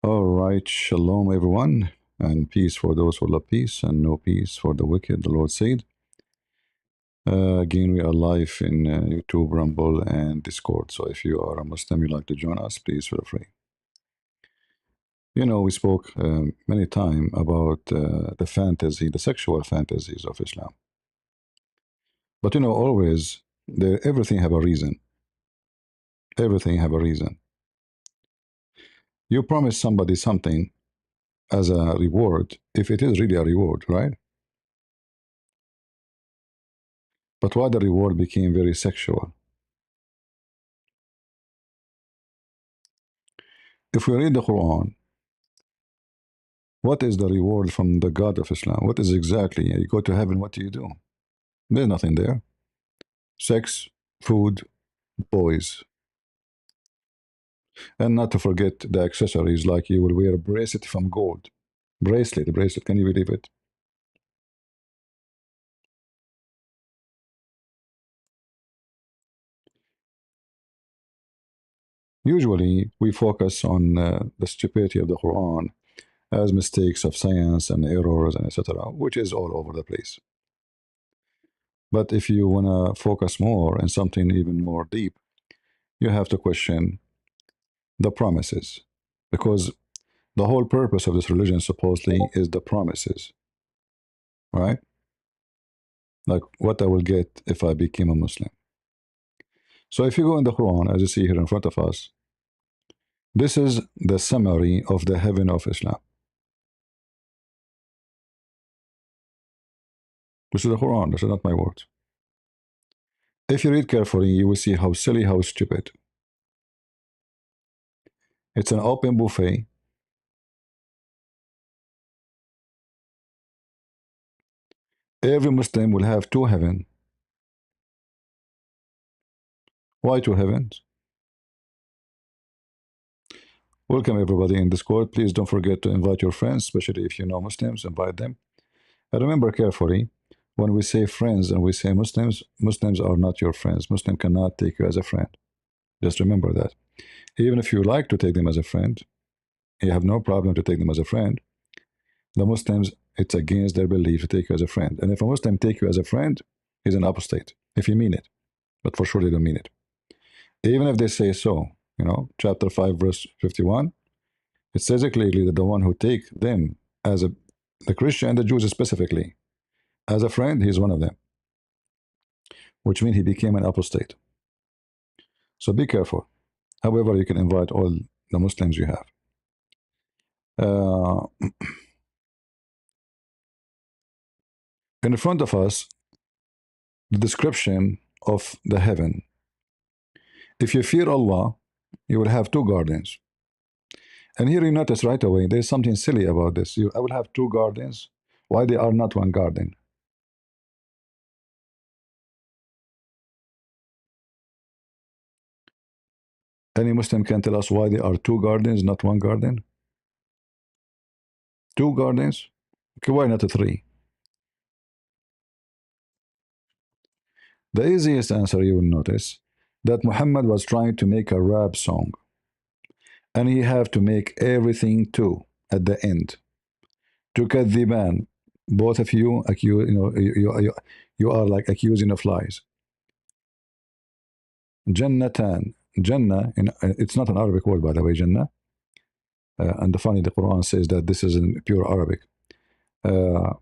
All right, shalom everyone, and peace for those who love peace, and no peace for the wicked, the Lord said. Again, we are live in YouTube, Rumble, and Discord. So if you are a Muslim, you'd like to join us, please feel free. We spoke many times about the sexual fantasies of Islam. But always, everything have a reason. Everything have a reason. You promise somebody something as a reward, if it is really a reward, right? But why the reward became very sexual? If we read the Quran, what is the reward from the God of Islam? What is exactly? You go to heaven, what do you do? There's nothing there. Sex, food, boys. And not to forget the accessories, like you will wear a bracelet from gold. Bracelet, can you believe it? Usually, we focus on the stupidity of the Quran as mistakes of science and errors and etc., which is all over the place. But if you want to focus more on something even more deep, you have to question the promises, because the whole purpose of this religion supposedly is the promises, right? Like what I will get if I became a Muslim. So if you go in the Quran, as you see here in front of us, this is the summary of the heaven of Islam. This is the Quran, this is not my words. If you read carefully, you will see how silly, how stupid. It's an open buffet. Every Muslim will have two heavens. Why two heavens? Welcome everybody in Discord. Please don't forget to invite your friends, especially if you know Muslims, invite them. And remember carefully, when we say friends and we say Muslims, Muslims are not your friends. Muslim cannot take you as a friend. Just remember that. Even if you like to take them as a friend, you have no problem to take them as a friend. The Muslims, it's against their belief to take you as a friend. And if a Muslim take you as a friend, he's an apostate, if you mean it. But for sure they don't mean it. Even if they say so, chapter 5, verse 51, it says it clearly that the one who take them as the Christian and the Jews specifically, as a friend, he's one of them, which means he became an apostate. So be careful. However, you can invite all the Muslims you have. In front of us, the description of the heaven. If you fear Allah, you will have two gardens. And here you notice right away, there's something silly about this. I will have two gardens. Why they are not one garden? Any Muslim can tell us why there are two gardens, not one garden? Two gardens? Okay, why not three? The easiest answer you will notice that Muhammad was trying to make a rap song, and he have to make everything two at the end. Tukadhiban, both of you accuse, you are like accusing of lies. Jannatan, Jannah, it's not an Arabic word by the way, Jannah. And the funny, the Quran says that this is in pure Arabic. Uh,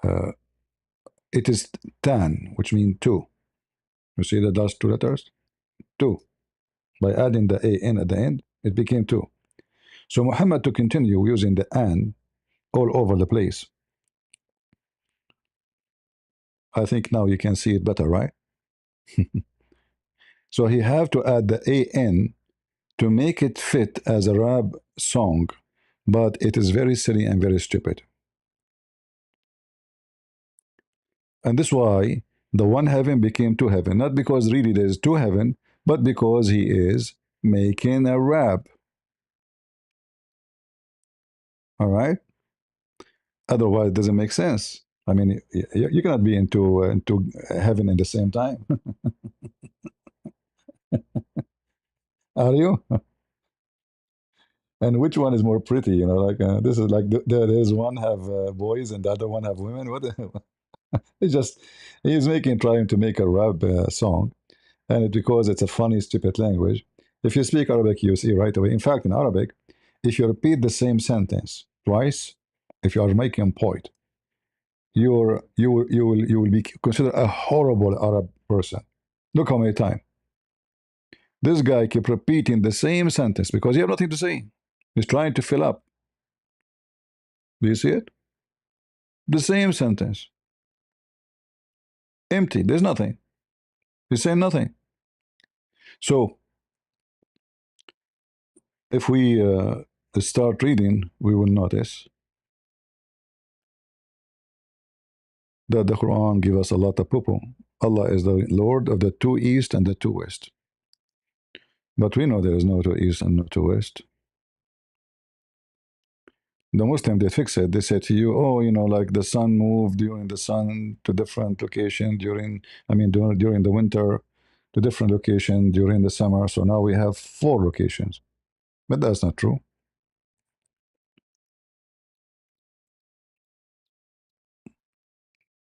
uh, it is tan, which means two. You see the last two letters? Two. By adding the an at the end, it became two. So Muhammad to continue using the an all over the place. I think now you can see it better, right? So he have to add the an to make it fit as a rap song, but it is very silly and very stupid. And this is why the one heaven became two heaven, not because really there's two heaven, but because he is making a rap. All right. Otherwise, it doesn't make sense. I mean, you cannot be into heaven in the same time. Are you? And which one is more pretty? You know, like this is like there's one have boys and the other one have women. What? It's just he's making trying to make a rap song, and because it's a funny, stupid language. If you speak Arabic, you see right away. In fact, in Arabic, if you repeat the same sentence twice, if you are making a point, you will be considered a horrible Arab person. Look how many times this guy keep repeating the same sentence because he have nothing to say. He's trying to fill up. Do you see it? The same sentence, empty. There's nothing. He's saying nothing. So if we start reading, we will notice that the Quran gives us a lot of poo. Allah is the Lord of the two east and the two west. But we know there is no two east and no two west. The Muslim, they fix it. They say to you, oh, you know, like the sun moved during the sun to different location during the winter to different location during the summer. So now we have 4 locations. But that's not true.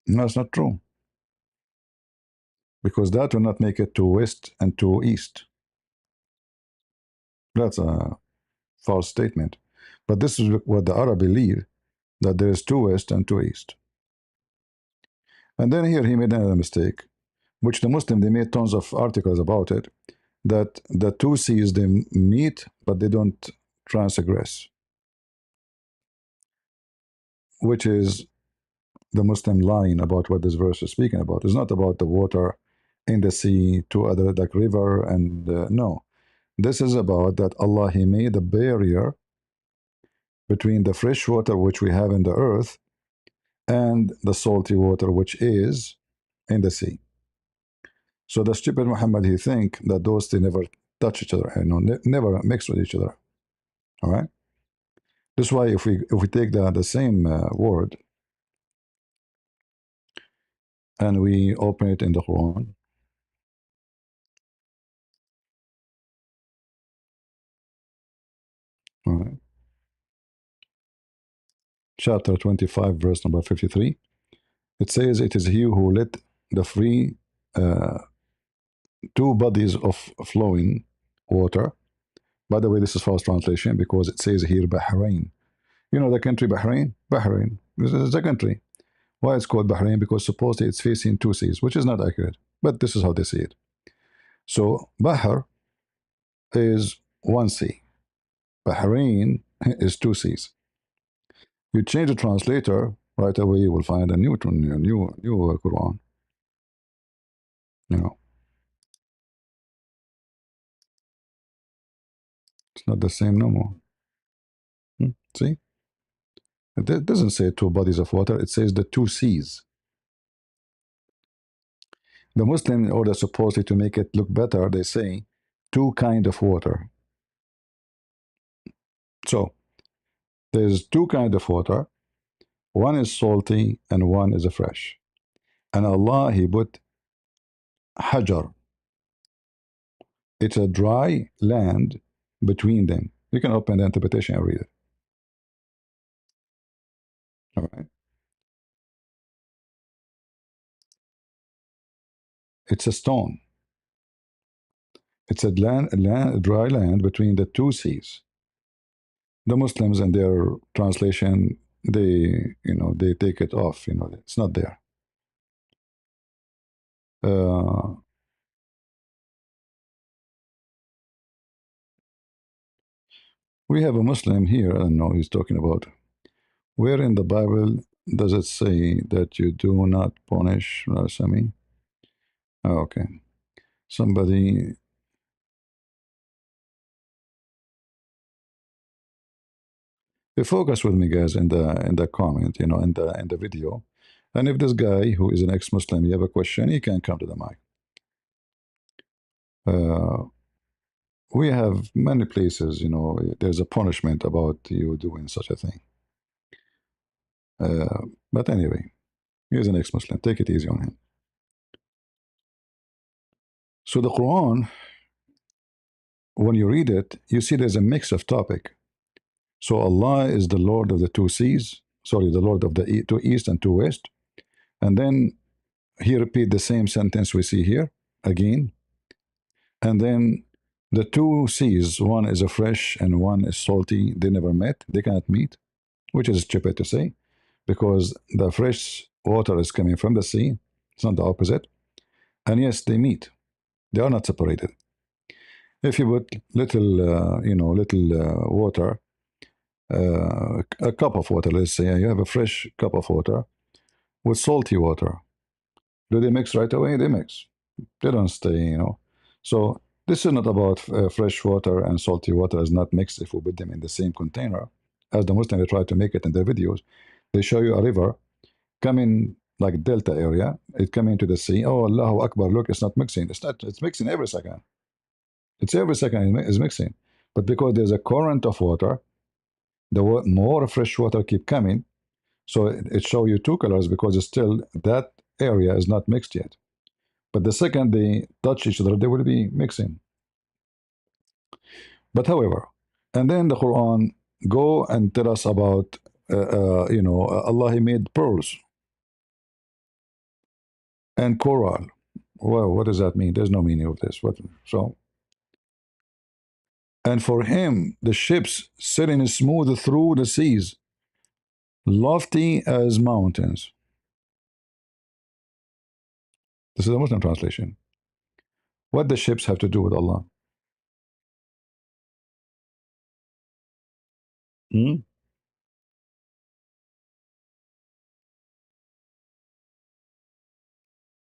No, it's not true. Because that will not make it to west and to east. That's a false statement. But this is what the Arab believe, that there is two west and two east. And then here he made another mistake, which the Muslim, they made tons of articles about it, that the two seas, they meet, but they don't transgress, which is the Muslim lying about what this verse is speaking about. It's not about the water in the sea, two other like river, and no. This is about that Allah, He made a barrier between the fresh water which we have in the earth and the salty water which is in the sea. So the stupid Muhammad, he think that those they never touch each other, never mix with each other. All right. That's why if we take the same word and we open it in the Quran, all right, chapter 25, verse number 53, it says, "It is He who let the free uh, two bodies of flowing water." By the way, this is false translation because it says here Bahrain. You know the country Bahrain? Bahrain. This is the country. Why it's called Bahrain? Because supposedly it's facing two seas, which is not accurate. But this is how they see it. So Bahr is one sea. Bahrain is two seas. You change the translator, right away you will find a new Quran. You know, it's not the same no more. See? It doesn't say two bodies of water, it says the two seas. The Muslim, in order supposedly to make it look better, they say two kind of water. So there's two kind of water. One is salty and one is a fresh. And Allah, He put hajar. It's a dry land between them. You can open the interpretation and read it. All right. It's a stone. It's a dry land between the two seas. The Muslims in their translation, they take it off. It's not there. Uh, we have a Muslim here. I don't know. He's talking about where in the Bible does it say that you do not punish Rasami? Oh, okay. Somebody. Focus with me, guys, in the comment, in the video. And if this guy who is an ex-Muslim, you have a question, he can come to the mic. Uh, we have many places, there's a punishment about you doing such a thing. But anyway, he's an ex-Muslim. Take it easy on him. So the Quran, when you read it, you see there's a mix of topic. So Allah is the Lord of the two seas, sorry, the Lord of the two east and two west. And then he repeat the same sentence we see here again. And then the two seas, one is a fresh and one is salty, they never met, they cannot meet, which is stupid to say, because the fresh water is coming from the sea, it's not the opposite. And yes, they meet, they are not separated. If you put little water, a cup of water, let's say you have a fresh cup of water with salty water, do they mix right away? They mix, they don't stay. So this is not about fresh water and salty water is not mixed if we put them in the same container. As the Muslims try to make it in their videos, they show you a river coming like delta area, it coming to the sea. Oh, Allahu Akbar, look, it's not mixing. It's not, it's mixing every second. It's every second is mixing. But because there's a current of water, the more fresh water keep coming. So it show you two colors because it's still that area is not mixed yet. But the second they touch each other, they will be mixing. But however, and then the Quran go and tell us about Allah, He made pearls and coral. Well, what does that mean? There's no meaning of this. What so? And for Him the ships sailing smooth through the seas, lofty as mountains. This is the Muslim translation. What the ships have to do with Allah? Hmm?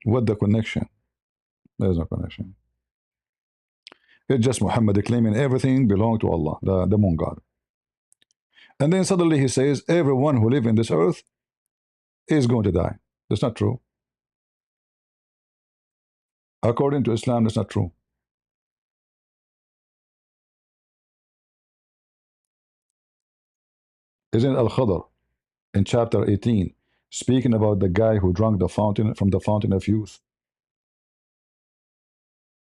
What the connection? There's no connection. It's just Muhammad claiming everything belonged to Allah, the moon god. And then suddenly he says, everyone who lives in this earth is going to die. That's not true. According to Islam, that's not true. Isn't Al-Khadr in chapter 18 speaking about the guy who drank the fountain from the fountain of youth?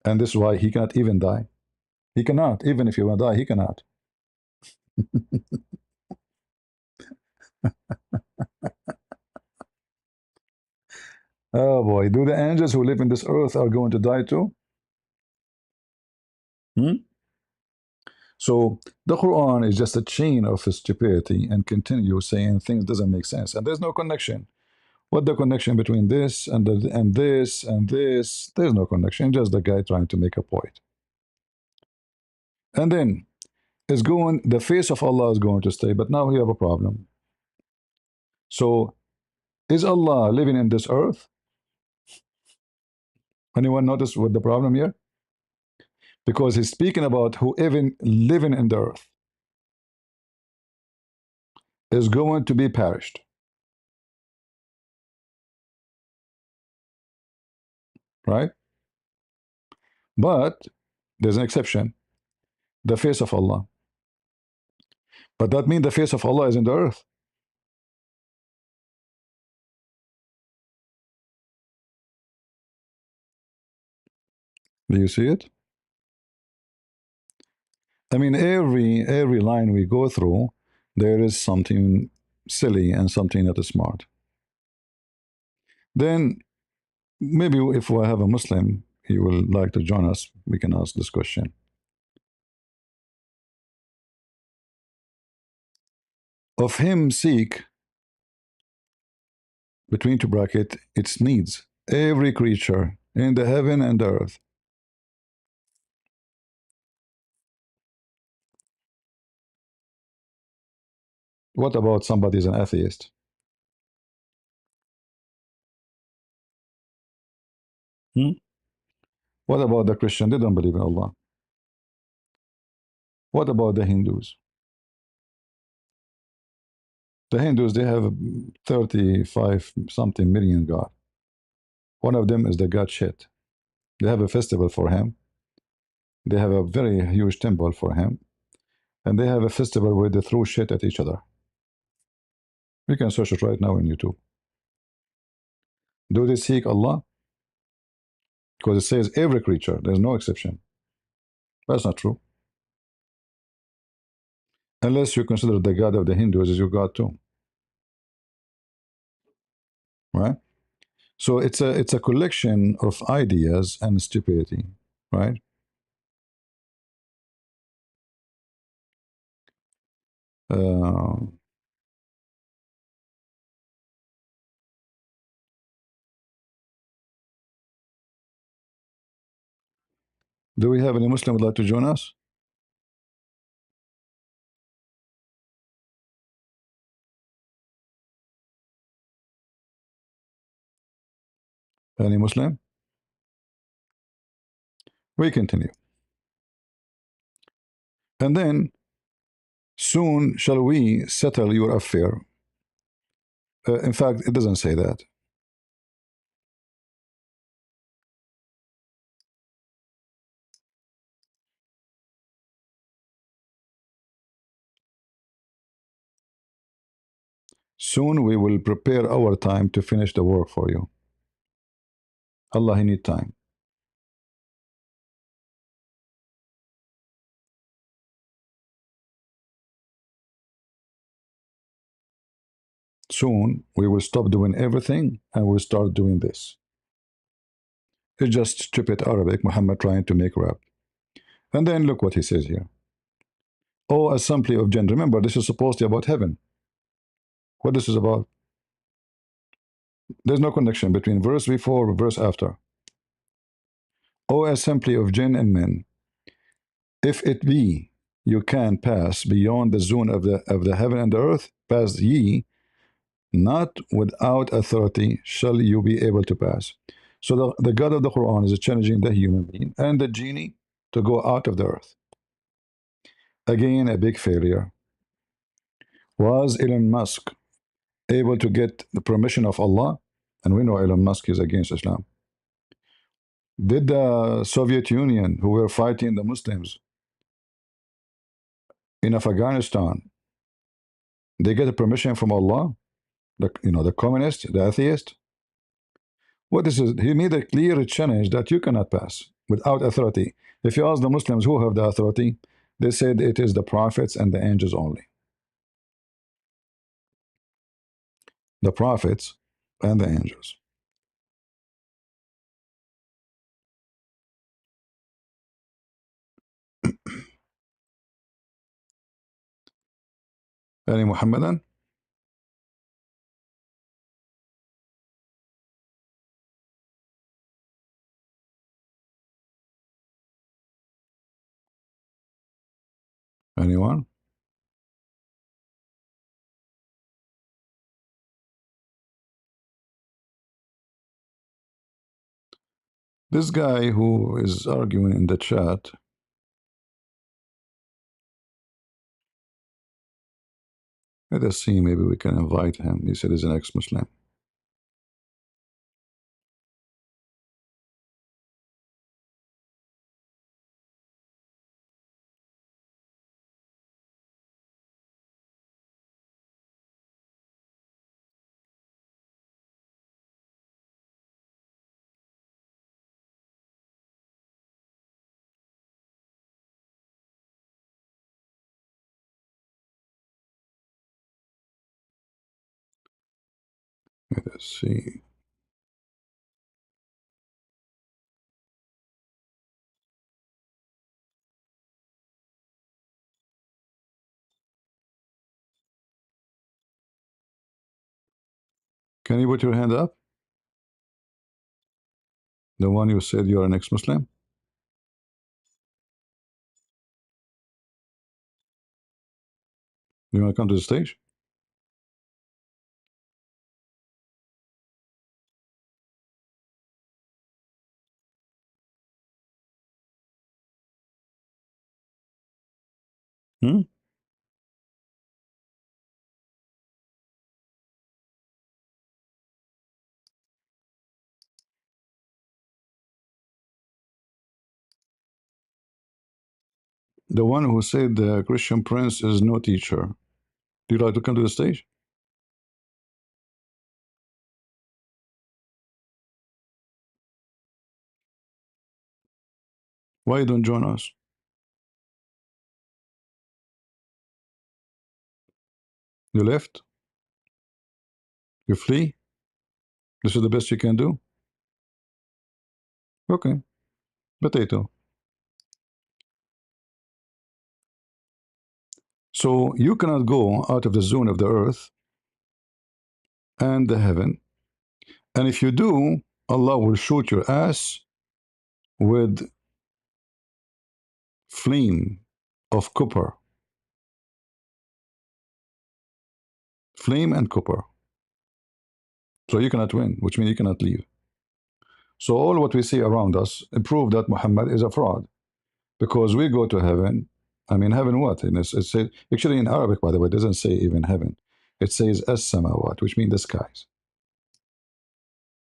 And this is why he cannot even die. He cannot, even if he want to die, he cannot. Oh boy, do the angels who live in this earth are going to die too? Hmm? So the Quran is just a chain of stupidity and continue saying things doesn't make sense. And there's no connection. What the connection between this and this and this? There's no connection. Just the guy trying to make a point. And then it's going. The face of Allah is going to stay. But now we have a problem. So is Allah living in this earth? Anyone notice what the problem here? Because he's speaking about who even living in the earth is going to be perished, right? But there's an exception: the face of Allah. But that means the face of Allah is in the earth. Do you see it? I mean, every line we go through, there is something silly and something that is smart. Then maybe if we have a Muslim, he will like to join us. We can ask this question. Of him seek, between two bracket, its needs, every creature in the heaven and the earth. What about somebody is an atheist? Hmm? What about the Christian? They don't believe in Allah. What about the Hindus? The Hindus, they have 35 something million God. One of them is the god shit. They have a festival for him. They have a very huge temple for him. And they have a festival where they throw shit at each other. You can search it right now in YouTube. Do they seek Allah? Because it says every creature, there's no exception. That's not true. Unless you consider the God of the Hindus as your God too, right? So it's a collection of ideas and stupidity, right? Uh, do we have any Muslim would like to join us? Any Muslim? We continue. And then soon shall we settle your affair. In fact, it doesn't say that. Soon we will prepare our time to finish the work for you. Allah, He need time. Soon we will stop doing everything and we'll start doing this. It's just stupid Arabic, Muhammad trying to make rap. And then look what he says here. Oh, assembly of jinn. Remember, this is supposed to be about heaven. What this is about? There's no connection between verse before and verse after. O assembly of jinn and men, if it be you can pass beyond the zone of the heaven and the earth, pass ye, not without authority shall you be able to pass. So the God of the Quran is challenging the human being and the genie to go out of the earth. Again, a big failure. Was Elon Musk able to get the permission of Allah? And we know Elon Musk is against Islam. Did the Soviet Union, who were fighting the Muslims in Afghanistan, they get a permission from Allah? The communist, the atheist. What is it? He made a clear challenge that you cannot pass without authority. If you ask the Muslims who have the authority, they said it is the prophets and the angels only. The prophets and the angels. Any Muhammadan? Anyone? This guy who is arguing in the chat, let us see, maybe we can invite him. He said he's an ex-Muslim. Let us see. Can you put your hand up? The one you said you're an ex-Muslim? You want to come to the stage? Hmm? The one who said the Christian prince is no teacher. Do you like to come to the stage? Why you don't join us? You left? You flee? This is the best you can do? Okay. Potato. So you cannot go out of the zone of the earth and the heaven. And if you do, Allah will shoot your ass with flame of copper. Flame and copper. So you cannot win, which means you cannot leave. So all what we see around us prove that Muhammad is a fraud. Because we go to heaven. I mean, heaven what? And it's actually in Arabic, by the way, it doesn't say even heaven. It says as-samawat, which means the skies.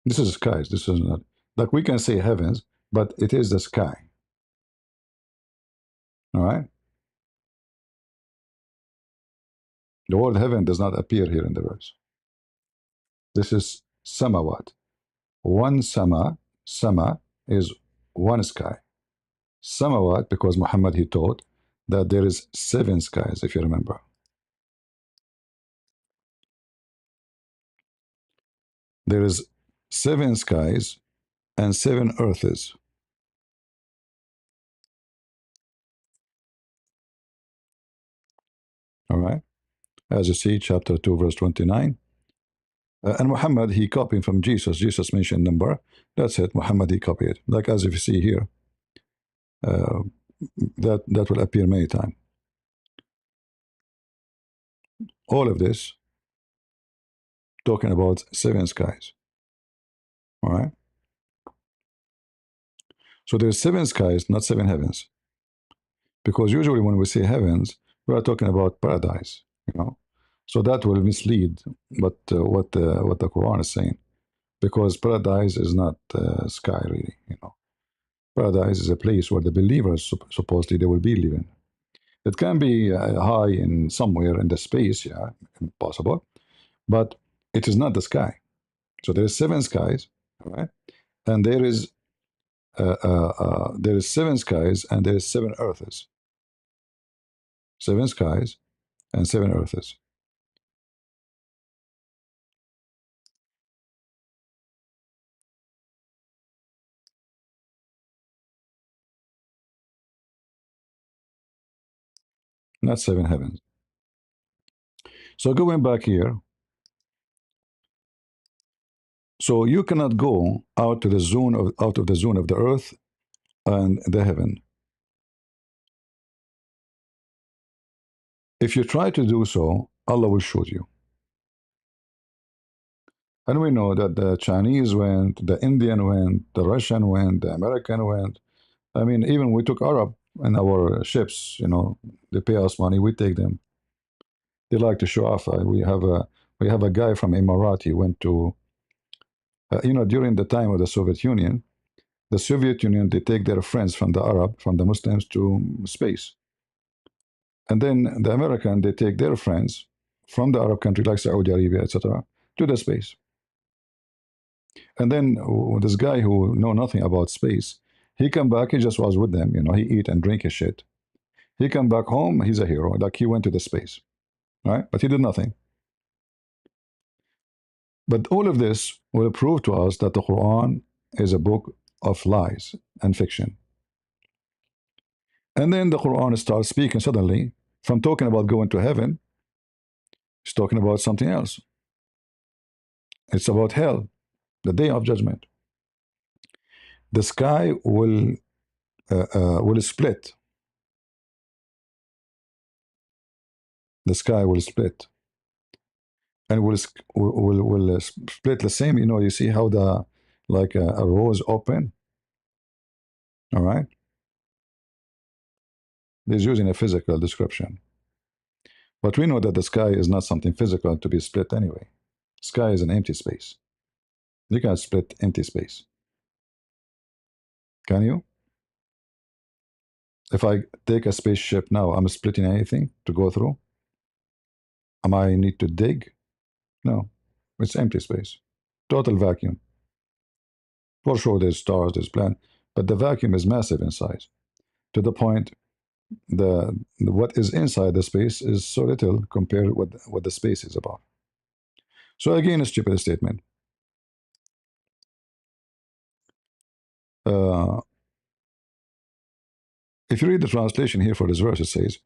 This is skies. This is not like we can say heavens, but it is the sky. All right. The word heaven does not appear here in the verse. This is samawat. One sama is one sky. Samawat, because Muhammad he taught that there is 7 skies, if you remember. There is 7 skies and 7 earths. All right. As you see, chapter 2, verse 29. And Muhammad, he copied from Jesus. Jesus mentioned number. That's it. Muhammad, he copied. Like as if you see here, uh, that will appear many times. All of this talking about 7 skies. All right. So there's 7 skies, not 7 heavens. Because usually when we say heavens, we are talking about paradise, you know. So that will mislead but what the Quran is saying. Because paradise is not sky, really, you know. Paradise is a place where the believers supposedly they will be living. It can be high in somewhere in the space, yeah, possible, but it is not the sky. So there is 7 skies, all right, and there is 7 skies and there is 7 earths. 7 skies and 7 earths. Not 7 heavens. So going back here, so you cannot go out of the zone of the earth and the heaven. If you try to do so, Allah will shoot you. And we know that the Chinese went, the Indian went, the Russian went, the American went. I mean, even we took Arab in our ships, you know, they pay us money, we take them. They like to show off. We have a guy from Emirati went to, you know, during the time of the Soviet Union, they take their friends from the Arab, from the Muslims to space. And then the American, they take their friends from the Arab country like Saudi Arabia, etc., to the space. And then this guy who know nothing about space, he come back, he just was with them, you know, he eat and drink his shit. He come back home, he's a hero, like he went to the space, right? But he did nothing. But all of this will prove to us that the Quran is a book of lies and fiction. And then the Quran starts speaking suddenly from talking about going to heaven, it's talking about something else. It's about hell, the day of judgment. The sky will split. The sky will split, and will split the same. You know, you see how the like a rose open. All right, he's using a physical description, but we know that the sky is not something physical to be split anyway. Sky is an empty space. You can't split empty space, can you? If I take a spaceship now, I'm splitting anything to go through. Am I need to dig? No, it's empty space, total vacuum. For sure, there's stars, there's planets, but the vacuum is massive in size to the point what is inside the space is so little compared with what the space is about. So again, a stupid statement. Uh, if you read the translation here for this verse, it says,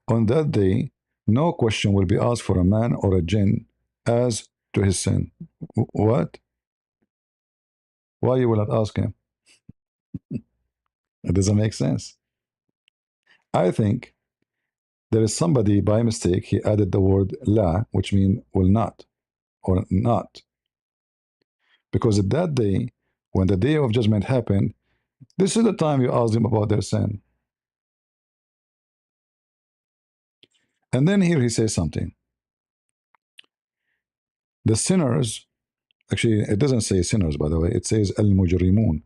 "On that day, no question will be asked for a man or a jinn as to his sin." What? Why you will not ask him? It doesn't make sense. I think there is somebody by mistake, he added the word la, which means will not or not. Because at that day, when the day of judgment happened, this is the time you ask them about their sin. And then here he says something. The sinners, actually, it doesn't say sinners, by the way, it says al-mujrimun.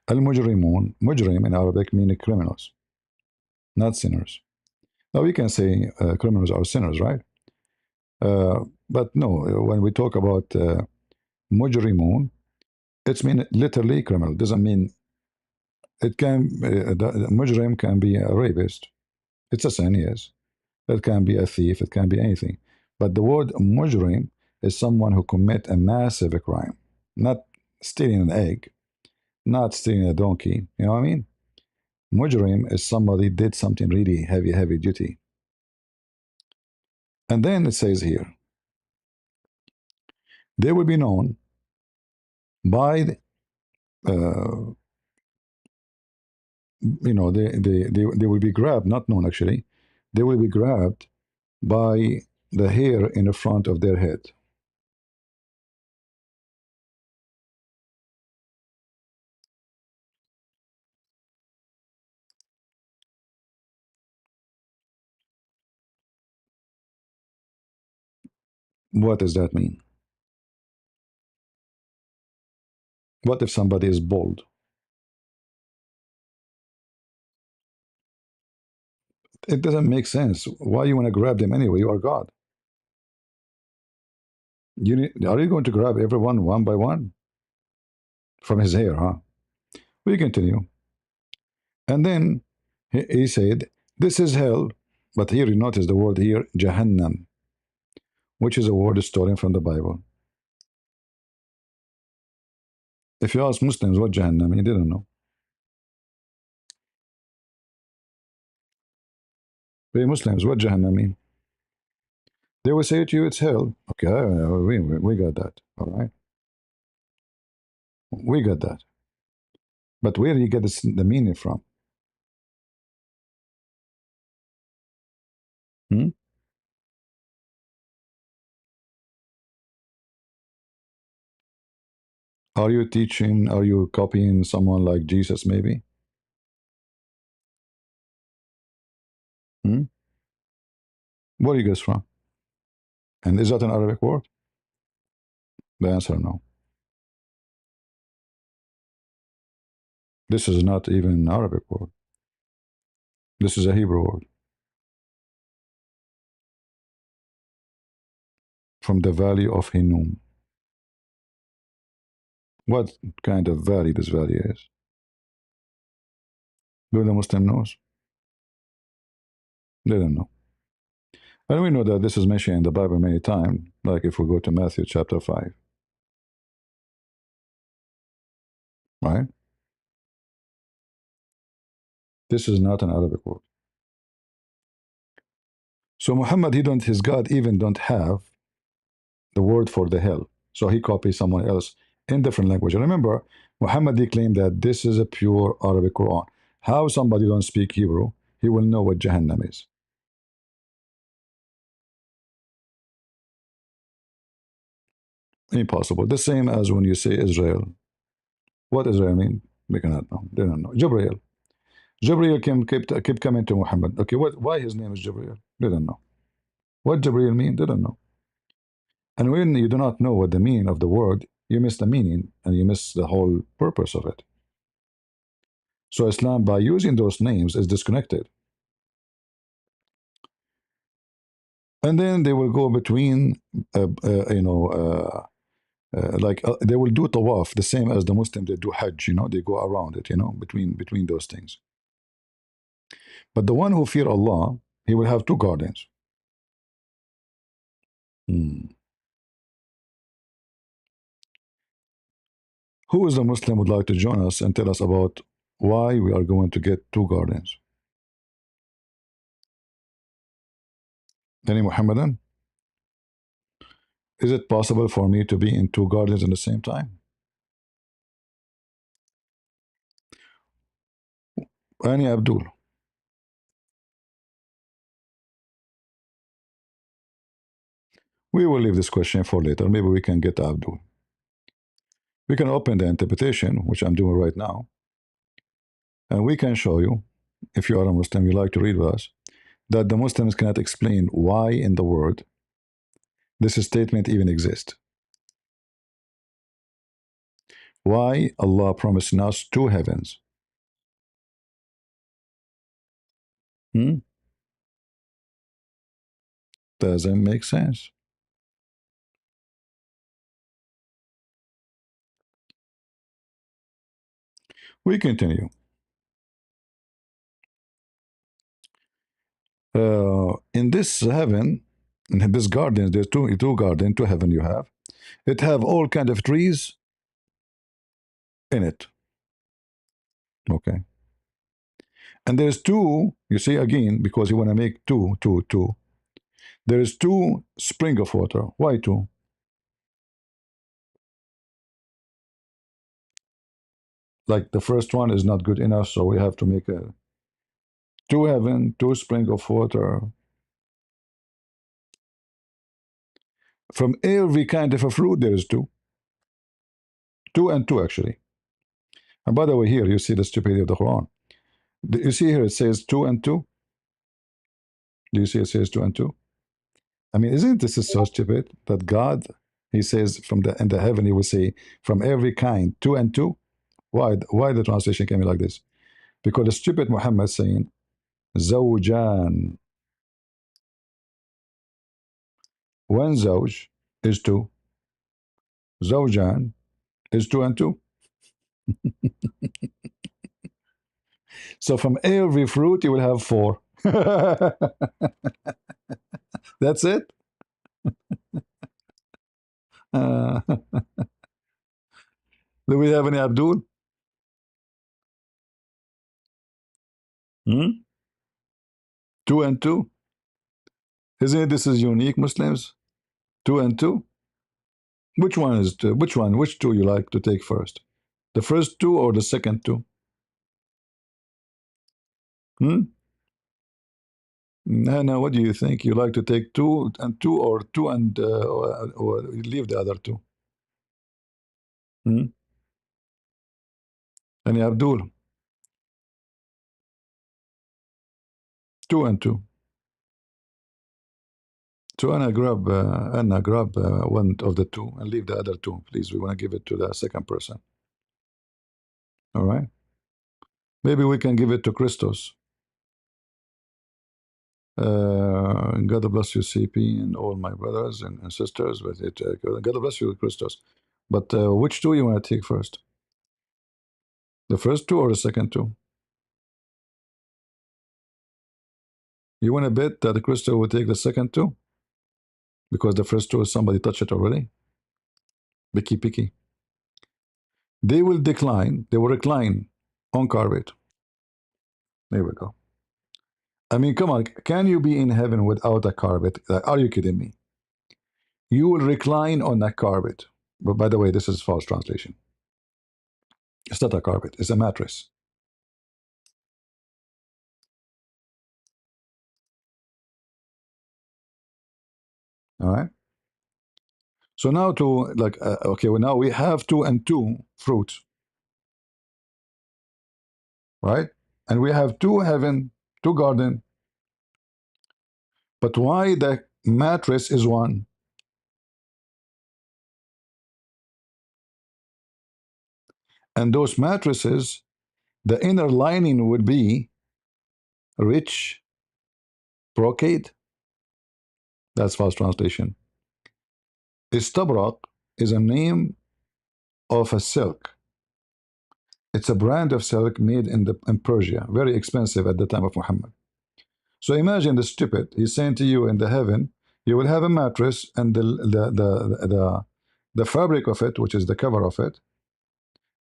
Al-mujrimun, mujrim in Arabic means criminals, not sinners. Now we can say criminals are sinners, right? But no, when we talk about mujrimun, it's mean literally criminal. It doesn't mean it can, the mujrim can be a rapist. It's a sin, yes. It can be a thief, it can be anything. But the word mujrim is someone who commit a massive crime, not stealing an egg, not stealing a donkey. You know what I mean? Mujrim is somebody did something really heavy, heavy duty. And then it says here, they will be known by, uh, they will be grabbed, not known actually, they will be grabbed by the hair in the front of their head. What does that mean? What if somebody is bald? It doesn't make sense. Why you want to grab them anyway? You are God. Are you going to grab everyone one by one from his hair, huh? We continue. And then he said, this is hell. But here you notice the word here, Jahannam, which is a word stolen from the Bible. If you ask Muslims what Jahannam, they didn't know. Hey Muslims, what Jahannam mean? They will say to you, it's hell. Okay, we got that. All right. We got that. But where do you get the meaning from? Hmm? Are you teaching, are you copying someone like Jesus maybe? Hmm? Where are you guys from? And is that an Arabic word? The answer no. This is not even an Arabic word. This is a Hebrew word from the valley of Hinnom. What kind of valley this valley is? Do the Muslim knows? They don't know. And we know that this is mentioned in the Bible many times, like if we go to Matthew chapter 5, right? This is not an Arabic word. So Muhammad, his God even don't have the word for the hell. So he copies someone else in different language. And remember, Muhammad claimed that this is a pure Arabic Quran. How somebody don't speak Hebrew, he will know what Jahannam is. Impossible. The same as when you say Israel. What Israel mean? They cannot know. They don't know. Jibreel. Jibreel kept coming to Muhammad. Okay, why his name is Jibreel? They don't know. What Jibreel mean? They don't know. And when you do not know what the meaning of the word, you miss the meaning and you miss the whole purpose of it. So Islam, by using those names, is disconnected. And then they will go between, they will do tawaf the same as the Muslim. They do Hajj. They go around it. Between those things. But the one who fear Allah, he will have two guardians. Hmm. Who is a Muslim would like to join us and tell us about why we are going to get two guardians? Any Muhammadan? Is it possible for me to be in two guardians at the same time? Any Abdul? We will leave this question for later. Maybe we can get Abdul. We can open the interpretation, which I'm doing right now, and we can show you, if you are a Muslim, you like to read with us, that the Muslims cannot explain why in the world this statement even exists. Why Allah promised us two heavens? Hmm? Doesn't make sense. We continue. In this heaven, in this garden, there's two garden, two heaven you have. It have all kind of trees in it. Okay. And there's two, you see again, because you want to make two. There is two spring of water. Why two? Like the first one is not good enough, so we have to make a two heaven, two spring of water. From every kind of a fruit, there is two. Two and two, actually. And by the way, here you see the stupidity of the Quran. You see here it says two and two? Do you see it says two and two? I mean, isn't this is so stupid that God, he says from the in the heaven, he will say from every kind, two and two? Why the translation came like this? Because the stupid Muhammad saying Zawjan. One Zawj is two. Zawjan is two and two. So from every fruit you will have four. That's it. Uh, do we have any Abdul? Hmm? Two and two. Isn't it this is unique, Muslims? Two and two. Which one is two? Which one? Which two you like to take first? The first two or the second two? Hmm? No, what do you think? You like to take two or two and or leave the other two? Hmm? And Abdul, two and two. So Anna grab one of the two and leave the other two, please. We want to give it to the second person. All right. Maybe we can give it to Christos. God bless you, CP, and all my brothers and sisters. But God bless you, Christos. But which two you want to take first? The first two or the second two? You want to bet that Christos will take the second two? Because the first two, somebody touched it already? Picky. They will decline, they will recline on carpet. There we go. I mean, come on, can you be in heaven without a carpet? Are you kidding me? You will recline on that carpet. But by the way, this is false translation. It's not a carpet, it's a mattress. All right. So now to like, okay, well now we have two and two fruits, right? And we have two heaven, two garden. But why the mattress is one? And those mattresses, the inner lining would be rich brocade. That's false translation. Istabrak is a name of a silk. It's a brand of silk made in Persia, very expensive at the time of Muhammad. So imagine the stupid. He's saying to you in the heaven, you will have a mattress, and the fabric of it, which is the cover of it,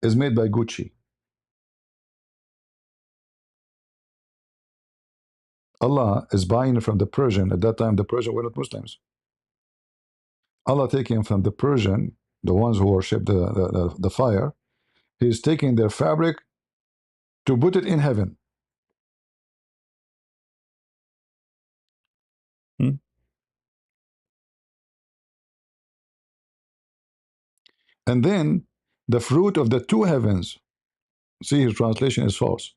is made by Gucci. Allah is buying from the Persian. At that time, the Persian were not Muslims. Allah taking from the Persian, the ones who worship the fire, He's taking their fabric to put it in heaven. Hmm? And then the fruit of the two heavens, see, his translation is false.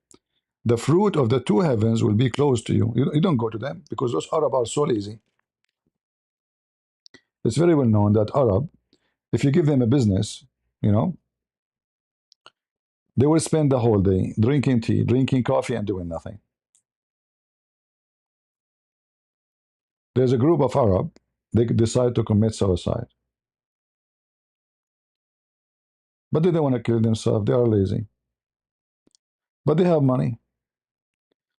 The fruit of the two heavens will be close to you. You don't go to them because those Arab are so lazy. It's very well known that Arab, if you give them a business, you know, they will spend the whole day drinking tea, drinking coffee, and doing nothing. There's a group of Arab, they decide to commit suicide. But they don't want to kill themselves, they are lazy. But they have money.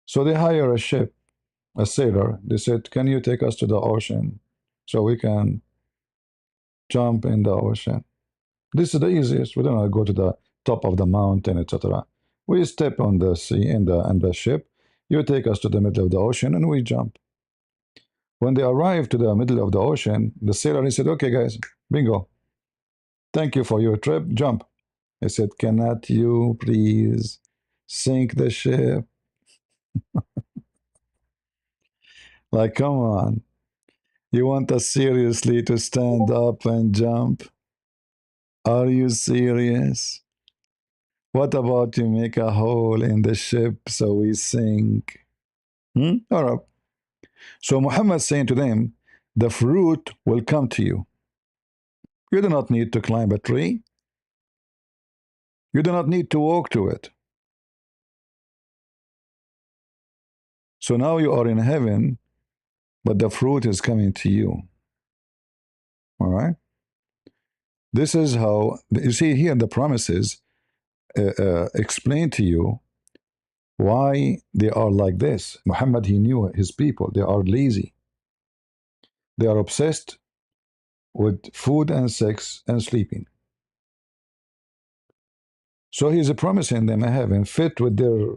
So they hire a ship, a sailor. They said, can you take us to the ocean so we can jump in the ocean? This is the easiest. We don't want to go to the top of the mountain, etc. We step on the sea in the ship. You take us to the middle of the ocean and we jump. When they arrived to the middle of the ocean, the sailor, he said, okay guys, bingo. Thank you for your trip. Jump. He said, cannot you please sink the ship? Like, come on. You want us seriously to stand up and jump? Are you serious? What about you make a hole in the ship so we sink? All right. So Muhammad saying to them, the fruit will come to you. You do not need to climb a tree. You do not need to walk to it. So now you are in heaven, but the fruit is coming to you. All right. This is how you see here the promises explain to you why they are like this. Muhammad, he knew his people. They are lazy. They are obsessed with food and sex and sleeping. So he's promising them a heaven fit with their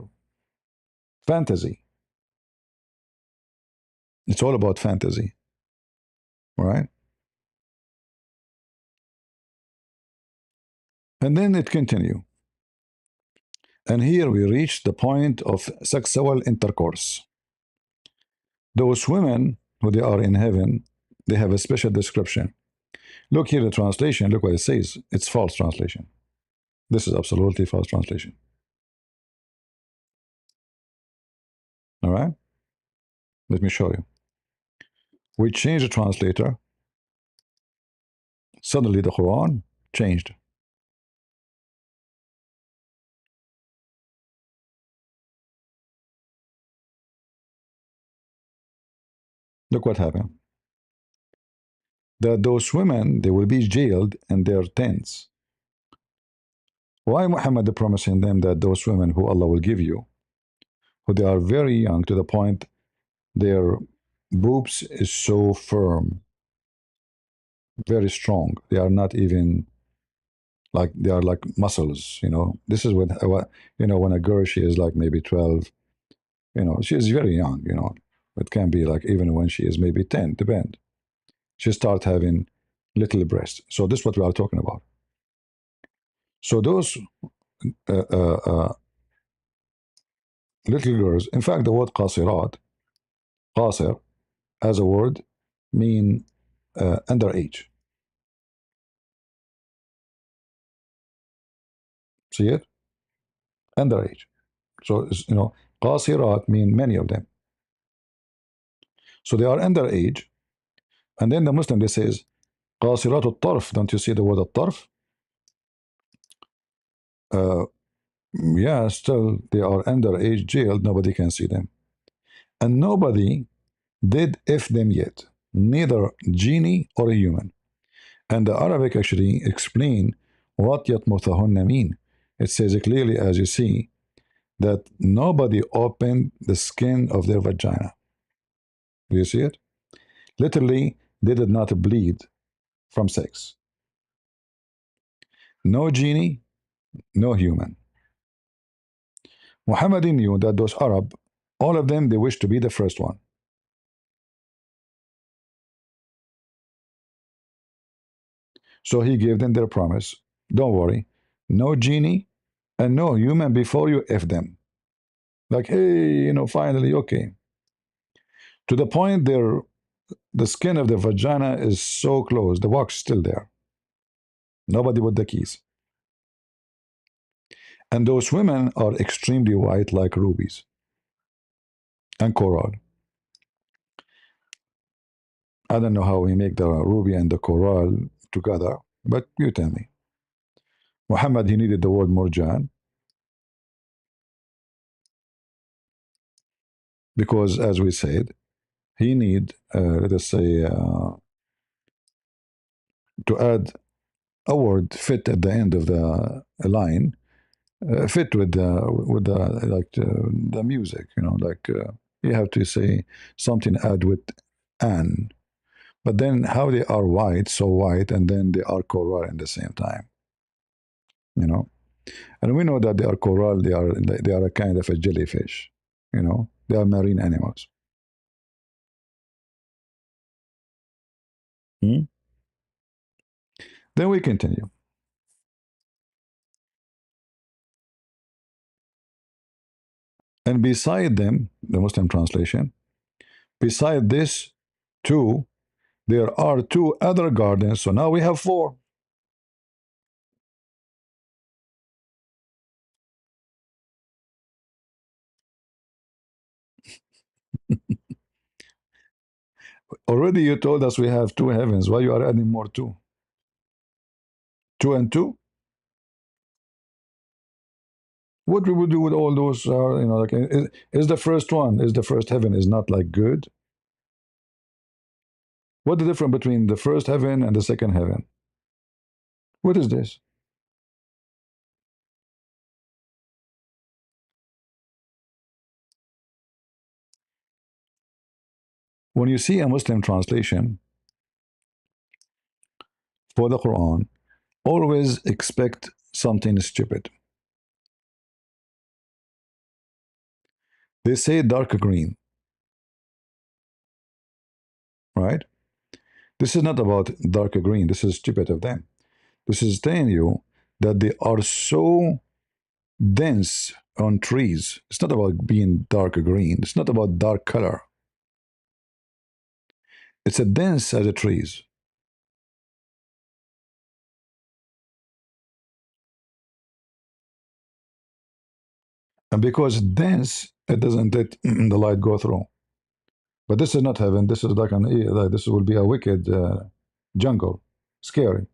fantasy. It's all about fantasy, right? And then it continue. And here we reach the point of sexual intercourse. Those women who they are in heaven, they have a special description. Look here the translation, look what it says. It's false translation. This is absolutely false translation. All right? Let me show you. We change the translator. Suddenly the Quran changed. Look what happened. That those women, they will be jailed in their tents. Why Muhammad promising them that those women who Allah will give you, who they are very young to the point their boobs is so firm, very strong. They are not even like they are like muscles. This is when when a girl she is like maybe 12. She is very young. It can be like even when she is maybe 10. Depend. She start having little breasts. So this is what we are talking about. So those uh, uh, uh, little girls. In fact, the word qasirat, qasir, as a word, mean underage. See it? Underage. So qasirat mean many of them. So they are underage. And then the Muslim, they says, qasirat al-tarf. Don't you see the word al-tarf? Uh, yeah, still they are underage, jailed. Nobody can see them. And nobody did F them yet. Neither genie or a human. And the Arabic actually explain what yatmuthahunna mean. It says clearly, as you see, that nobody opened the skin of their vagina. Do you see it? Literally, they did not bleed from sex. No genie, no human. Muhammad knew that those Arab, all of them, they wish to be the first one. So he gave them their promise. Don't worry, no genie and no human before you if them. Like, hey, finally, okay. To the point the skin of the vagina is so close, the wax still there. Nobody with the keys. And those women are extremely white like rubies and coral. I don't know how we make the ruby and the coral together, but you tell me. Muhammad, he needed the word murjan because, as we said, he need, let us say, to add a word fit at the end of the line, fit with the like the music, like you have to say something add with an. But then how they are white, so white, and then they are coral at the same time, you know. And we know that they are coral, they are a kind of a jellyfish, they are marine animals. Hmm? Then we continue. And beside them, the Muslim translation, beside this two, there are two other gardens. So now we have four. Already you told us we have two heavens. Why you are adding more two? Two and two? What we would do with all those, like, is the first one, is the first heaven is not like good? What the difference between the first heaven and the second heaven? What is this? When you see a Muslim translation for the Quran, always expect something stupid. They say dark green, right? This is not about dark green. This is stupid of them. This is telling you that they are so dense on trees. It's not about being dark green. It's not about dark color. It's a dense as a trees. And because it's dense, it doesn't let the light go through. But this is not heaven. This is like this will be a wicked jungle, scary.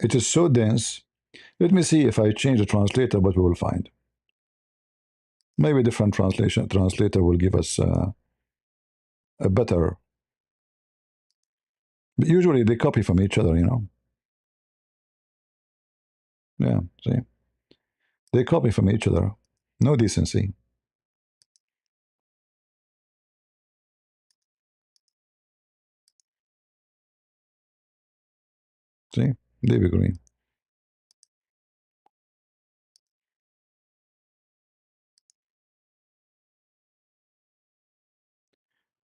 It is so dense. Let me see if I change the translator, what we will find. Maybe different translator will give us a better. But usually they copy from each other. Yeah, see, they copy from each other. No decency. See, they agree.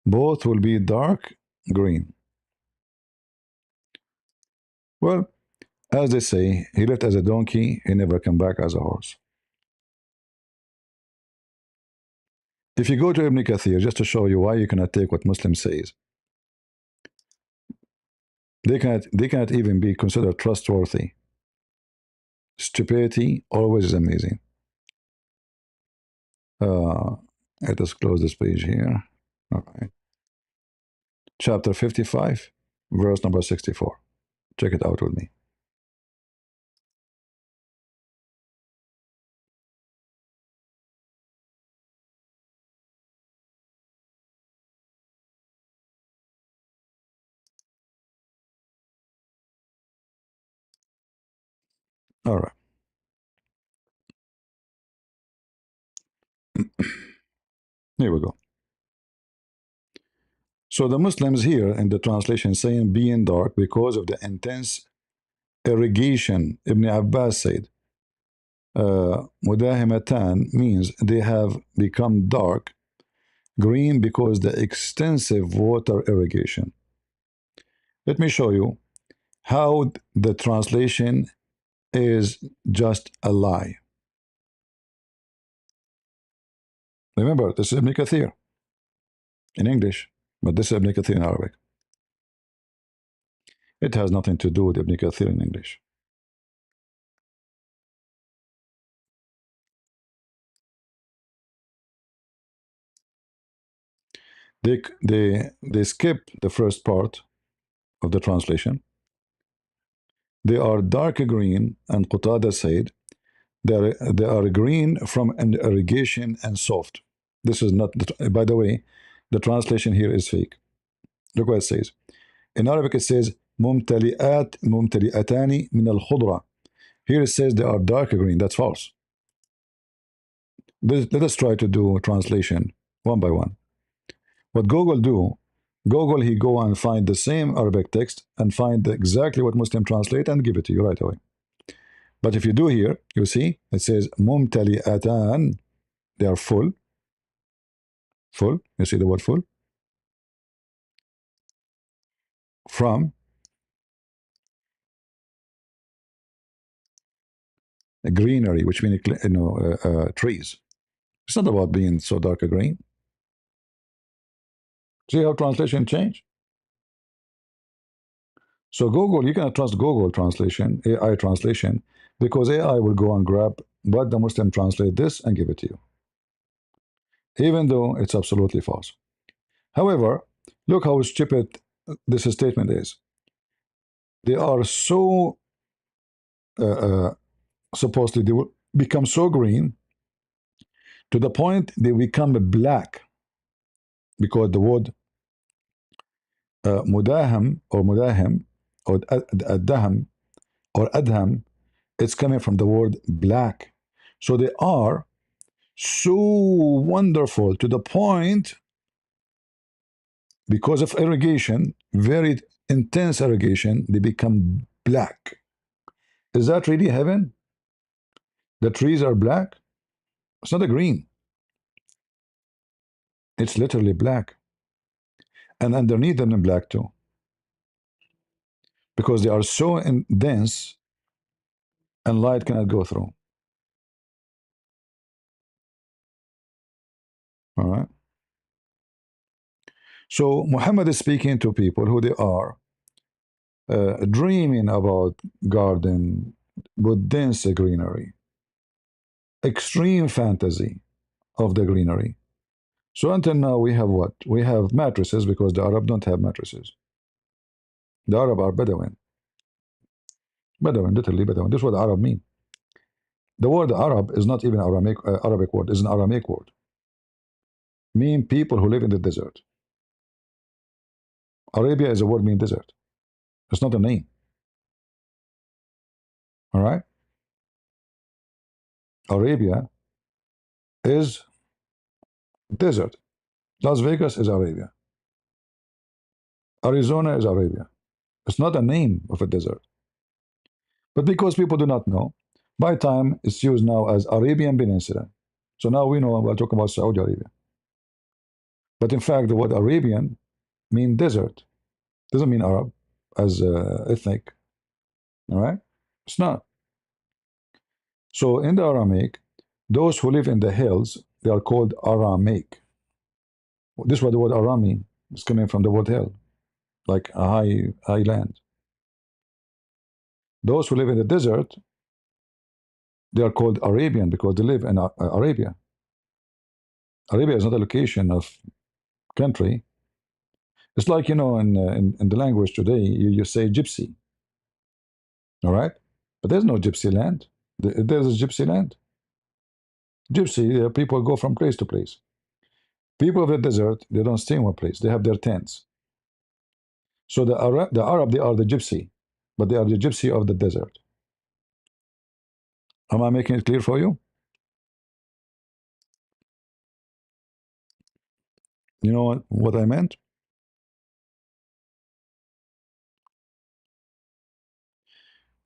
Both will be dark green. Well, as they say, he left as a donkey, he never come back as a horse. If you go to Ibn Kathir, just to show you why you cannot take what Muslim says, they cannot even be considered trustworthy. Stupidity always is amazing. Uh, let us close this page here. All right. Chapter 55, verse number 64. Check it out with me. All right. Here we go. So the Muslims here in the translation saying being dark because of the intense irrigation. Ibn Abbas said, Mudahimatan means they have become dark green because the extensive water irrigation. Let me show you how the translation is just a lie. Remember, this is Ibn Kathir in English, but this is Ibn Kathir in Arabic. It has nothing to do with Ibn Kathir in English. They skip the first part of the translation. They are dark green, and Qatada said they are green from an irrigation and soft. This is not, by the way, the translation here is fake. Look what it says. In Arabic, it says ممتلئتان من الخضرة. Here it says they are dark green. That's false. Let us try to do a translation one by one. What Google do, Google he go and find the same Arabic text and find exactly what Muslim translate and give it to you right away. But if you do here, you see it says ممتلئتان. They are full. Full. You see the word full? From greenery, which means trees. It's not about being so dark a green. See how translation change? So Google, you cannot trust Google translation, AI translation, because AI will go and grab what the Muslim translate this and give it to you, even though it's absolutely false. However, look how stupid this statement is. They are so supposedly they will become so green to the point they become black because the word mudaham or mudahim or adham or adham, it's coming from the word black. So they are so wonderful to the point because of irrigation, very intense irrigation, they become black. Is that really heaven? The trees are black? It's not a green. It's literally black. And underneath them in black too. Because they are so dense and light cannot go through. All right. So Muhammad is speaking to people who they are dreaming about garden with dense greenery, extreme fantasy of the greenery. So until now we have what? We have mattresses because the Arab don't have mattresses. The Arab are Bedouin. Bedouin, literally Bedouin. This is what the Arab mean. The word Arab is not even Arabic word, it's an Aramaic word. Mean people who live in the desert. Arabia is a word mean desert. It's not a name. All right? Arabia is desert. Las Vegas is Arabia. Arizona is Arabia. It's not a name of a desert. But because people do not know, by time it's used now as Arabian Peninsula. So now we know we're talking about Saudi Arabia. But in fact, the word Arabian mean desert. Doesn't mean Arab as ethnic. All right? It's not. So in the Aramaic, those who live in the hills, they are called Aramaic. This is what the word Aram means. It's coming from the word hill, like a high land. Those who live in the desert, they are called Arabian because they live in Arabia. Arabia is not a location of country. It's like, in the language today, you say gypsy. All right? But there's no gypsy land. There's a gypsy land. Gypsy, people go from place to place. People of the desert, they don't stay in one place. They have their tents. So the Arab, they are the gypsy, but they are the gypsy of the desert. Am I making it clear for you? You know what I meant?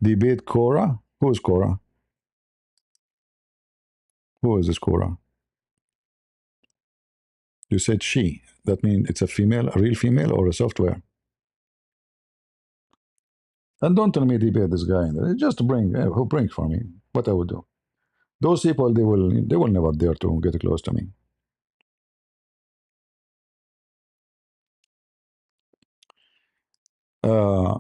Debate Cora. Who is Cora? Who is this Cora? You said she. That means it's a female, a real female, or a software? And don't tell me debate this guy. Just bring, who bring for me? What I would do. Those people, they will never dare to get close to me. Uh,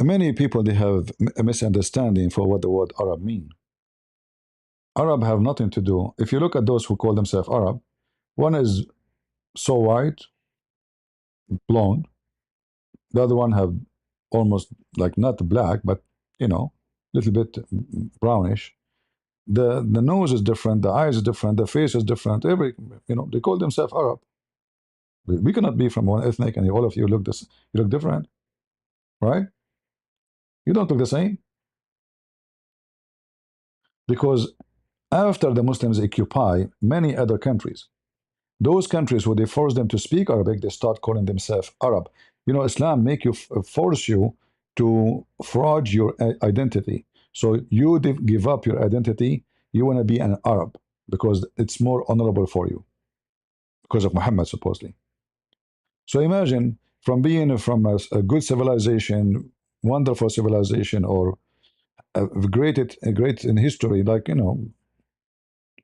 Many people, they have a misunderstanding for what the word Arab mean. Arab have nothing to do. If you look at those who call themselves Arab, one is so white, blonde. The other one have almost like not black, but little bit brownish. The nose is different, the eyes is different, the face is different. They call themselves Arab. We cannot be from one ethnic, and all of you look this. You look different, right? You don't look the same because after the Muslims occupy many other countries, those countries where they force them to speak Arabic, they start calling themselves Arab. Islam make you force you to fraud your identity. So you give up your identity. You want to be an Arab because it's more honorable for you because of Muhammad supposedly. So imagine from being from a good civilization, wonderful civilization, or a great in history, like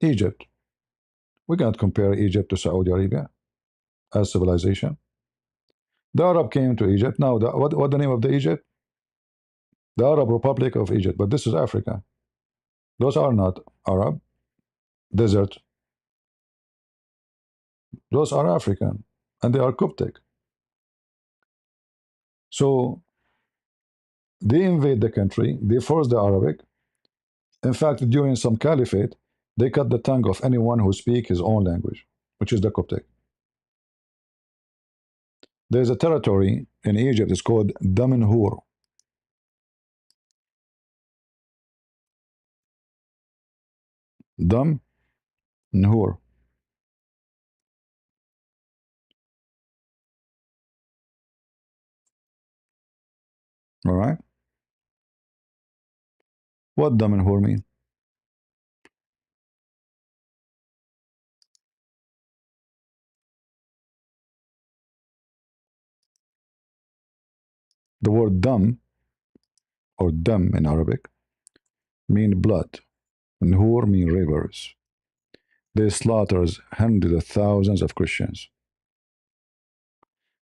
Egypt. We cannot compare Egypt to Saudi Arabia as civilization. The Arab came to Egypt. Now, what the name of the Egypt? The Arab Republic of Egypt. But this is Africa. Those are not Arab. Desert. Those are African, and they are Coptic. So they invade the country. They force the Arabic. In fact, during some caliphate, they cut the tongue of anyone who speaks his own language, which is the Coptic. There's a territory in Egypt. It's called Damanhur. Damanhur. All right. What Damanhur mean? The word dam or dam in Arabic mean blood. Nhur mean rivers. They slaughtered hundreds of thousands of Christians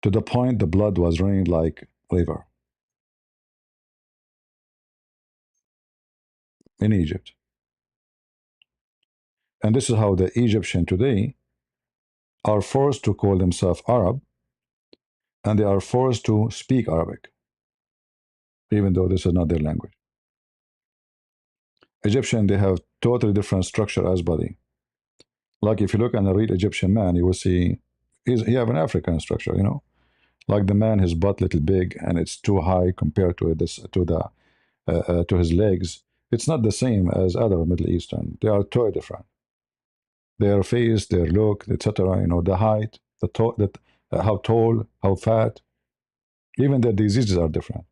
to the point the blood was raining like river in Egypt. And this is how the Egyptian today are forced to call themselves Arab, and they are forced to speak Arabic, even though this is not their language. Egyptian, they have totally different structure as body. Like if you look at a real Egyptian man, you will see he have an African structure. Like the man, his butt little big, and it's too high compared to this to his legs. It's not the same as other Middle Eastern. They are totally different. Their face, their look, etc. The height, how tall, how fat. Even their diseases are different.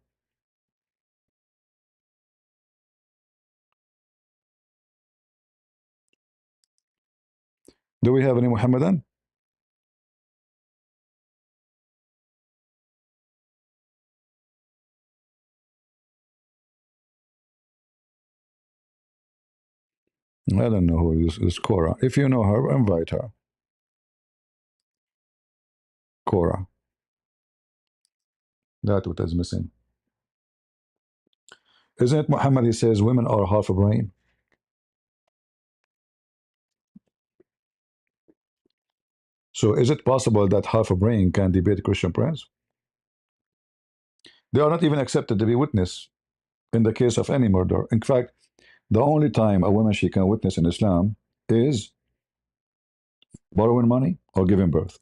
Do we have any Muhammadan? I don't know who is Cora. If you know her, invite her. Cora. That's what is missing. Isn't it Muhammad? He says women are half a brain. So is it possible that half a brain can debate Christian Prince? They are not even accepted to be witness in the case of any murder. In fact, the only time a woman she can witness in Islam is borrowing money or giving birth.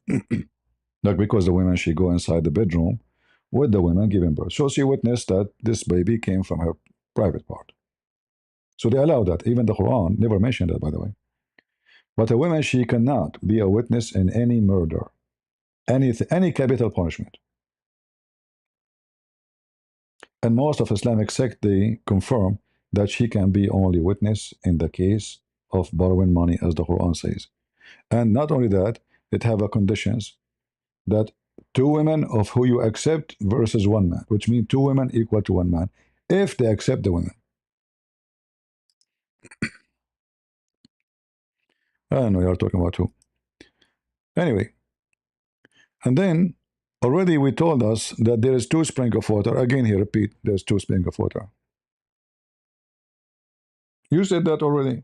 Like because the women she go inside the bedroom with the women giving birth. So she witnessed that this baby came from her private part. So they allow that. Even the Quran never mentioned that, by the way. But a woman she cannot be a witness in any murder, any capital punishment. And most of Islamic sect, they confirm that she can be only witness in the case of borrowing money, as the Quran says. And not only that, it have a conditions that two women of who you accept versus one man, which means two women equal to one man, if they accept the women. I don't know you're talking about who. Anyway, and then already we told us that there is two spring of water. Again, he repeat, there's two spring of water. You said that already.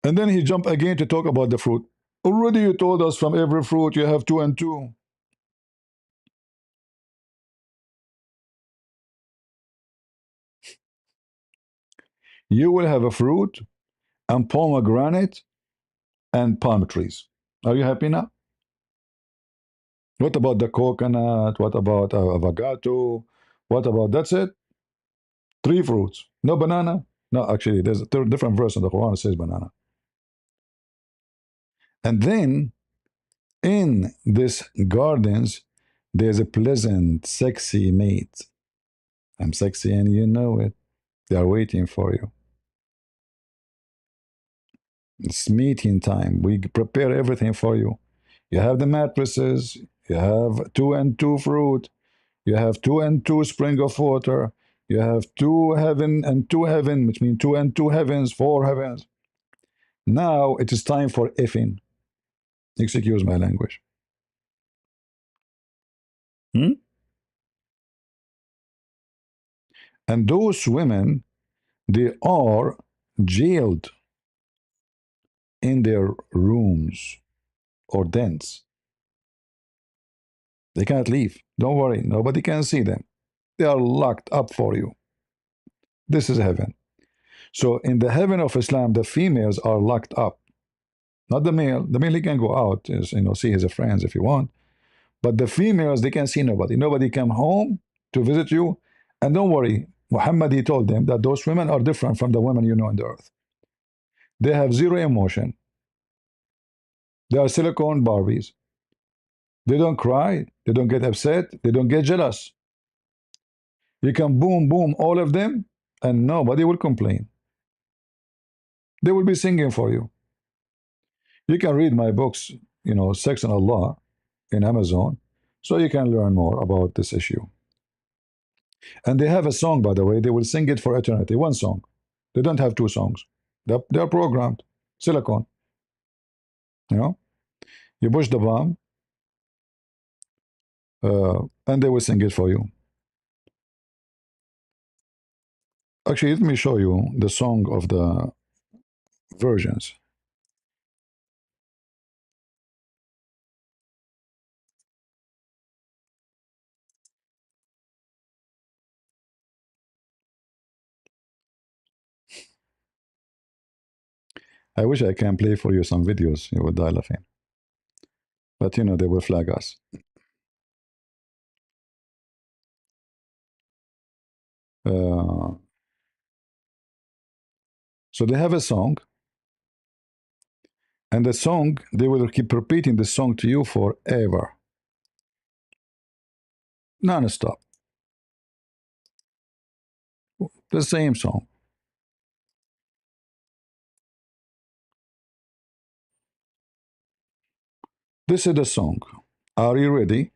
And then he jumped again to talk about the fruit. Already you told us from every fruit you have two and two. You will have a fruit and pomegranate and palm trees. Are you happy now? What about the coconut? What about avocado? What about that's it? Three fruits. No banana? No, actually, there's a different verse in the Quran that says banana. And then in this gardens, there's a pleasant, sexy mate. I'm sexy and you know it. They are waiting for you. It's meeting time. We prepare everything for you. You have the mattresses. You have two and two fruit. You have two and two spring of water. You have two heaven and two heaven, which means two and two heavens, four heavens. Now it is time for effing. Excuse my language. Hmm? And those women, they are jailed in their rooms or dens. They can't leave. Don't worry, nobody can see them. They are locked up for you. This is heaven. So in the heaven of Islam, the females are locked up. Not the male. The male he can go out, is see his friends if you want. But the females they can see nobody. Nobody come home to visit you. And don't worry, Muhammad he told them that those women are different from the women you know on the earth. They have zero emotion. They are silicone Barbies. They don't cry. They don't get upset. They don't get jealous. You can boom, boom, all of them, and nobody will complain. They will be singing for you. You can read my books, Sex and Allah in Amazon, so you can learn more about this issue. And they have a song, by the way, they will sing it for eternity. One song. They don't have two songs. They're programmed. Silicon. You know? You push the bomb, and they will sing it for you. Actually, let me show you the song of the versions. I wish I can play for you some videos. You would die laughing. But they will flag us. Uh, so they have a song, and the song, they will keep repeating the song to you forever. Non-stop. The same song. This is the song. Are you ready?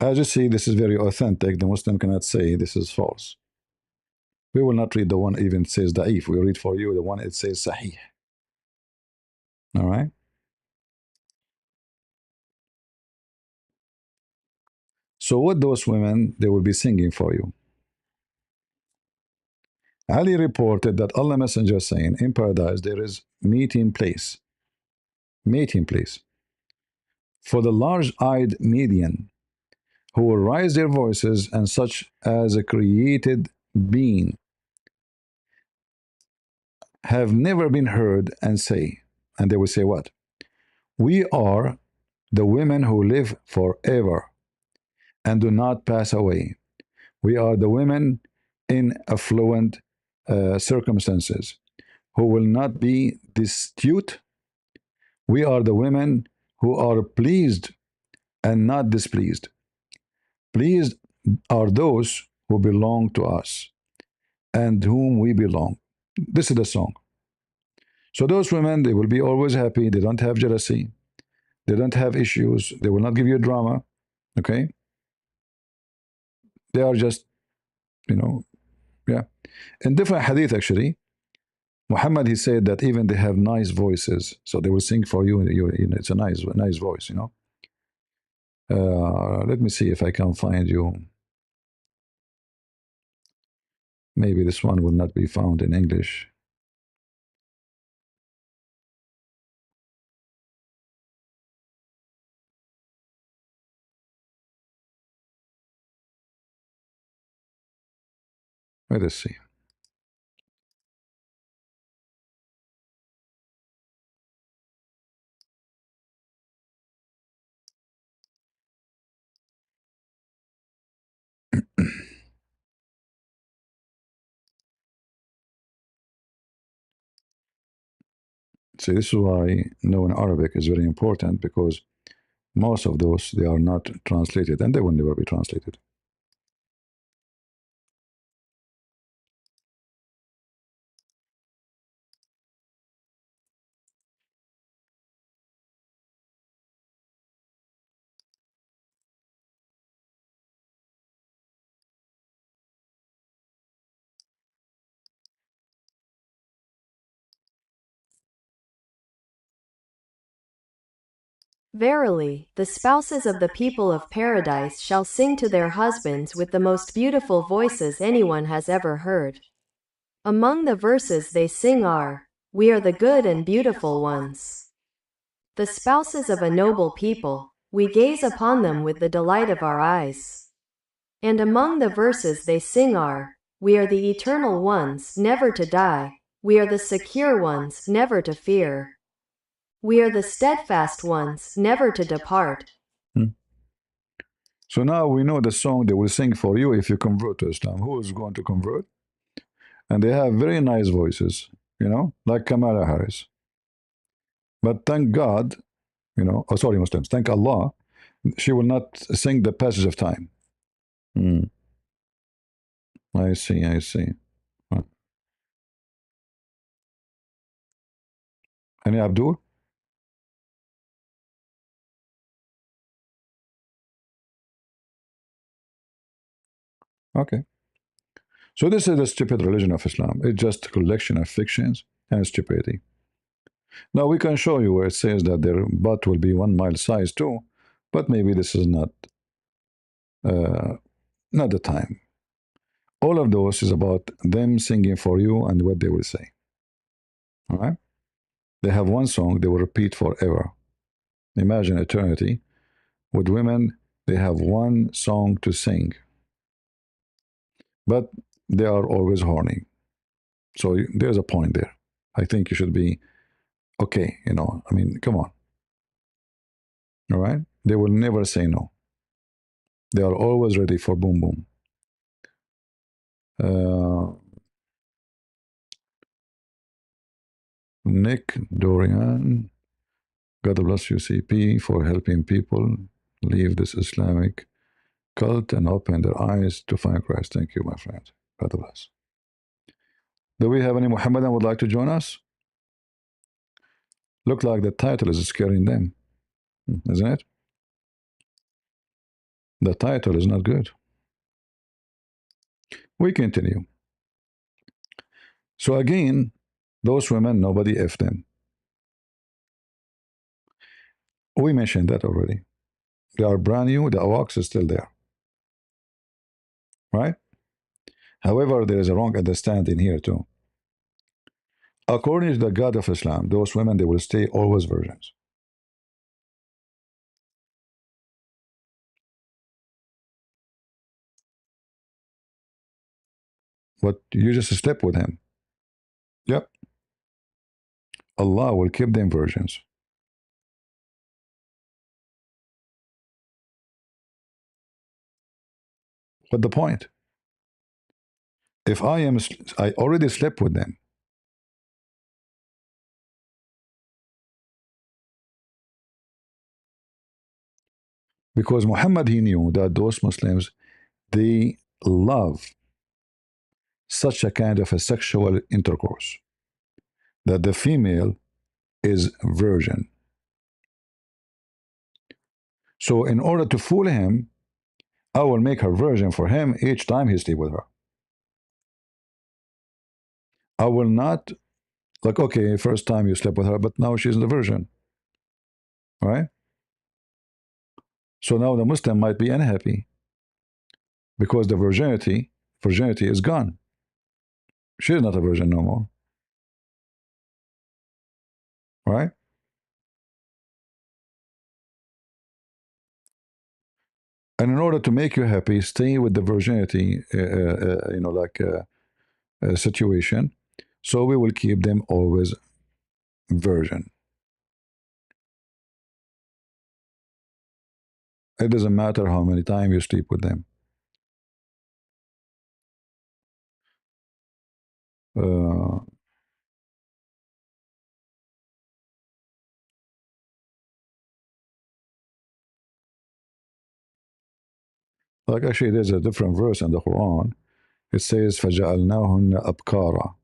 As you see, this is very authentic. The Muslim cannot say this is false. We will not read the one even says da'if. We read for you the one it says sahih. All right? So what those women, they will be singing for you. Ali reported that Allah Messenger saying, in paradise there is meeting place. Meeting place. For the large-eyed median who will raise their voices and such as a created being have never been heard and say, and they will say what? We are the women who live forever and do not pass away. We are the women in affluent circumstances who will not be destitute We are the women who are pleased and not displeased. Pleased are those who belong to us and whom we belong. This is the song. So those women, they will be always happy. They don't have jealousy. They don't have issues. They will not give you drama. Okay? They are just, you know, yeah. In different hadith, actually, Muhammad, he said that even they have nice voices. So they will sing for you. It's a nice voice, you know. Let me see if I can find you. Maybe this one will not be found in English. Let us see. See, this is why knowing Arabic is very important, because most of those, they are not translated and they will never be translated. Verily, the spouses of the people of paradise shall sing to their husbands with the most beautiful voices anyone has ever heard. Among the verses they sing are, "We are the good and beautiful ones. The spouses of a noble people, we gaze upon them with the delight of our eyes." And among the verses they sing are, "We are the eternal ones, never to die. We are the secure ones, never to fear. We are the steadfast ones, never to depart." Hmm. So now we know the song they will sing for you if you convert to Islam. Who is going to convert? And they have very nice voices, you know, like Kamala Harris. But thank God, you know, oh, sorry, Muslims, thank Allah, she will not sing the passage of time. Hmm. I see, I see. Huh. Any Abdul? Okay. So this is the stupid religion of Islam. It's just a collection of fictions and stupidity. Now we can show you where it says that their butt will be 1 mile size too, but maybe this is uh, not the time. All of those is about them singing for you and what they will say. All right? They have one song they will repeat forever. Imagine eternity. With women, they have one song to sing, but they are always horny. So there's a point there. I think you should be okay, you know. I mean, come on. All right? They will never say no. They are always ready for boom boom. Uh, Nick Dorian, God bless UCP for helping people leave this Islamic cult and open their eyes to find Christ. Thank you, my friend. God bless. Do we have any Muhammadan would like to join us? Look like the title is scaring them, isn't it? The title is not good. We continue. So again, those women, nobody F them. We mentioned that already. They are brand new, the awaks is still there. Right? However, there is a wrong understanding here too. According to the God of Islam, those women, they will stay always virgins. But you just slept with him. Yep. Allah will keep them virgins. What the point? If I already slept with them. Because Muhammad, he knew that those Muslims, they love such a kind of a sexual intercourse, that the female is virgin. So in order to fool him, I will make her virgin for him each time he sleep with her. I will not, like, okay, first time you slept with her, but now she's the virgin, right? So now the Muslim might be unhappy because the virginity is gone. She is not a virgin no more, right? And in order to make you happy, stay with the virginity, situation. So we will keep them always virgin. It doesn't matter how many times you sleep with them. Uh, like actually, there's a different verse in the Quran. It says, فَجَعَلْنَاهُنَّ أَبْكَارًا.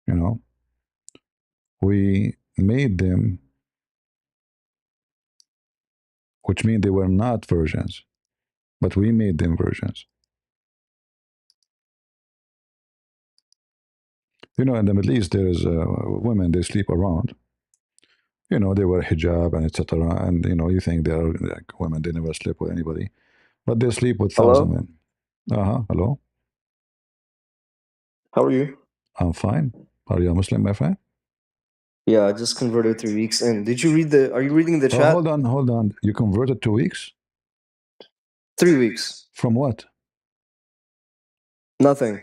You know, we made them, which means they were not virgins, but we made them virgins. You know, in the Middle East, there's women, they sleep around. You know, they wear hijab and etc. And, you know, you think they're like women, they never sleep with anybody, but they sleep with thousand Hello? men. Hello. How are you? I'm fine. Are you a Muslim, my friend? Yeah, I just converted 3 weeks in. Did you read the are you reading the Oh, chat? hold on. You converted 2 weeks? 3 weeks. From what? Nothing.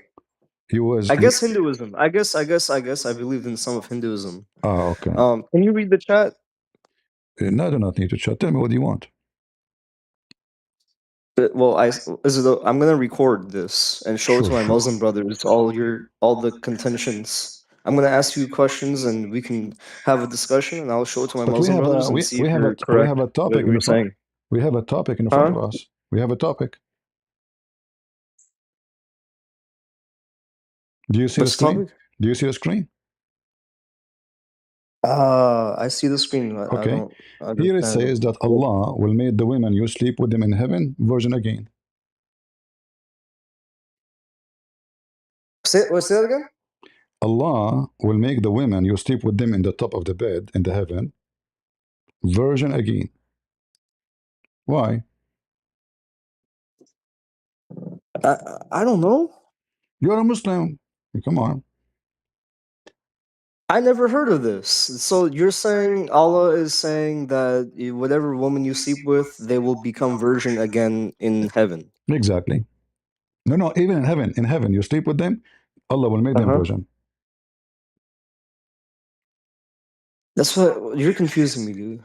You was I you, guess Hinduism. I believed in some of Hinduism. okay. Can you read the chat? No, I do not need to chat. Tell me what you want. Well, I'm gonna record this and show it to Sure, my sure. Muslim brothers, all the contentions. I'm gonna ask you questions and we can have a discussion and I'll show it to my But we Muslim have a brothers and see if we have you're a we have correct a topic what in you're front. saying. We have a topic in front Huh? of us. We have a topic. Do you see the What's the screen? topic? Do you see the screen? I see the screen. I Okay. don't Here it understand says that what. Allah will make the women you sleep with them in heaven virgin again. Say that again? Allah will make the women you sleep with them in the top of the bed in the heaven virgin again. Why? I don't know. You're a Muslim. Come on. I never heard of this. So you're saying Allah is saying that whatever woman you sleep with, they will become virgin again in heaven. Exactly. No, no, even in heaven, you sleep with them, Allah will make them Uh-huh. virgin. That's what you're confusing me, dude.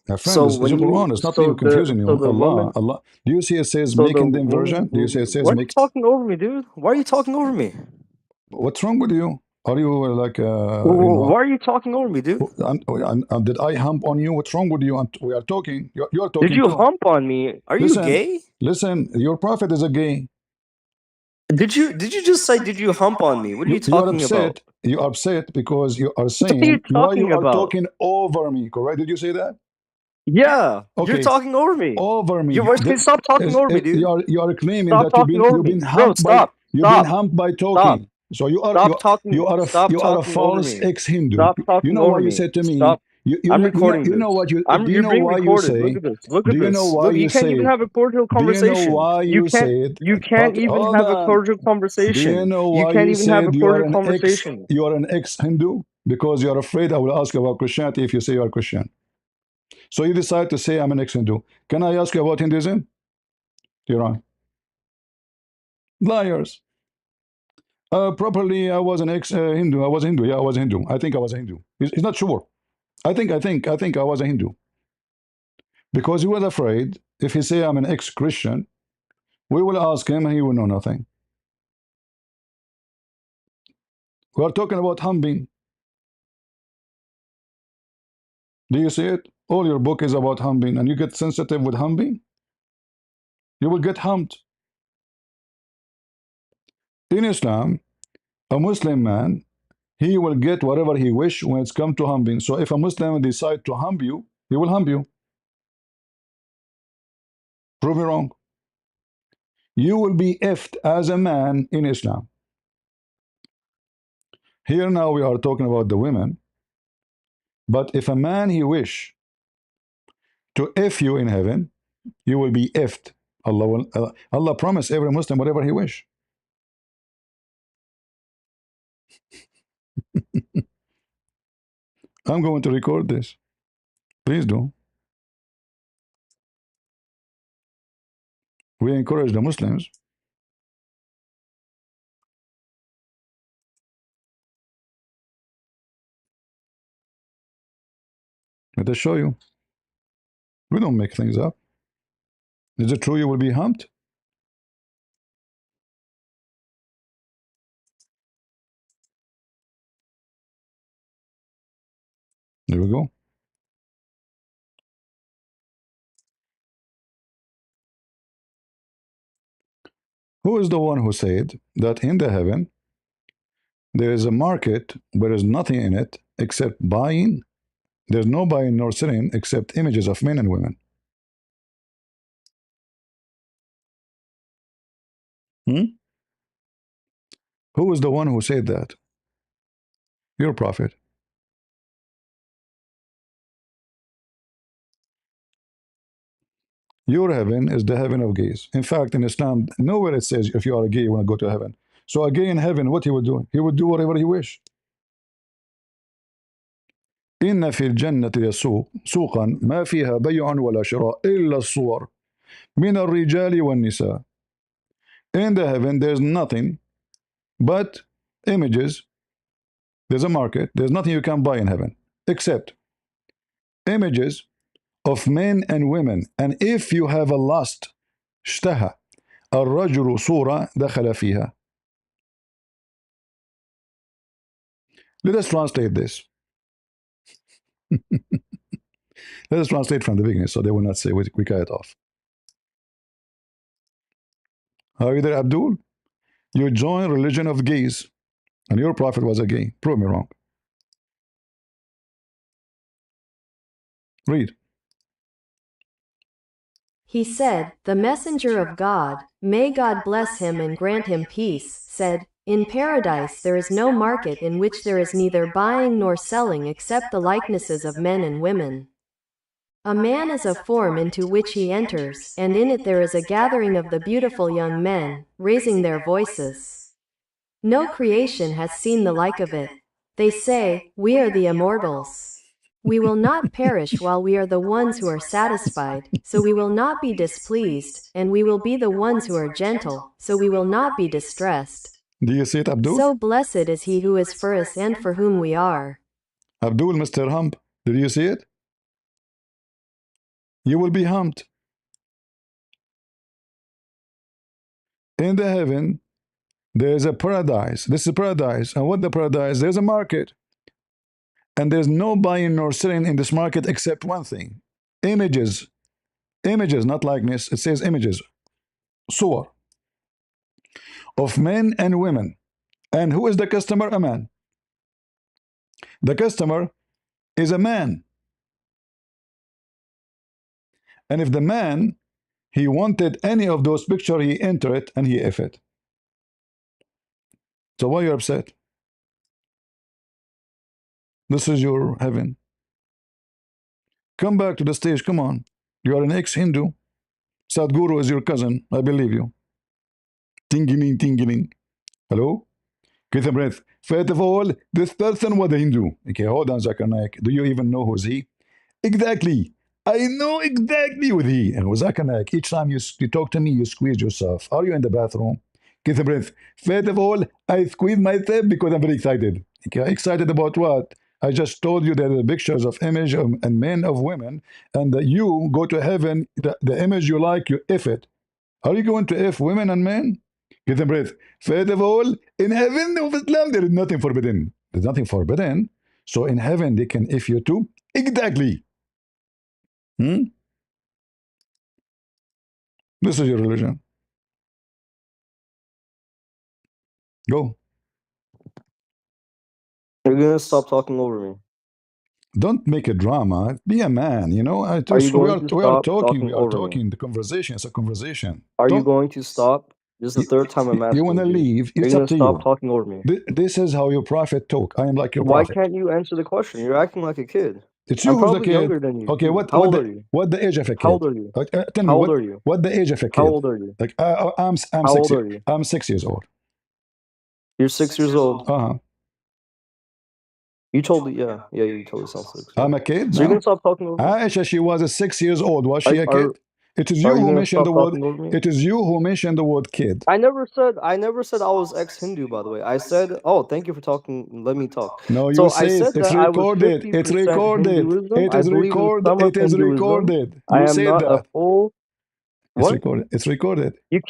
My friend, So it's the when you Quran. It's not me confusing so you. the woman Allah. Do you see it says so the making them woman virgin? Do you see it says why are you make? talking over me, dude? Why are you talking over me? What's wrong with you? Are you like Why are you talking over me, dude? Did I hump on you? What's wrong with you? And we are talking. You're Did talking you too. hump on me? Are you Listen, gay? listen. Your prophet is a gay. Did you just say did you hump on me? What are you You are talking about? upset. You are upset because you are What are you saying why you talking are about? talking over me. Correct? Did you say that? Yeah, you're Okay, talking over me. over me. Stop talking over me, dude. You are claiming Stop that talking over you've me, been bro. humped by Stop. Stop. talking. Stop. So Stop talking. Stop you are a talking over false me. ex-Hindu. Stop You talking know why over you me. said to me? Stop. I'm recording this. Do you You're know being why you recorded. Look say? at this. Look Do at you know this. why Look, you you can't even said? have a cordial Do you know conversation. why you said? You can't Okay, even hold have a on. cordial Do you conversation. know You why can't you even have a said cordial conversation. you are an ex-Hindu? Because you are afraid I will ask you about Christianity if you say you are Christian. So you decide to say I'm an ex-Hindu. Can I ask you about Hinduism? You're on. Liars. Properly, I was an ex-Hindu. I was Hindu. Yeah, I was Hindu. I think I was a Hindu. He's not sure. I think I was a Hindu because he was afraid if he say I'm an ex-Christian, we will ask him and he will know nothing. We are talking about humbing. Do you see it? All your book is about humping, and you get sensitive with humping, you will get humped. In Islam, a Muslim man, he will get whatever he wish when it's come to humping. So if a Muslim decide to hump you, he will hump you. Prove me wrong. You will be effed as a man in Islam. Here now we are talking about the women, but if a man he wish to F you in heaven, you will be effed. Allah promised every Muslim whatever he wish. I'm going to record this. Please do. We encourage the Muslims. Let us show you. We don't make things up. Is it true you will be humped? There we go. Who is the one who said that in the heaven there is a market where there is nothing in it except buying? There's no buying nor selling except images of men and women. Hmm? Who is the one who said that? Your prophet. Your heaven is the heaven of gays. In fact, in Islam, nowhere it says if you are a gay, you want to go to heaven. So a gay in heaven, what he would do? He would do whatever he wish. إن في الجنة لسوق سوقا ما فيها بيع ولا شراء إلا الصور من الرجال والنساء. In the heaven, there's nothing but images. There's a market. There's nothing you can buy in heaven except images of men and women. And if you have a lust, اشتهى الرجل صورة دخل فيها. Let us translate this. Let us translate from the beginning so they will not say we cut it off. Are you there, Abdul? You join religion of gays, and your prophet was a gay. Prove me wrong. Read. He said, the messenger of God, may God bless him and grant him peace, said, in paradise there is no market in which there is neither buying nor selling except the likenesses of men and women. A man is a form into which he enters, and in it there is a gathering of the beautiful young men, raising their voices. No creation has seen the like of it. They say, we are the immortals. We will not perish while we are the ones who are satisfied, so we will not be displeased, and we will be the ones who are gentle, so we will not be distressed. Do you see it, Abdul? So blessed is he who is for us and for whom we are. Abdul, Mr. Hump, did you see it? You will be humped. In the heaven, there is a paradise. This is paradise. And what the paradise? There's a market. And there's no buying nor selling in this market except one thing. Images. Images, not likeness. It says images. Suwar. Of men and women. And who is the customer? A man. The customer is a man. And if the man, he wanted any of those pictures, he enter it and he F it. So why are you upset? This is your heaven. Come back to the stage, come on. You are an ex-Hindu. Sadhguru is your cousin, I believe you. Tingiling, tingiling. Hello? Get a breath. First of all, this person was a Hindu. Okay, hold on, Zakir Naik. Do you even know who's he? Exactly. I know exactly who he. And Zakir Naik, each time you talk to me, you squeeze yourself. Are you in the bathroom? Get a breath. First of all, I squeeze myself because I'm very excited. Okay, excited about what? I just told you that the pictures of image and men of women, and that you go to heaven, the image you like, you F it. Are you going to F women and men? Get a breath. First of all, in heaven of Islam, there is nothing forbidden. There's nothing forbidden. So in heaven, they can F you too. Exactly. Hmm? This is your religion. Go. You're gonna stop talking over me. Don't make a drama. Be a man. You know. Are you We going are to we are stop talking. talking We are over me? talking. The conversation is a conversation. Are you Don't. going to stop? This is the You, third time I'm you want asking, to dude. leave? Are you It's up gonna to stop you. talking over me? This is how your prophet talk. I am like your Why prophet. can't you answer the question? You're acting like a kid. It's I'm you who's the probably kid. younger than you Okay. too. What How what old the are you? what the age of a How kid? old are you? Tell me How old are you? what the age of a How kid? old are you? Like I'm How six old years are you? I'm 6 years old. You're 6 years old. Uh huh. You totally, yeah, yeah, you totally sound 6 years I'm old. a kid So you're gonna now. stop talking over me? Aisha, she was a 6 years old. Was she Are a are kid? It is you are you who gonna mentioned stop the word. talking over me? It is you who mentioned the word kid. I never said I was ex-Hindu, by the way. I said, oh, thank you for talking. Let me talk. No, you So I said said it's that I was recorded. It's 50% recorded. Hinduism. It I is believe in record. some of It is Hinduism. recorded. I You am said not a that. full It's what? recorded. It's recorded. You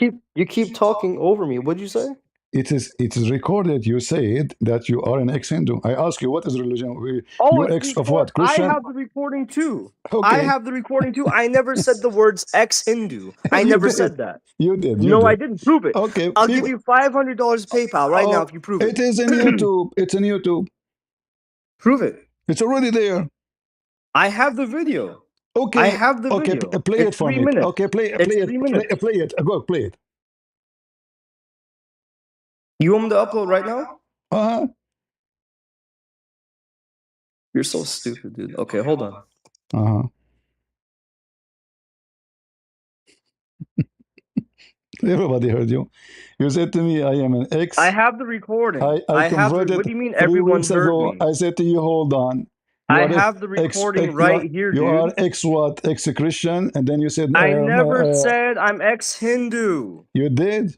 keep talking over me. What'd you say? It is recorded. You said that you are an ex-Hindu. I ask you, what is religion? Oh, You're it's ex of record. what? I Christian? have the recording too. I Okay. have the recording too. I never said the words ex-Hindu. I You never did. said that. You did. You No, I did. didn't. Prove it. Okay. I'll give People. you $500 PayPal right now Oh, if you prove it it. is in YouTube. It's in YouTube. Prove it. It's already there. I have the video. I Okay. have the Okay. video. Play It's it for three me. minutes. Okay. Play. It's Play it. 3 minutes. Play it. Go. Play it. You want me to upload right now? Uh huh. You're so stupid, dude. Okay, hold on. Uh huh. Everybody heard you. You said to me, I am an I ex. have the recording. I I have the. converted What do you mean 3 weeks everyone heard ago. me? I said to you, hold on. You I are have the recording right here, you are dude. ex what? Ex Christian, and then you said I never said I'm ex-Hindu. you did.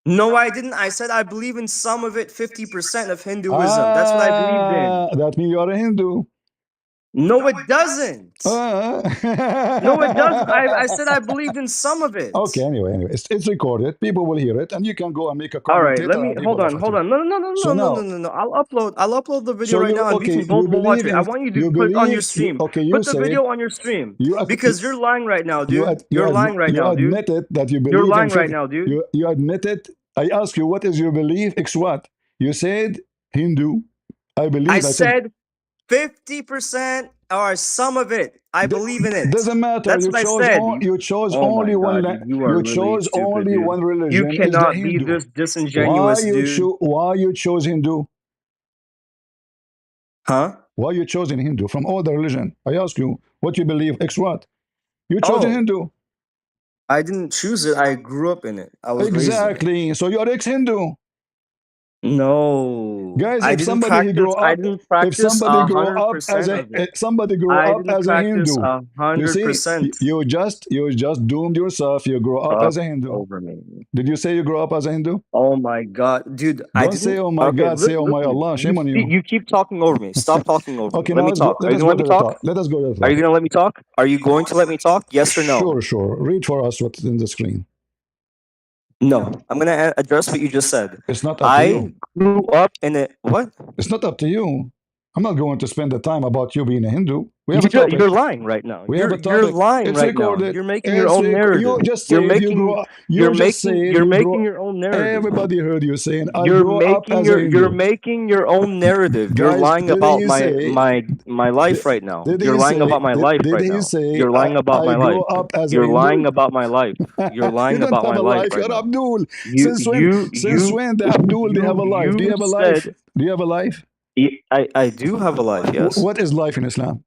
No, I didn't. I said I believe in some of it, 50% of Hinduism. That's what I believed in. That means you are a Hindu. No, it doesn't. Ah. No, it doesn't. I said I believed in some of Okay. it. Anyway, it's recorded. People will hear it, and you can go and make a All right, let commentator, me and people hold on, laugh at hold you. on. No, no, no, So no, no, no, now, no, no. I'll upload the video so right you now, and we okay? can both You will watch believe it. I in want you to you put it on your believe you, stream. okay? You Put the said video on your stream you because you're lying right now, you dude. You're lying right you now, dude. admitted that you You're believe in lying right 50. now, dude. You admitted. I asked you what is your belief? X what? You said Hindu. I I believe. I said said 50% or some of it. I believe in it. doesn't matter. That's what I said. You chose Oh my only one. god, dude, you are You really chose stupid, only dude. one You religion. Is the cannot be Hindu. this disingenuous, dude. Why you chose Hindu? Huh? Why you chosen Hindu from all the religion? I ask you what you believe. X what? You chose Oh, Hindu. I didn't choose it. I grew up in it. I was raised in it. Exactly. So you are ex-Hindu. No, Guys, if somebody he grow I up, didn't if practice somebody a grow hundred up as percent a of it. somebody grow I up didn't as a practice Hindu, a you hundred see, percent. you just doomed yourself. You grow up Up as a Hindu. over me. Did you say you grow up as a Hindu? Oh my god, dude! I Don't say didn't. oh my Okay, God, say oh my listen. Allah. Shame on you. You keep talking over me. Stop talking over me. Okay, Let now me talk. Are let you us gonna go let to me the talk? talk. Let us go to the Are you talk. gonna let me talk? Are you going to let me talk? Yes or no? Sure. Read for us what's in the screen. No. I'm gonna address what you just said. It's not up to I you. grew up in it. What? It's not up to you. I'm not going to spend the time about you being a Hindu. We have a topic. You're lying right now. We have a You're topic. lying It's right now. recorded. You're making your own narrative. You just said you grow up. You just said You're you making grow. your own narrative. Everybody heard you saying I grow up as a You're Hindu. making your own narrative. You're Guys, lying did about he say? my life Did, right now. did You're he lying say? about my life Did right he now. say You're lying about I my grow life. up as a You're Hindu? lying about my life. You're You lying don't about have my a life life. right You're now. Abdul. Since when? Since when the Abdul they have a life? Do you You have a life? said Do you have a life? I do have a life, yes. What is life in Islam?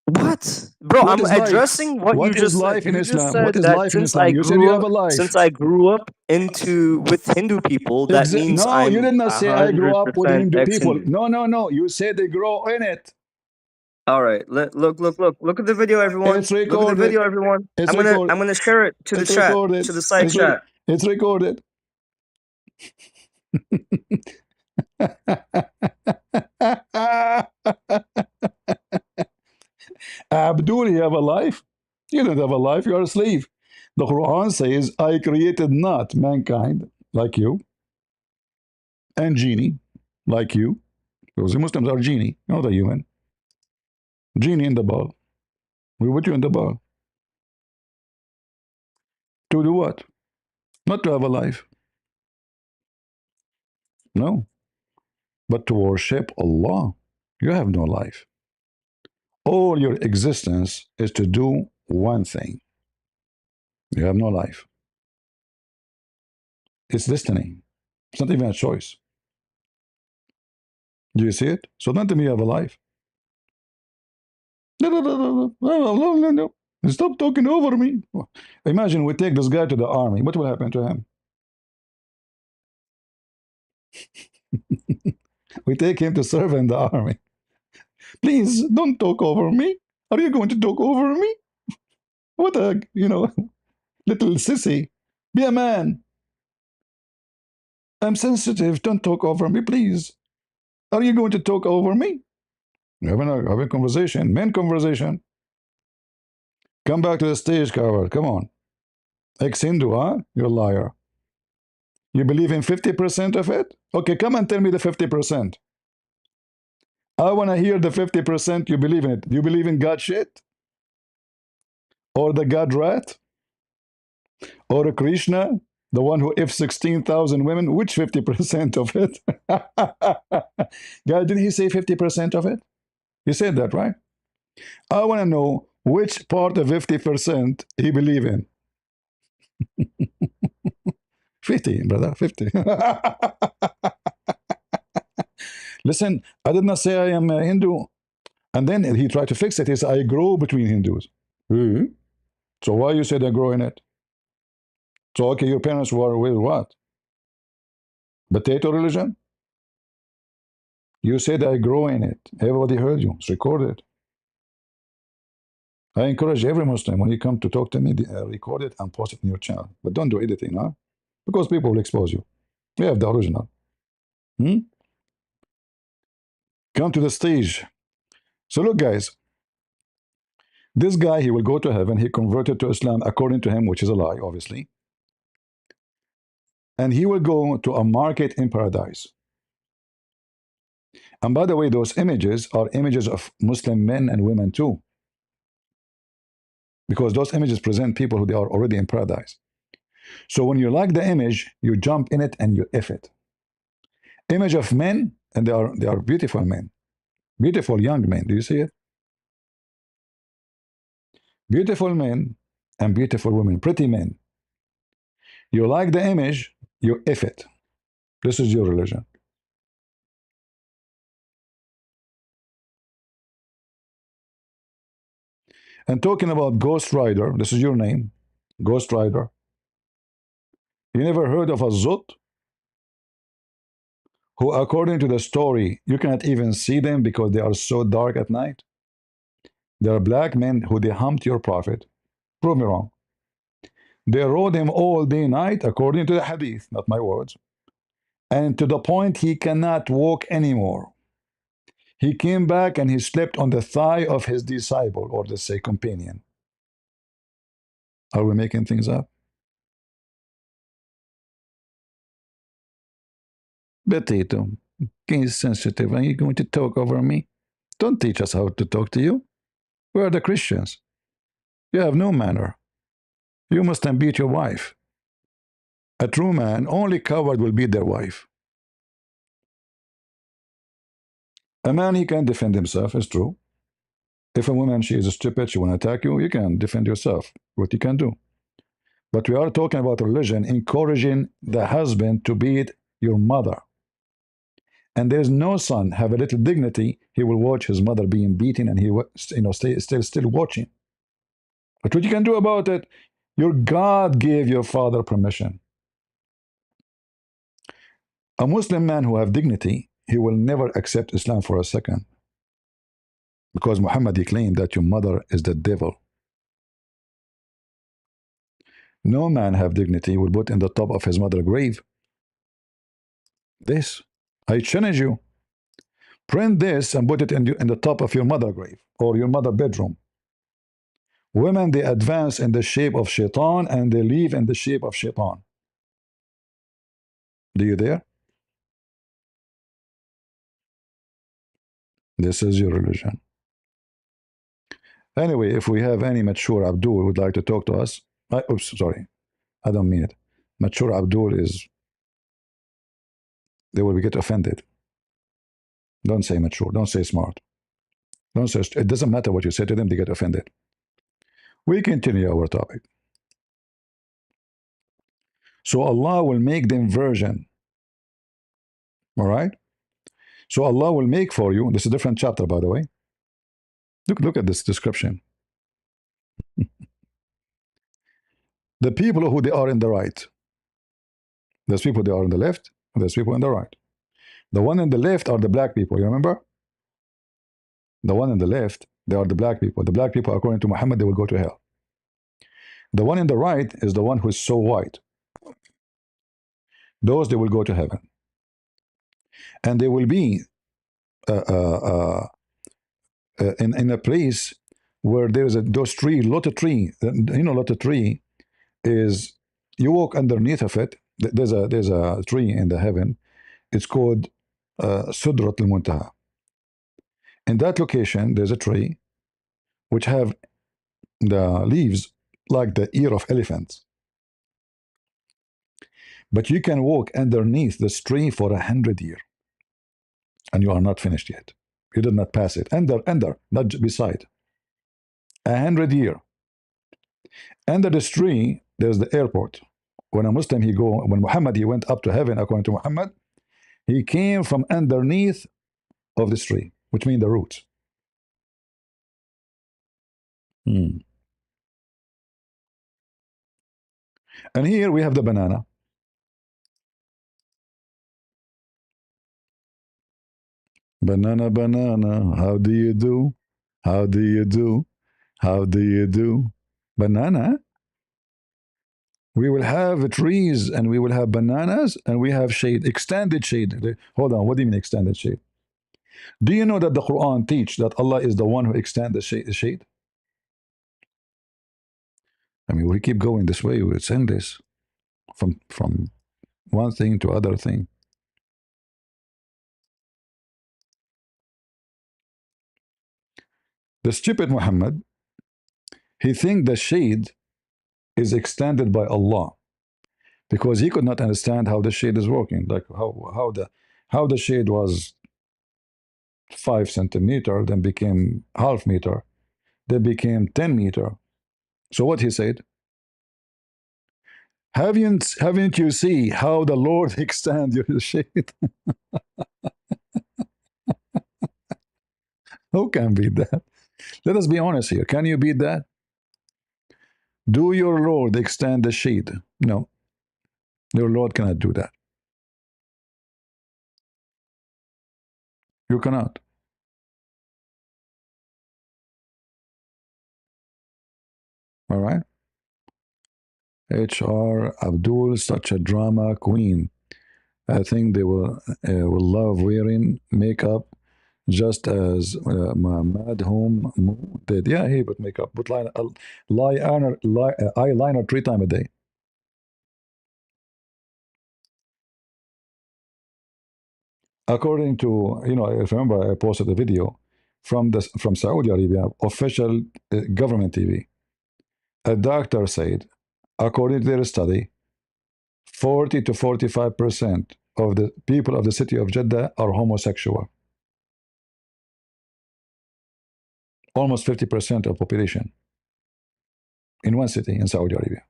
What? Bro, What I'm is life? addressing what you What is just said. life in You just Islam? What said is that life in Islam? You said you have a life. since I grew up into with Hindu people, that means No, you I'm did not a say I grew hundred up with percent Hindu people. ex-Hindu. No. You said they grow in it. All right, look at the video, everyone. It's Look at the recorded. video, everyone. It's recorded. I'm gonna share it to the It's chat, recorded. to the side chat. It's recorded. Abdul, you have a life? You don't have a life. You are a slave. The Quran says, I created not mankind like you and genie like you. Because the Muslims are genie, not a human. Genie in the ball. We put you in the ball. To do what? Not to have a life. No. But to worship Allah. You have no life. All your existence is to do one thing. You have no life. It's destiny. It's not even a choice. Do you see it? So don't tell me you have a life. No, no, no, no, no, no, no, no. Stop talking over me. Imagine we take this guy to the army. What will happen to him? We take him to serve in the army. Please don't talk over me. Are you going to talk over me? What a, little sissy. Be a man. I'm sensitive. Don't talk over me, please. Are you going to talk over me? Having a conversation, men conversation. Come back to the stage, Carver. Come on. Ex-Hindu, huh? You're a liar. You believe in 50% of it? Okay, come and tell me the 50%. I want to hear the 50% you believe in it. Do you believe in God shit? Or the God rat? Or a Krishna? The one who if 16,000 women? Which 50% of it? God, did he say 50% of it? He said that, right? I want to know which part of 50% he believe in. 50, brother, 50. Listen, I did not say I am a Hindu. And then he tried to fix it. He said, I grow between Hindus. Hmm? So why you said I grow in it? So, okay, your parents were with what? Potato religion? You said I grow in it. Everybody heard you. It's recorded. I encourage every Muslim, when you come to talk to me, record it and post it in your channel. But don't do editing, huh? Because people will expose you. We have the original. Hmm? Come to the stage. So look, guys, this guy, he will go to heaven. He converted to Islam according to him, which is a lie, obviously. And he will go to a market in paradise. And by the way, those images are images of Muslim men and women too, because those images present people who they are already in paradise. So when you like the image, you jump in it and you F it. Image of men, and they are beautiful men, beautiful young men. Do you see it? Beautiful men and beautiful women, pretty men. You like the image, you F it. This is your religion. And talking about Ghost Rider, this is your name, Ghost Rider. You never heard of a Zut? Who, according to the story, you cannot even see them because they are so dark at night. They are black men who they humped your prophet. Prove me wrong. They rode him all day night, according to the hadith, not my words. And to the point he cannot walk anymore. He came back and he slept on the thigh of his disciple, or let's say companion. Are we making things up? Potato, he's sensitive. Are you going to talk over me? Don't teach us how to talk to you. We are the Christians. You have no manner. You must then beat your wife. A true man, only coward will beat their wife. A man, he can defend himself, it's true. If a woman, she is stupid, she want to attack you, you can defend yourself, what you can do. But we are talking about religion, encouraging the husband to beat your mother. And there's no son have a little dignity, he will watch his mother being beaten and he stay still watching. But what you can do about it, your God gave your father permission. A Muslim man who have dignity, he will never accept Islam for a second. Because Muhammad, he claimed that your mother is the devil. No man have dignity will put in the top of his mother grave. This, I challenge you. Print this and put it in the top of your mother grave or your mother bedroom. Women, they advance in the shape of shaitan and they leave in the shape of shaitan. Do you dare? This is your religion. Anyway, if we have any mature Abdul who would like to talk to us, oops, sorry, I don't mean it. Mature Abdul is, they will get offended. Don't say mature. Don't say smart. Don't say, it doesn't matter what you say to them, they get offended. We continue our topic. So Allah will make them virgin. All right? So Allah will make for you, this is a different chapter, by the way. Look at this description. The people who they are in the right. There's people they are on the left, and there's people on the right. The one in the left are the black people, you remember? The one in the left, they are the black people. The black people, according to Muhammad, they will go to hell. The one in the right is the one who is so white. Those, they will go to heaven. And they will be in a place where there is those tree, lotus tree. You know, lotus tree is, you walk underneath of it. There's a tree in the heaven. It's called Sudrat al-Muntaha. In that location, there's a tree which have the leaves like the ear of elephants. But you can walk underneath this tree for 100 years, and you are not finished yet. You did not pass it. Under, not beside. 100 years. Under this tree, there's the airport. When a Muslim, when Muhammad, he went up to heaven, according to Muhammad, he came from underneath of this tree, which means the roots. And here we have the banana. Banana, banana, how do you do? How do you do? How do you do? Banana. We will have trees and we will have bananas and we have shade, extended shade. Hold on, what do you mean extended shade? Do you know that the Quran teach that Allah is the one who extends the shade? I mean, we keep going this way, we're saying this from one thing to other thing. The stupid Muhammad, he think the shade is extended by Allah because he could not understand how the shade is working, like how the shade was 5 centimeter, then became half meter, then became 10 meter. So what he said? Haven't you see how the Lord extend your shade? Who can beat that? Let us be honest here. Can you beat that? Do your Lord extend the shade? No. Your Lord cannot do that. You cannot. All right? HR Abdul, such a drama queen. I think they will love wearing makeup just as Mad Home did. Yeah, he put makeup, put eyeliner 3 times a day. According to, if you remember, I posted a video from Saudi Arabia, official government TV. A doctor said, according to their study, 40 to 45% of the people of the city of Jeddah are homosexual. Almost 50% of population in one city in Saudi Arabia.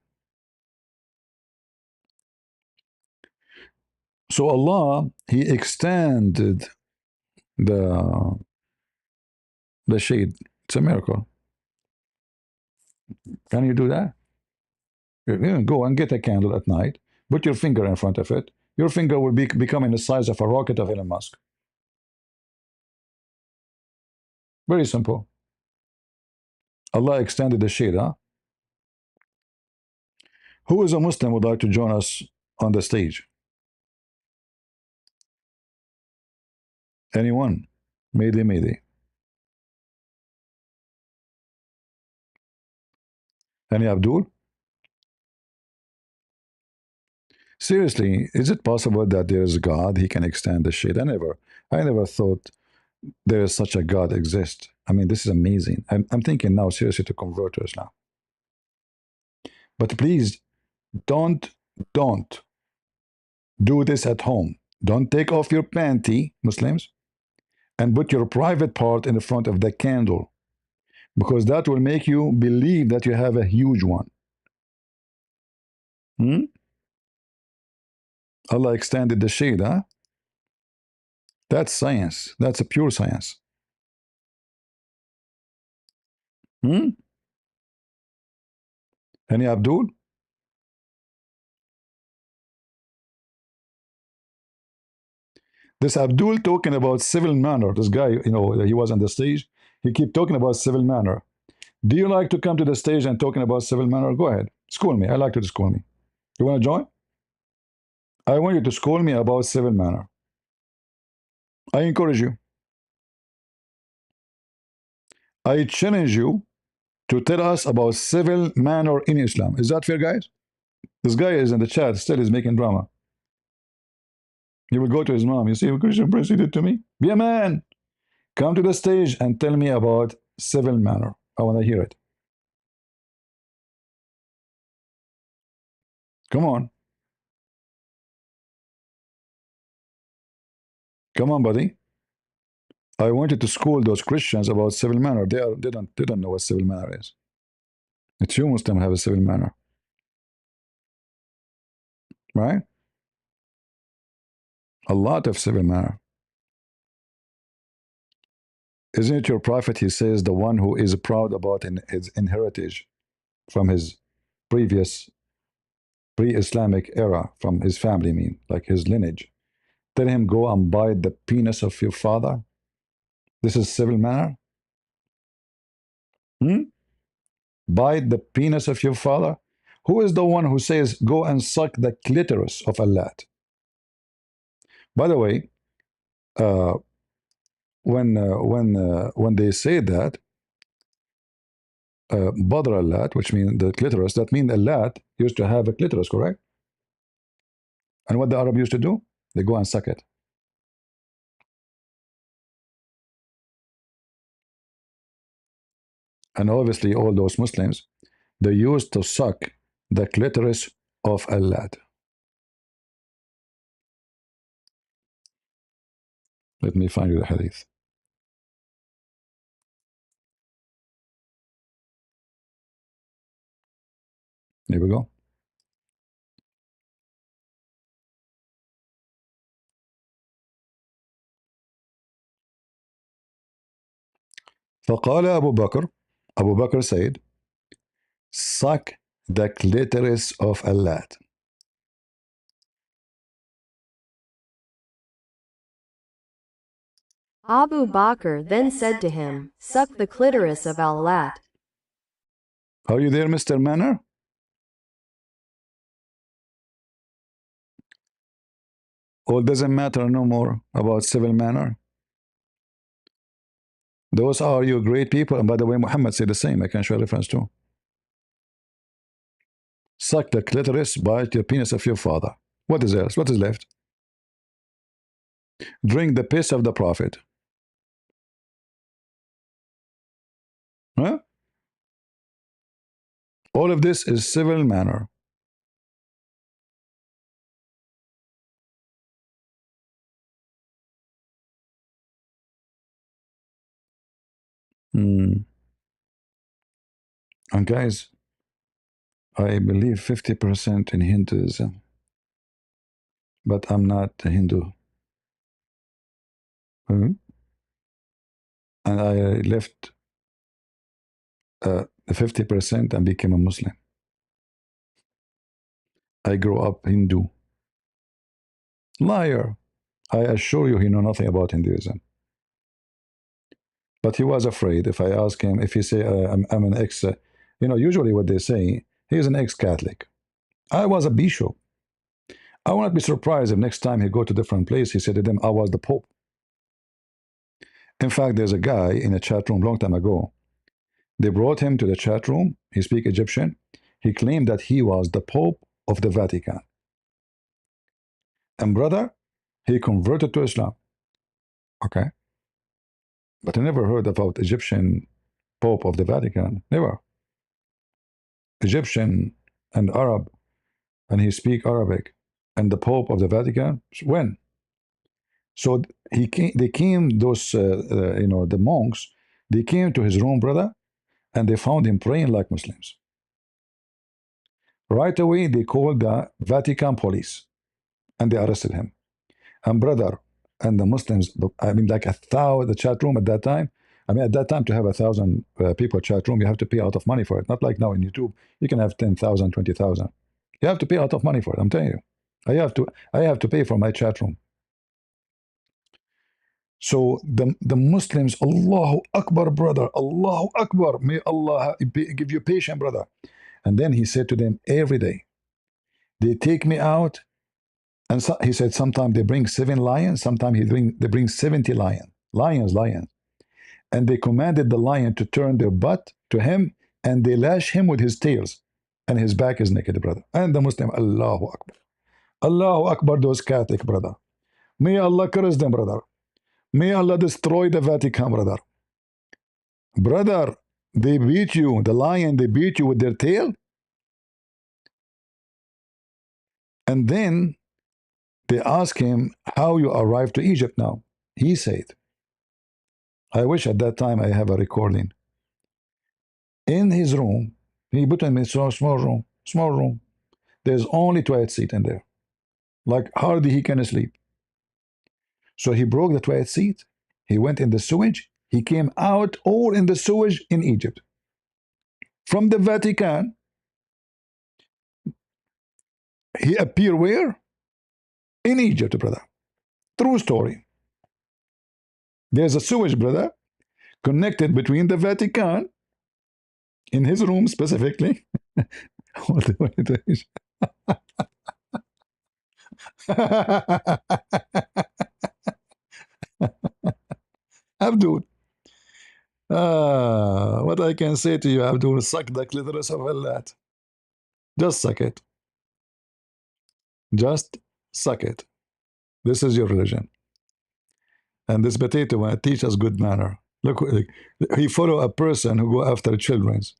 So Allah, He extended the shade. It's a miracle. Can you do that? You go and get a candle at night, put your finger in front of it. Your finger will be becoming the size of a rocket of Elon Musk. Very simple. Allah extended the shade, huh? Who is a Muslim would like to join us on the stage? Anyone? Mayday, mayday. Any Abdul? Seriously, is it possible that there is God? He can extend the shade. I never thought there is such a God exist. I mean, this is amazing. I'm thinking now seriously to convert to Islam. But please don't do this at home. Don't take off your panty, Muslims, and put your private part in the front of the candle, because that will make you believe that you have a huge one. Hmm? Allah extended the shade, huh? That's science. That's a pure science. Hmm? Any Abdul? This Abdul talking about civil manner. This guy, he was on the stage. He keep talking about civil manner. Do you like to come to the stage and talking about civil manner? Go ahead. School me. I like you to school me. You want to join? I want you to school me about civil manner. I encourage you. I challenge you to tell us about civil manner in Islam. Is that fair, guys? This guy is in the chat, still is making drama. He will go to his mom. You see what Christian Prince did to me? Be a man. Come to the stage and tell me about civil manner. I want to hear it. Come on. Come on, buddy. I wanted to school those Christians about civil manner. They don't know what civil manner is. It's you Muslim have a civil manner, right? A lot of civil manner. Isn't it your prophet? He says the one who is proud about his heritage from his previous pre-Islamic era, from his family, like his lineage. Tell him go and bite the penis of your father. This is civil manner. Hmm? Bite the penis of your father. Who is the one who says go and suck the clitoris of Allah? By the way, uh, when they say that badr Allah, which means the clitoris, that means Allah used to have a clitoris, correct? And what the Arab used to do, they go and suck it. And obviously, all those Muslims, they used to suck the clitoris of Allah. Let me find you the hadith. Here we go. فقال Abu Bakr said, suck the clitoris of Allah. Abu Bakr then said to him, suck the clitoris of Allah. Are you there, Mr. Manner? All doesn't matter no more about civil manner. Those are you great people. And by the way, Muhammad said the same. I can show a reference too. Suck the clitoris, bite the penis of your father. What is else? What is left? Drink the piss of the prophet. Huh? All of this is civil manner. And guys, I believe 50% in Hinduism, but I'm not a Hindu. And I left the 50% and became a Muslim. I grew up Hindu. Liar. I assure you he knew nothing about Hinduism. But he was afraid if I ask him, if he say, I'm an ex, usually what they say, he's an ex-Catholic. I was a bishop. I will not be surprised if next time he go to different place, he said to them, I was the Pope. In fact, there's a guy in a chat room long time ago. They brought him to the chat room. He speak Egyptian. He claimed that he was the Pope of the Vatican. And brother, he converted to Islam. Okay. But I never heard about Egyptian Pope of the Vatican. Never. Egyptian and Arab, and he speak Arabic, and the Pope of the Vatican. When? So he came. They came. Those the monks. They came to his room, brother, and they found him praying like Muslims. Right away, they called the Vatican police, and they arrested him. And brother, and the Muslims. I mean, like 1,000. The chat room at that time. I mean, at that time, to have 1,000 people chat room, you have to pay a lot of money for it. Not like now in YouTube, you can have 10,000, 20,000. You have to pay a lot of money for it. I'm telling you. I have to pay for my chat room. So the Muslims, Allahu Akbar, brother, Allahu Akbar, may Allah give you patience, brother. And then he said to them every day, they take me out, and so, he said sometimes they bring 7 lions, sometimes they bring 70 lions, and they commanded the lion to turn their butt to him, and they lash him with his tails, and his back is naked, brother. And the Muslim, Allahu Akbar, Allahu Akbar, those Catholic, brother. May Allah curse them, brother. May Allah destroy the Vatican, brother. Brother, they beat you, the lion, they beat you with their tail. And then they ask him how you arrived to Egypt now. He said, I wish at that time I have a recording. In his room, he put him in a small room. There's only toilet seat in there. Like hardly he can sleep. So he broke the toilet seat. He went in the sewage. He came out all in the sewage in Egypt. From the Vatican, he appeared where? In Egypt, brother. True story. There's a sewage, brother, connected between the Vatican, in his room specifically. All the way to Egypt. Abdul, what I can say to you, Abdul, suck the clitoris of Allah. Just suck it. Just suck it. This is your religion. And this potato will teach us good manner. Look, he follow a person who go after children's.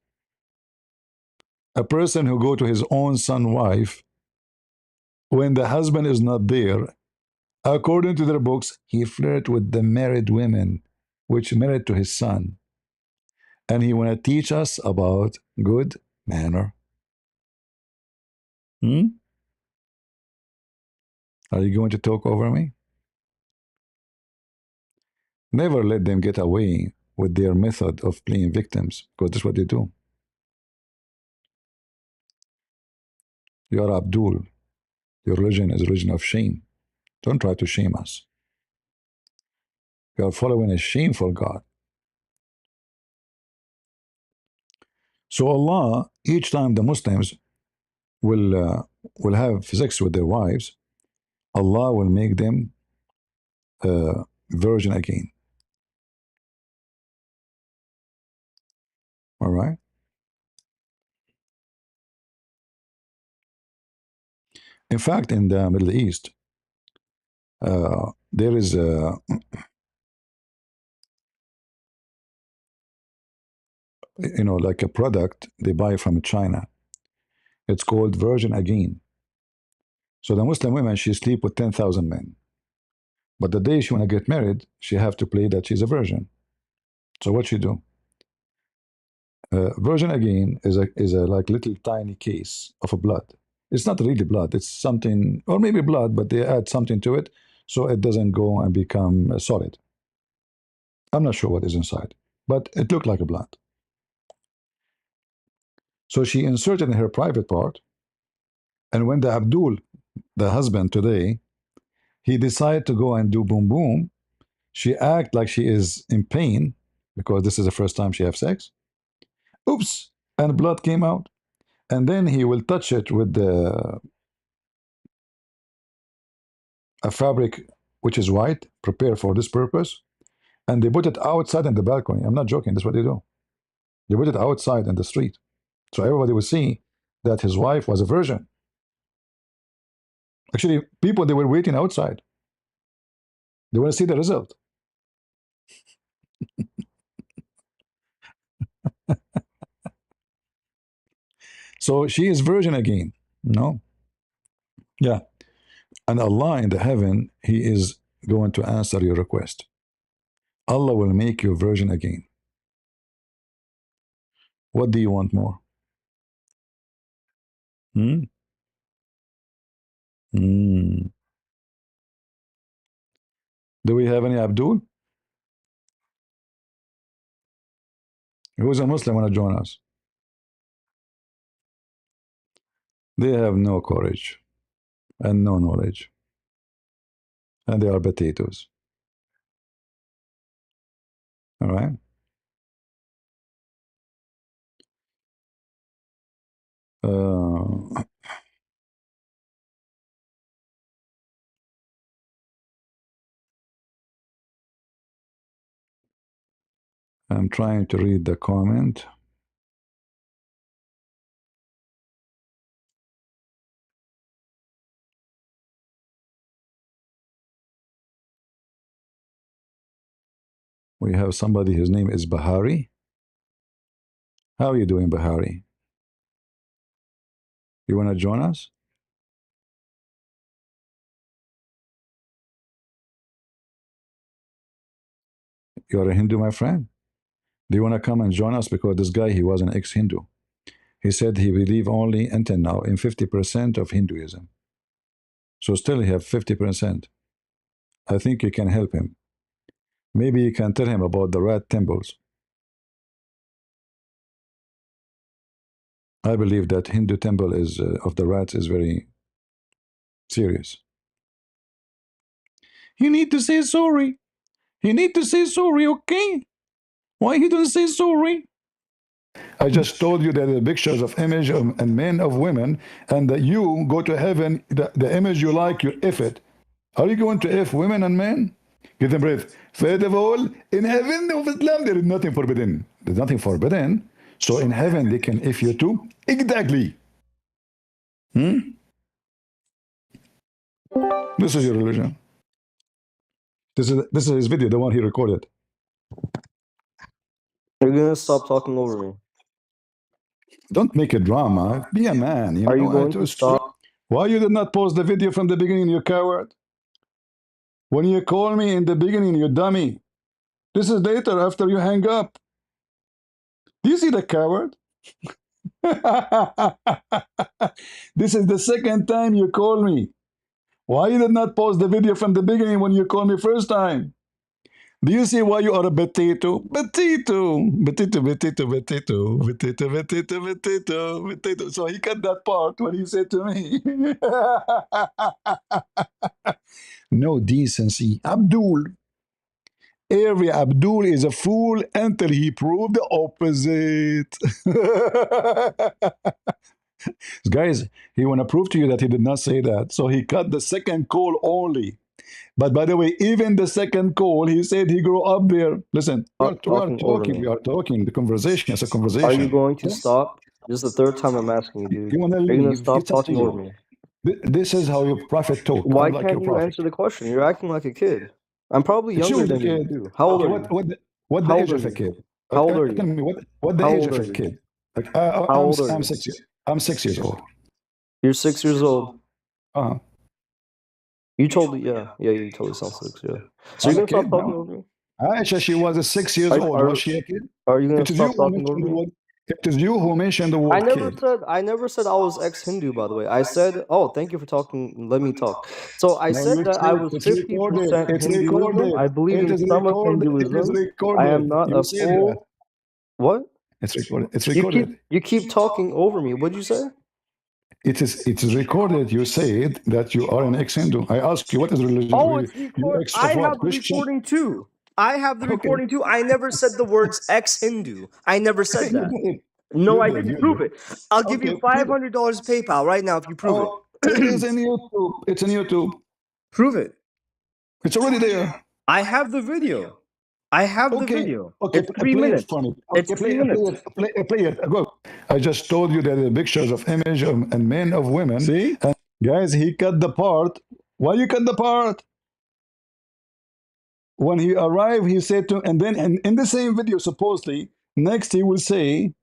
A person who go to his own son wife when the husband is not there. According to their books, he flirt with the married women, which married to his son. And he want to teach us about good manner. Are you going to talk over me? Never let them get away with their method of playing victims, because that's what they do. You are Abdul. Your religion is a religion of shame. Don't try to shame us. You are following a shameful God. So Allah, each time the Muslims will have sex with their wives, Allah will make them virgin again. All right? In fact, in the Middle East, there is a like a product they buy from China. It's called virgin again. So the Muslim woman, she sleep with 10,000 men. But the day she want to get married, she have to play that she's a virgin. So what she do? Virgin again is a like little tiny case of a blood. It's not really blood. It's something, or maybe blood, but they add something to it so it doesn't go and become solid. I'm not sure what is inside, but it looked like a blood. So she inserted in her private part, and when the Abdul, the husband today, he decided to go and do boom boom, she act like she is in pain because this is the first time she have sex. Oops, and blood came out. And then he will touch it with a fabric which is white, prepared for this purpose, and they put it outside in the balcony. I'm not joking, that's what they do. They put it outside in the street. So everybody would see that his wife was a virgin. Actually, people, they were waiting outside. They want to see the result. So she is virgin again. No? Yeah. And Allah in the heaven, He is going to answer your request. Allah will make you virgin again. What do you want more? Hmm? Hmm. Do we have any Abdul? Who's a Muslim want to join us? They have no courage and no knowledge, and they are potatoes. All right. Uh, I'm trying to read the comment. We have somebody, his name is Bahari. How are you doing, Bahari? You want to join us? You're a Hindu, my friend? Do you want to come and join us? Because this guy, he was an ex-Hindu. He said he believe only until now in 50% of Hinduism. So still he have 50%. I think you can help him. Maybe you can tell him about the rat temples. I believe that Hindu temple is of the rats is very serious. You need to say sorry. You need to say sorry, okay? Why he don't say sorry? I just told you that the pictures of image and men of women, and that you go to heaven, the image you like, you F it. Are you going to F women and men? Get them breath. First of all, in heaven of Islam, there is nothing forbidden. There's nothing forbidden. So in heaven, they can F you too. Exactly. This is your religion. This is his video, the one he recorded. You're gonna stop talking over me. Don't make a drama. Be a man. You Are know. you going to stop? Why you did not pause the video from the beginning, you coward? When you call me in the beginning, you dummy. This is later after you hang up. Do you see the coward? This is the second time you call me. Why you did not pause the video from the beginning when you called me first time? Do you see why you are a potato? Potato, potato, potato, potato, potato, potato, potato, potato. So he cut that part when he said to me, no decency. Abdul. Every Abdul is a fool until he proved the opposite. Guys, he want to prove to you that he did not say that. So he cut the second call only. But by the way, even the second call, he said he grew up there. Listen, Stop talking over me. we are talking. The conversation is a Are conversation. you going to stop? This is the third time I'm asking you, dude. You want to Are you gonna leave? stop It's up to talking over you. me? This is how your prophet talk. Why I'm like your can't you prophet. answer the question? You're acting like a kid. I'm probably It's younger you, the than you kid. too. How old Okay, are you? what the How age old are of a you? kid? How old are Tell you? me what the How age old of are a you? kid? Like, How old are I'm you? 6 years. I'm 6 years old. You're 6 years old. Uh-huh. You totally, yeah, you totally sound 6, yeah. So I'm you're a gonna stop kid talking now. over me? Aisha, she was 6 years old. Was she a kid? Are you gonna It is you stop who talking over mentioned the me? word. It is you who mentioned the word kid. I never said I was ex-Hindu, by the way. I said, oh, thank you for talking. Let me talk. So I No, said you that I said was it's recorded. 50% It's Hinduism. recorded. I believe It in is some of recorded. It is Hinduism. I am recorded. not You a said that. full. What? It's recorded. It's You recorded. keep talking over me. What'd you say? It is recorded. You said that you are an ex-Hindu. I ask you, what is religion? Oh, it's You record. ex I of what? have the Christian? recording too. I have the Okay. recording too. I never said the words ex-Hindu. I never said You that. did. No, You I did. didn't. You Prove did. it. I'll give you Okay. Prove it. $500 PayPal right now if you prove it. Oh, it is in YouTube. It's in YouTube. Prove it. It's already there. I have the video. I have the Okay. video. Okay. It's 3 Play it minutes. for me. It's Okay. 3 minutes. Play it. Go. I just told you that the pictures of image and men of women. See, guys, he cut the part. Why you cut the part? When he arrived, he said to, and then in the same video, supposedly, next he will say,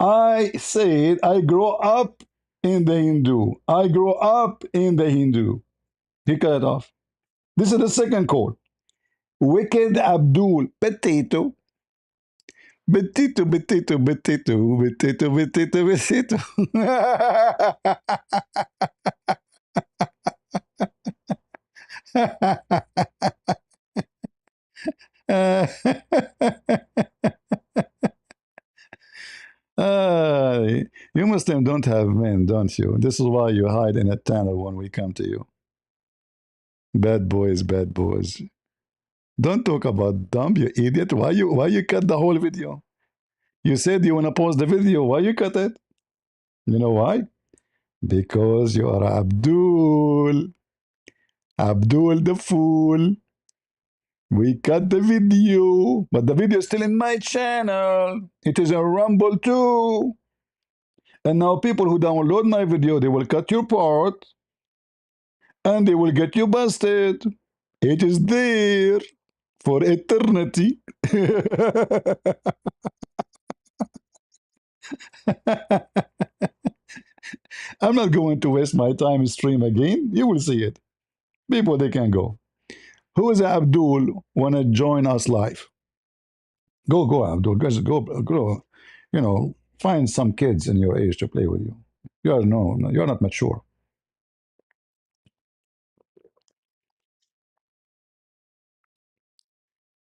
I said I grow up in the Hindu. I grow up in the Hindu. He cut it off. This is the second call. Wicked Abdul. Potato. Potato, potato, potato, potato, potato, potato. Uh, you Muslim don't have men, don't you? This is why you hide in a tunnel when we come to you. Bad boys, bad boys. Don't talk about dump, you idiot. Why you cut the whole video? You said you wanna pause the video. Why you cut it? You know why? Because you are Abdul. Abdul the fool. We cut the video, but the video is still in my channel. It is a Rumble too. And now people who download my video, they will cut your part and they will get you busted. It is there for eternity. I'm not going to waste my time stream again. You will see it. People, they can go. Who is Abdul wanna join us live? Go, Abdul. Guys, go. Find some kids in your age to play with you. You're not mature.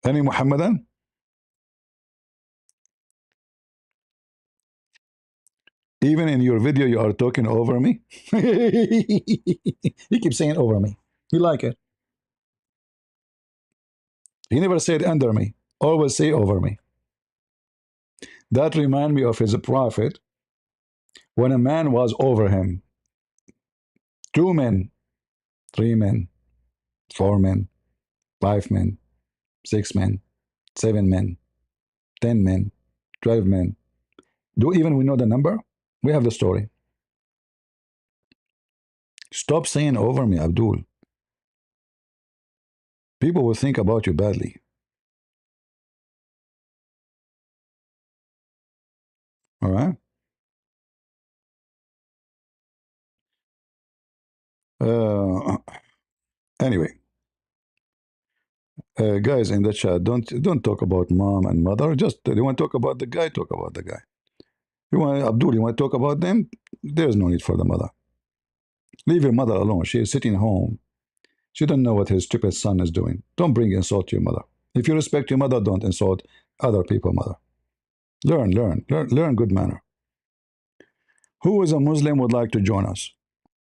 Any Muhammadan? Even in your video, you are talking over me. He keeps saying over me. You like it? He never said under me. Always say over me. That remind me of his prophet when a man was over him. 2 men, 3 men, 4 men, 5 men, 6 men, 7 men, 10 men, 12 men. Do even we know the number? We have the story. Stop saying over me, Abdul. People will think about you badly. All right? Uh, anyway, guys in the chat, don't talk about mom and mother. Just you want to talk about the guy, talk about the guy. You want Abdul, you want to talk about them? There's no need for the mother. Leave your mother alone. She is sitting home. She doesn't know what his stupid son is doing. Don't bring insult to your mother. If you respect your mother, don't insult other people's mother. Learn good manner. Who is a Muslim would like to join us?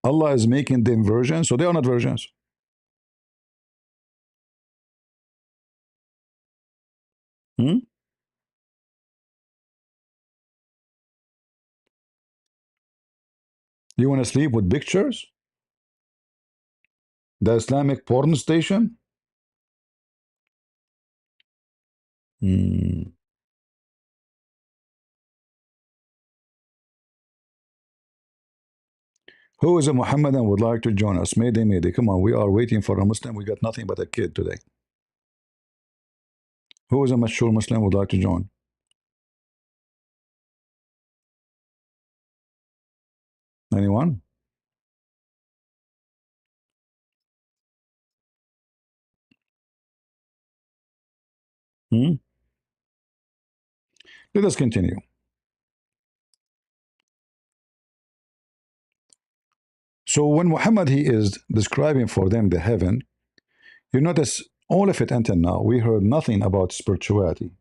Allah is making them virgins, so they are not virgins. Hmm? You want to sleep with pictures? The Islamic porn station? Hmm. Who is a Muhammadan would like to join us? Mayday. Come on, we are waiting for a Muslim. We got nothing but a kid today. Who is a mature Muslim would like to join? Anyone? Hmm? Let us continue. So when Muhammad he is describing for them the heaven, you notice all of it until now, we heard nothing about spirituality.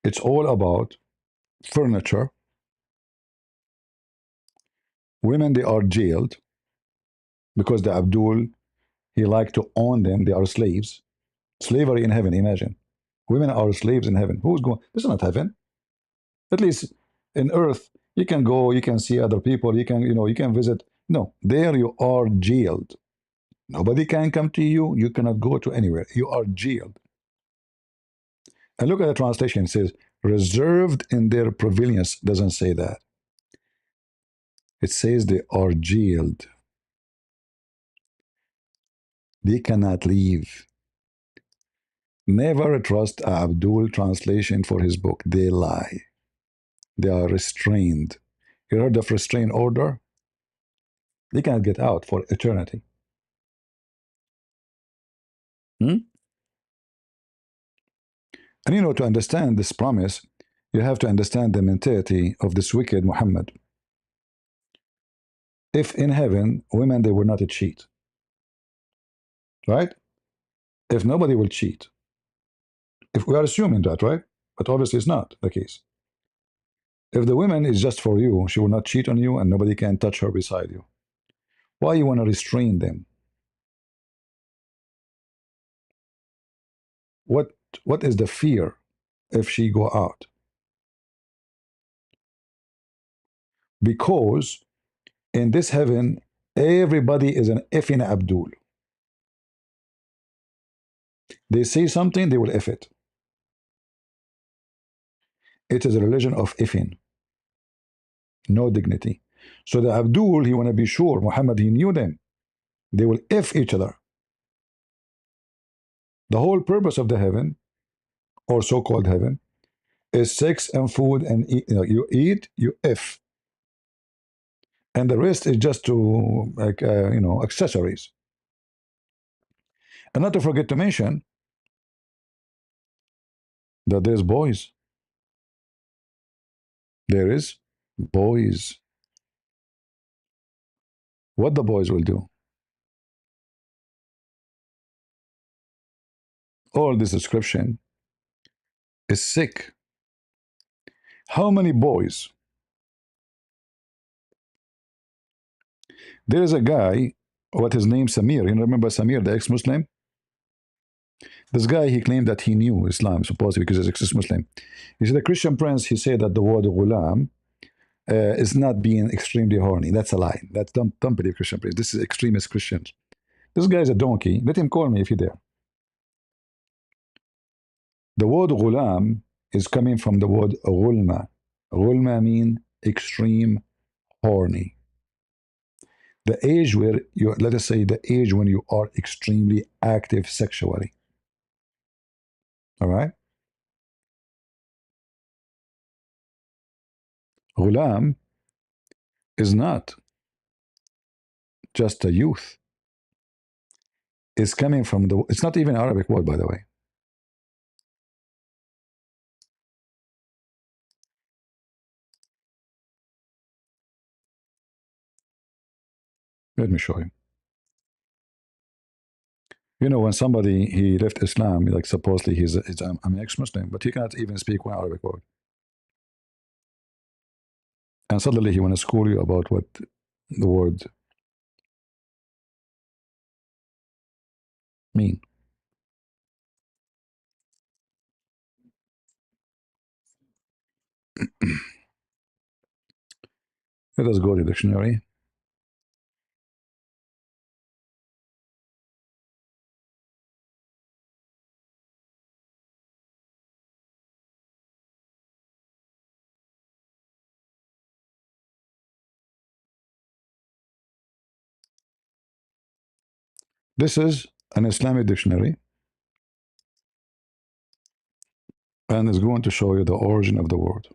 It's all about furniture. Women, they are jailed because the Abdul, he like to own them. They are slaves. Slavery in heaven, imagine. Women are slaves in heaven. Who's going? This is not heaven. At least in earth, you can go, you can see other people, you can visit. No, there you are jailed. Nobody can come to you. You cannot go to anywhere. You are jailed. And look at the translation. It says, reserved in their pavilions. Doesn't say that. It says they are jailed. They cannot leave. Never trust Abdul translation for his book. They lie. They are restrained. You heard of restraint order? They cannot get out for eternity. Hmm? And to understand this promise, you have to understand the mentality of this wicked Muhammad. If in heaven, women, they were not to cheat, right? If nobody will cheat, if we are assuming that, right? But obviously it's not the case. If the woman is just for you, she will not cheat on you and nobody can touch her beside you. Why you want to restrain them? What what is the fear if she go out? Because in this heaven, everybody is an effing Abdul. They say something, they will F it. It is a religion of effing, no dignity. So the Abdul, he want to be sure, Muhammad, he knew them. They will F each other. The whole purpose of the heaven, or so-called heaven, is sex and food and eat. You eat, you F. And the rest is just to, like, accessories. And not to forget to mention that there's boys. There is boys. What the boys will do? All this description is sick. How many boys? There is a guy, what his name Samir. You remember Samir, the ex-Muslim? This guy, he claimed that he knew Islam, supposedly because he's ex-Muslim. He said the Christian Prince, he said that the word ghulam is not being extremely horny. That's a lie. Don't believe Christian Prince. This is extremist Christians. This guy is a donkey. Let him call me if he dare. The word ghulam is coming from the word ghulma. Ghulma means extreme horny. The age where you, let us say, the age when you are extremely active sexually. All right? Ghulam is not just a youth. It's coming from the, it's not even an Arabic word, by the way. Let me show you. When somebody, he left Islam, like supposedly he's I'm an ex-Muslim, but he cannot even speak one Arabic word. And suddenly he want to school you about what the word mean. Let us go to the dictionary. This is an Islamic dictionary, and it's going to show you the origin of the word.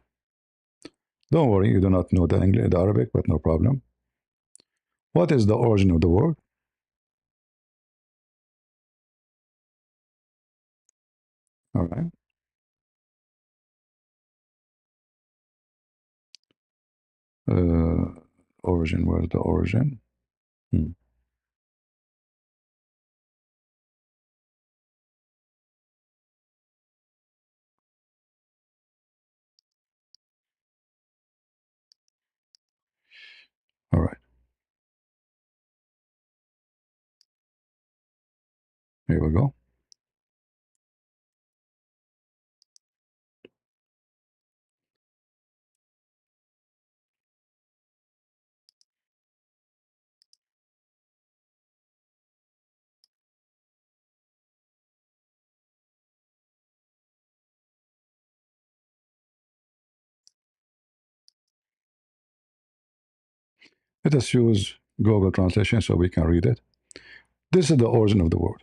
Don't worry, you do not know the English, the Arabic, but no problem. What is the origin of the word? All right. Origin, where's the origin? Hmm. All right. Here we go. Let us use Google Translation so we can read it. This is the origin of the word.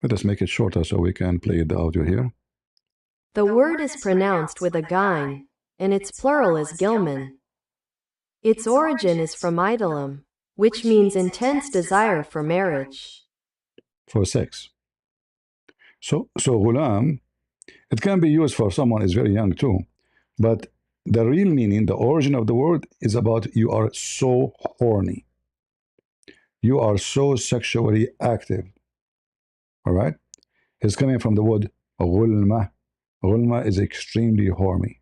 Let us make it shorter so we can play the audio here. The word is pronounced with a gyn, and its plural is gilman. Its origin is from idolum, which means intense desire for marriage. For sex. So ghulam, it can be used for someone is very young too, but the real meaning, the origin of the word is about you are so horny. You are so sexually active. All right? It's coming from the word ghulma. Ghulma is extremely horny.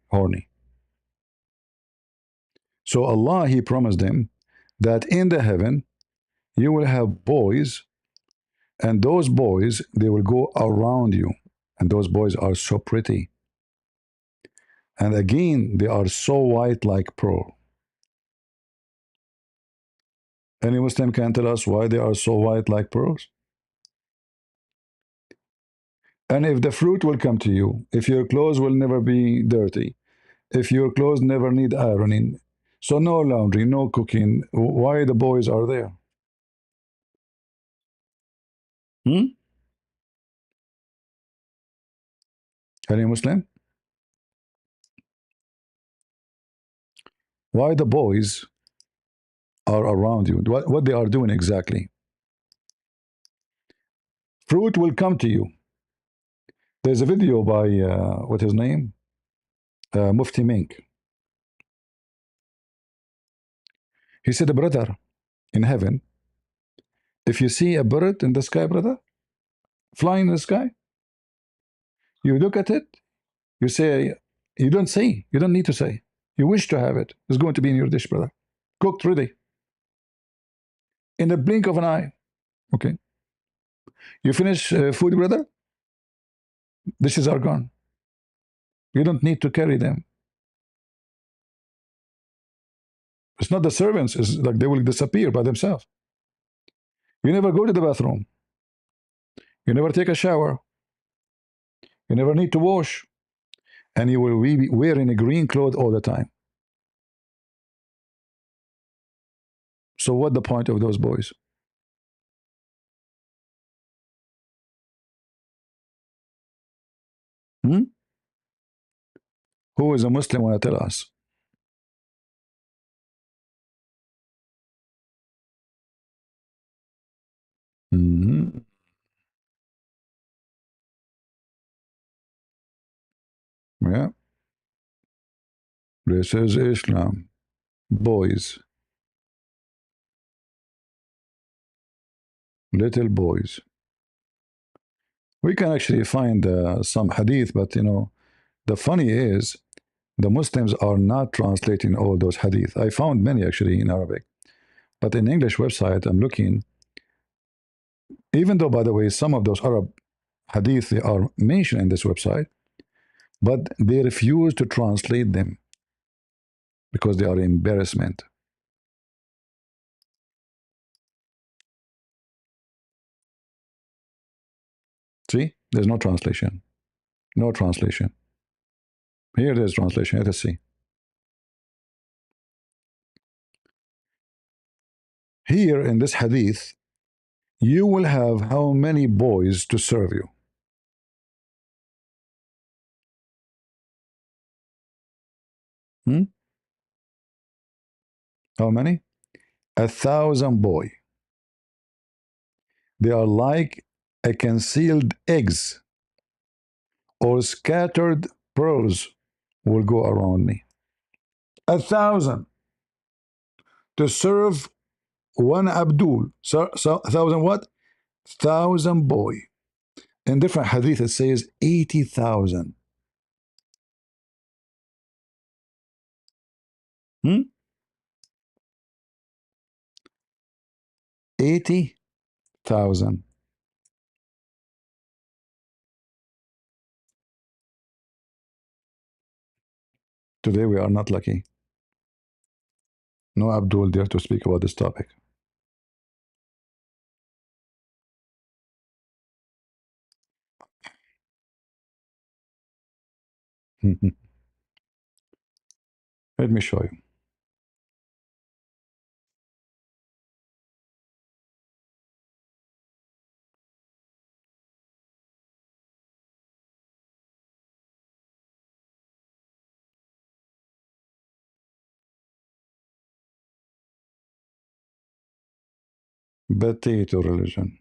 So Allah, He promised them that in the heaven you will have boys, and those boys they will go around you, and those boys are so pretty, and again they are so white like pearl. Any Muslim can tell us why they are so white like pearls? And if the fruit will come to you, if your clothes will never be dirty, if your clothes never need ironing, so no laundry, no cooking, why the boys are there? Hmm? Any Muslim? Why the boys are around you? What they are doing exactly? Fruit will come to you. There's a video by, what his name? Mufti Mink. He said, brother, in heaven, if you see a bird in the sky, brother, flying in the sky, you look at it, you say, you don't need to say. You wish to have it. It's going to be in your dish, brother. Cooked, ready. In the blink of an eye. Okay. You finish food, brother, dishes are gone. You don't need to carry them. It's not the servants, it's like they will disappear by themselves. You never go to the bathroom. You never take a shower. You never need to wash. And you will be wearing a green cloth all the time. So what the point of those boys? Hmm? Who is a Muslim want to tell us? Mm-hmm. Yeah. This is Islam. Boys. Little boys. We can actually find some hadith, but the funny is the Muslims are not translating all those hadith. I found many actually in Arabic, but in English website I'm looking. Even though, by the way, some of those Arab hadith they are mentioned in this website, but they refuse to translate them because they are embarrassment. See, there's no translation. No translation. Here there's translation. Let us see. Here in this hadith, you will have how many boys to serve you? Hmm? How many? 1,000 boy. They are like a concealed eggs or scattered pearls will go around me. 1,000 to serve one Abdul. So 1,000 what? 1,000 boy. In different hadith it says 80,000. 80,000. Today we are not lucky. No Abdul dare to speak about this topic. Let me show you. Potato religion.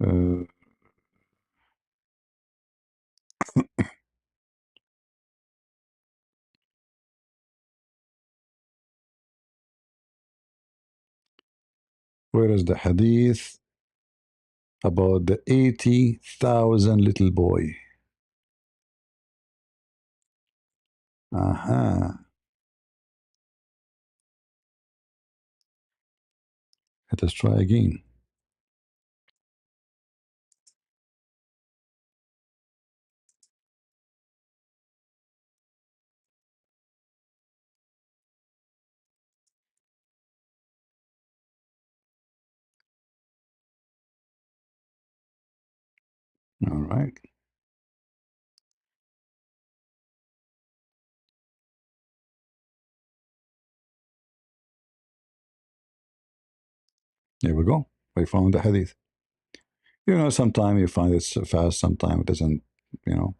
Uh, where is the hadith about the 80,000 little boy? Aha. Let us try again. All right. Here we go. We found the hadith. Sometimes you find it's fast, sometimes it doesn't, you know.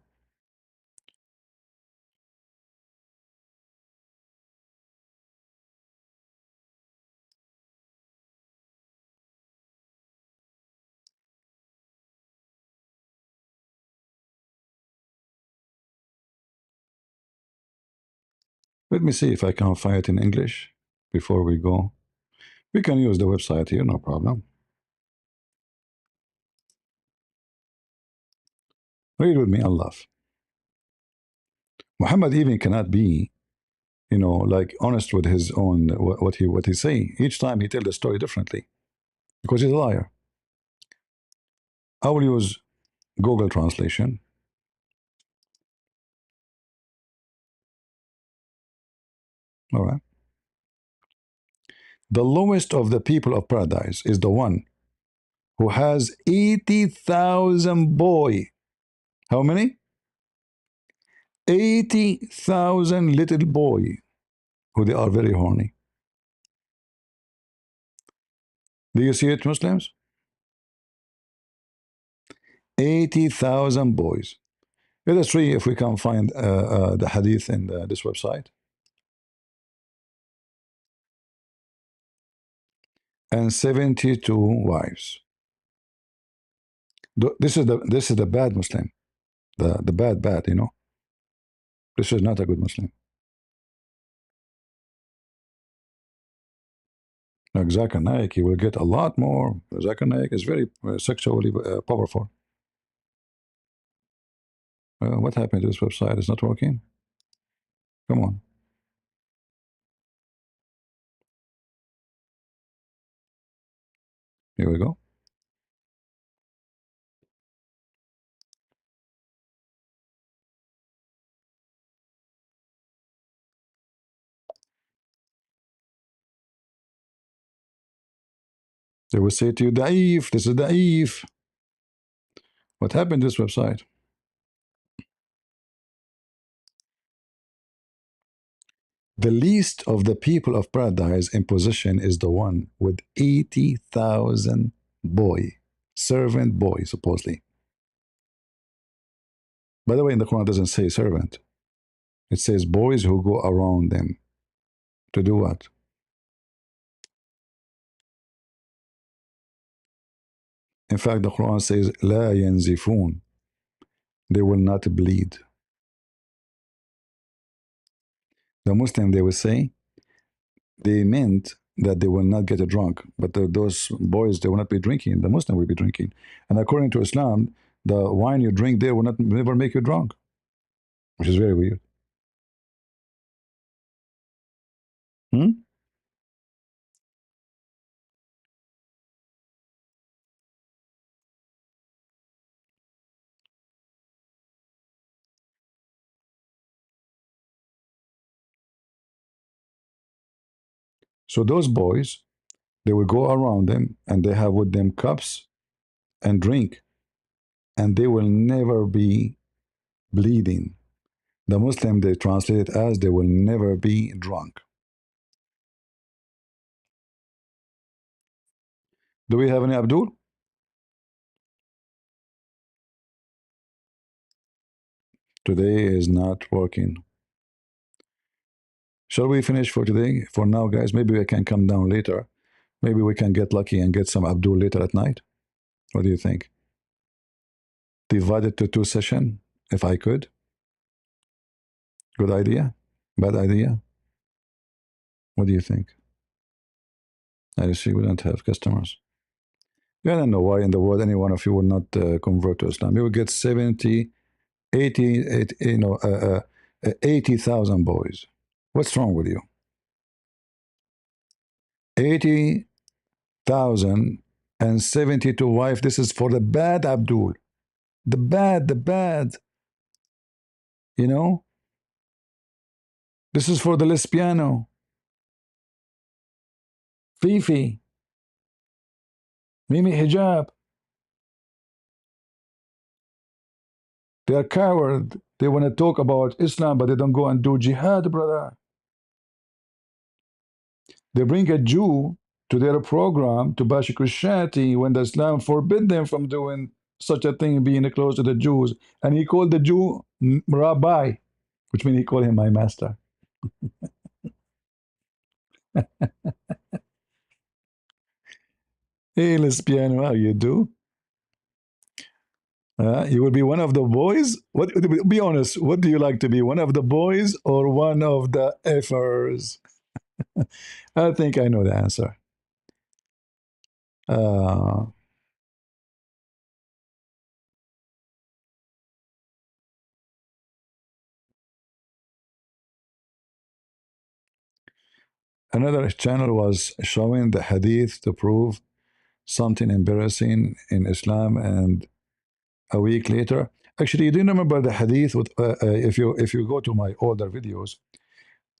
Let me see if I can find it in English before we go. We can use the website here, no problem. Read with me, Allah. Muhammad even cannot be, like honest with his own what he say. Each time he tell the story differently because he's a liar. I will use Google translation. All right. The lowest of the people of paradise is the one who has 80,000 boy. How many? 80,000 little boy who they are very horny. Do you see it, Muslims? 80,000 boys. Let us see if we can find the hadith in this website. And 72 wives. This is the bad Muslim. The bad, This is not a good Muslim. Like Zakir Naik, he will get a lot more. Zakir Naik is very sexually powerful. What happened to this website? It's not working. Come on. Here we go. They will say to you, Daif, this is Daif. What happened to this website? The least of the people of paradise in position is the one with 80,000 boy, servant boy, supposedly. By the way, in the Quran, it doesn't say servant. It says boys who go around them. To do what? In fact, the Quran says, لا ينزفون. They will not bleed. The Muslim, they will say, they meant that they will not get drunk, but those boys, they will not be drinking. The Muslim will be drinking. And according to Islam, the wine you drink there will not never make you drunk, which is very weird. Hmm? So those boys, they will go around them and they have with them cups and drink, and they will never be bleeding. The Muslim, they translate it as they will never be drunk. Do we have any Abdul? Today is not working. Shall we finish for today? For now, guys, maybe we can come down later. Maybe we can get lucky and get some Abdul later at night. What do you think? Divide it to 2 sessions, if I could. Good idea? Bad idea? What do you think? I see we don't have customers. I don't know why in the world any one of you will not convert to Islam. You will get 70, 80, 80,000 boys. What's wrong with you? 80,000 and 72 wife. This is for the bad Abdul. The bad. You know? This is for the lesbiano. Fifi. Mimi Hijab. They are coward. They want to talk about Islam, but they don't go and do jihad, brother. They bring a Jew to their program to bash Christianity when the Islam forbid them from doing such a thing, being close to the Jews. And he called the Jew Rabbi, which means he called him my master. Hey, lesbian, how you do? You will be one of the boys? What? Be honest. What do you like to be? One of the boys or one of the effers? I think I know the answer. Uh, Another channel was showing the hadith to prove something embarrassing in Islam, and a week later, actually, you didn't remember the hadith. With, if you go to my older videos,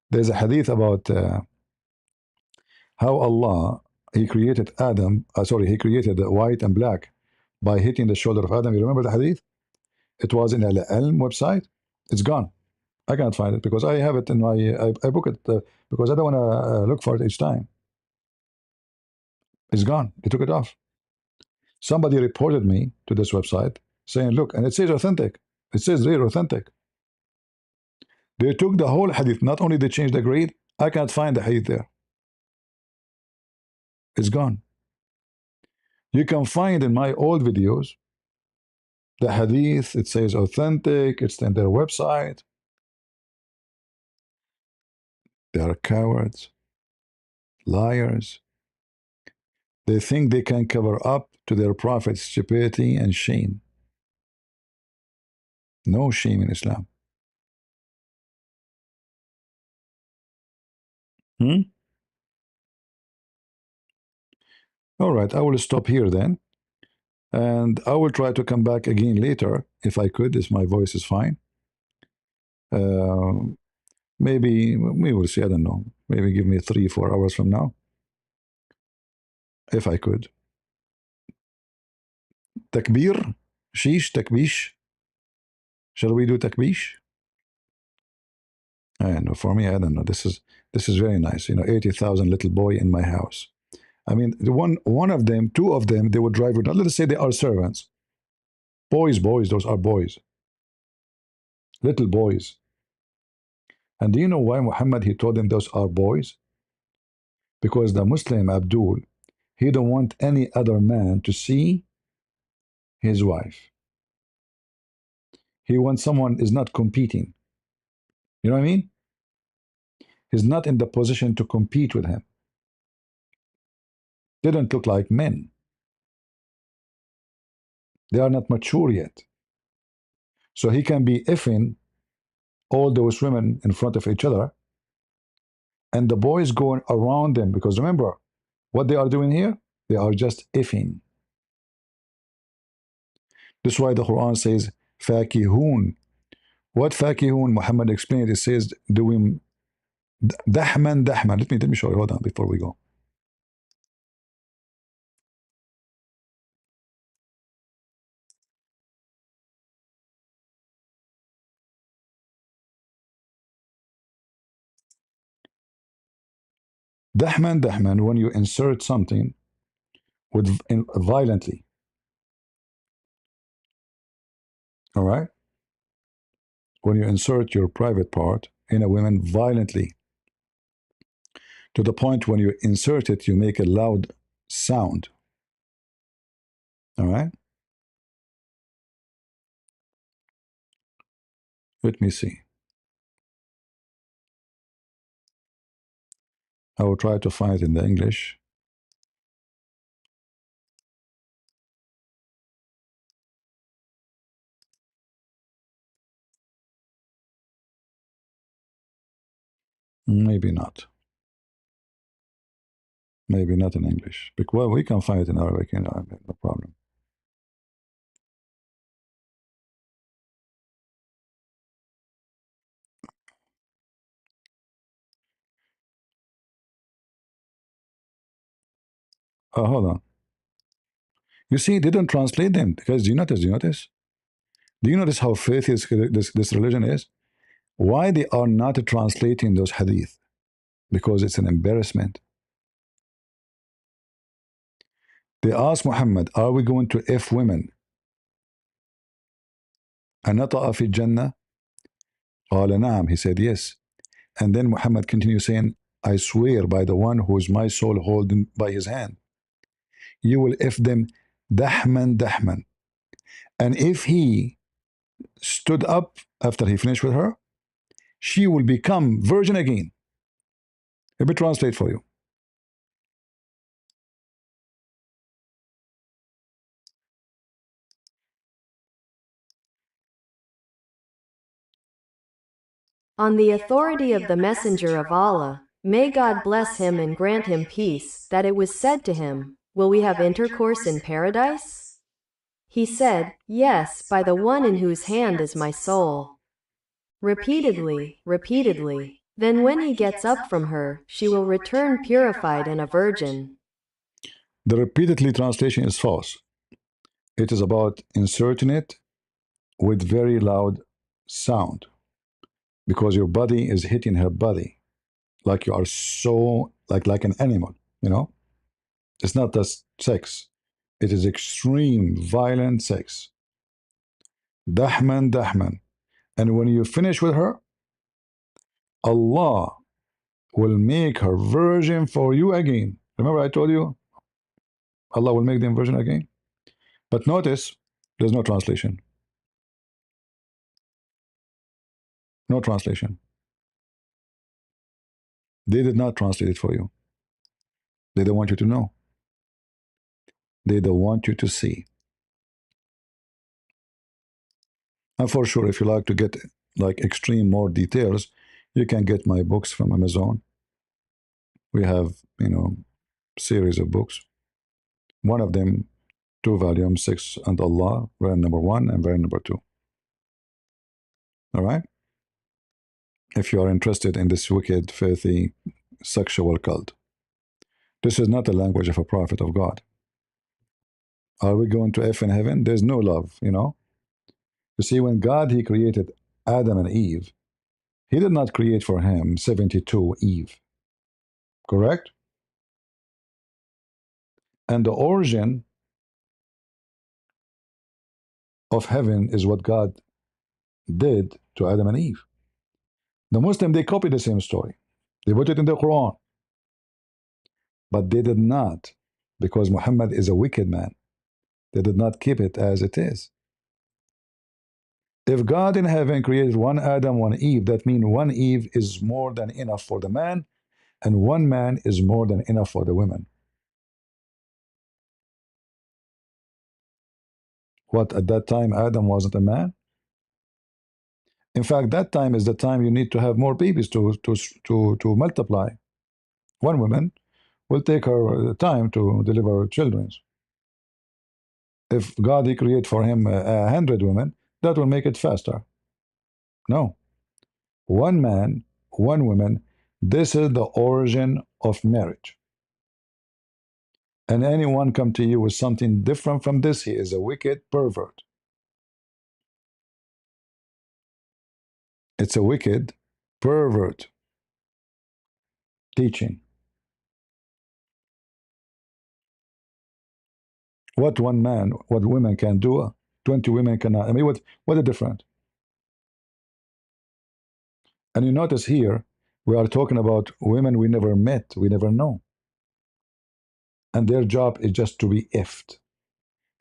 there's a hadith about how Allah He created Adam. He created the white and black by hitting the shoulder of Adam. You remember the hadith? It was in Al Elm website. It's gone. I can't find it because I have it in my. I book it because I don't want to look for it each time. It's gone. They took it off. Somebody reported me to this website saying, "Look," and it says authentic. It says they're authentic. They took the whole hadith. Not only they changed the grade, I can't find the hadith there. It's gone. You can find in my old videos the hadith. It says authentic. It's in their website. They are cowards, liars. They think they can cover up to their prophet's stupidity and shame. No shame in Islam. All right, I will stop here then. And I will try to come back again later if I could, if my voice is fine. Uh, maybe we will see. I don't know. Maybe give me 3-4 hours from now, if I could. Takbir, sheesh, takbish. Shall we do takbish? I don't know. For me, I don't know. This is very nice. 80,000 little boy in my house. I mean, one of them, two of them, they would drive it. Let us say they are servants. Boys, those are boys. Little boys. And do you know why Muhammad, he told them those are boys? Because the Muslim Abdul, he don't want any other man to see his wife. He wants someone is not competing. You know what I mean? He's not in the position to compete with him. They don't look like men. They are not mature yet. So he can be effing all those women in front of each other, and the boys going around them, because remember what they are doing here? They are just effing. This is why the Quran says fakihun. What fakihun? Muhammad explained. It says doing dahman. Let me show you. Hold on before we go. Dahman, when you insert something with violently. All right. when you insert your private part in a woman violently, to the point when you insert it, you make a loud sound. All right? Let me see. I will try to find it in the English. Maybe not. Maybe not in English. Because, well, we can find it in Arabic, no problem. Oh, hold on. You see, they don't translate them because do you notice? Do you notice? Do you notice how filthy this religion is? Why they are not translating those hadith? Because it's an embarrassment. They asked Muhammad, "Are we going to F women?" أنطأ في الجنة؟ قال نعم. He said yes. And then Muhammad continued saying, "I swear by the one who is my soul holding by his hand, you will F them dahman dahman." And if he stood up after he finished with her, she will become virgin again. Let me translate for you. On the authority of the Messenger of Allah, may God bless him and grant him peace, that it was said to him, "Will we have intercourse in paradise?" He said, "Yes, by the one in whose hand is my soul." Repeatedly, repeatedly. Then when he gets up from her, she will return purified and a virgin. The repeatedly translation is false. It is about inserting it with very loud sound because your body is hitting her body like you are so like an animal, you know? It's not just sex. It is extreme violent sex. Dahman dahman. And when you finish with her, Allah will make her virgin for you again. Remember I told you Allah will make them virgin again? But notice there's no translation. No translation. They did not translate it for you. They don't want you to know. They don't want you to see. And for sure, if you like to get like extreme more details, you can get my books from Amazon. We have, series of books. One of them, 2 volumes, Six and Allah, variant number 1 and variant number 2. All right? If you are interested in this wicked, filthy, sexual cult. This is not the language of a prophet of God. Are we going to F in heaven? There's no love. You see, when God, he created Adam and Eve, he did not create for him 72 Eve. Correct? And the origin of heaven is what God did to Adam and Eve. The Muslim, they copied the same story. They put it in the Quran. But they did not, because Muhammad is a wicked man. They did not keep it as it is. If God in heaven created one Adam, one Eve, that means one Eve is more than enough for the man, and one man is more than enough for the women. What, at that time, Adam wasn't a man? In fact, that time is the time you need to have more babies to multiply. One woman will take her time to deliver children. If God he create for him 100 women, that will make it faster. No, one man, one woman. This is the origin of marriage. And anyone come to you with something different from this, he is a wicked pervert. It's a wicked pervert teaching. What one man, what women can do, 20 women cannot. I mean, what the difference? And you notice here, we are talking about women we never met, we never know. And their job is just to be effed.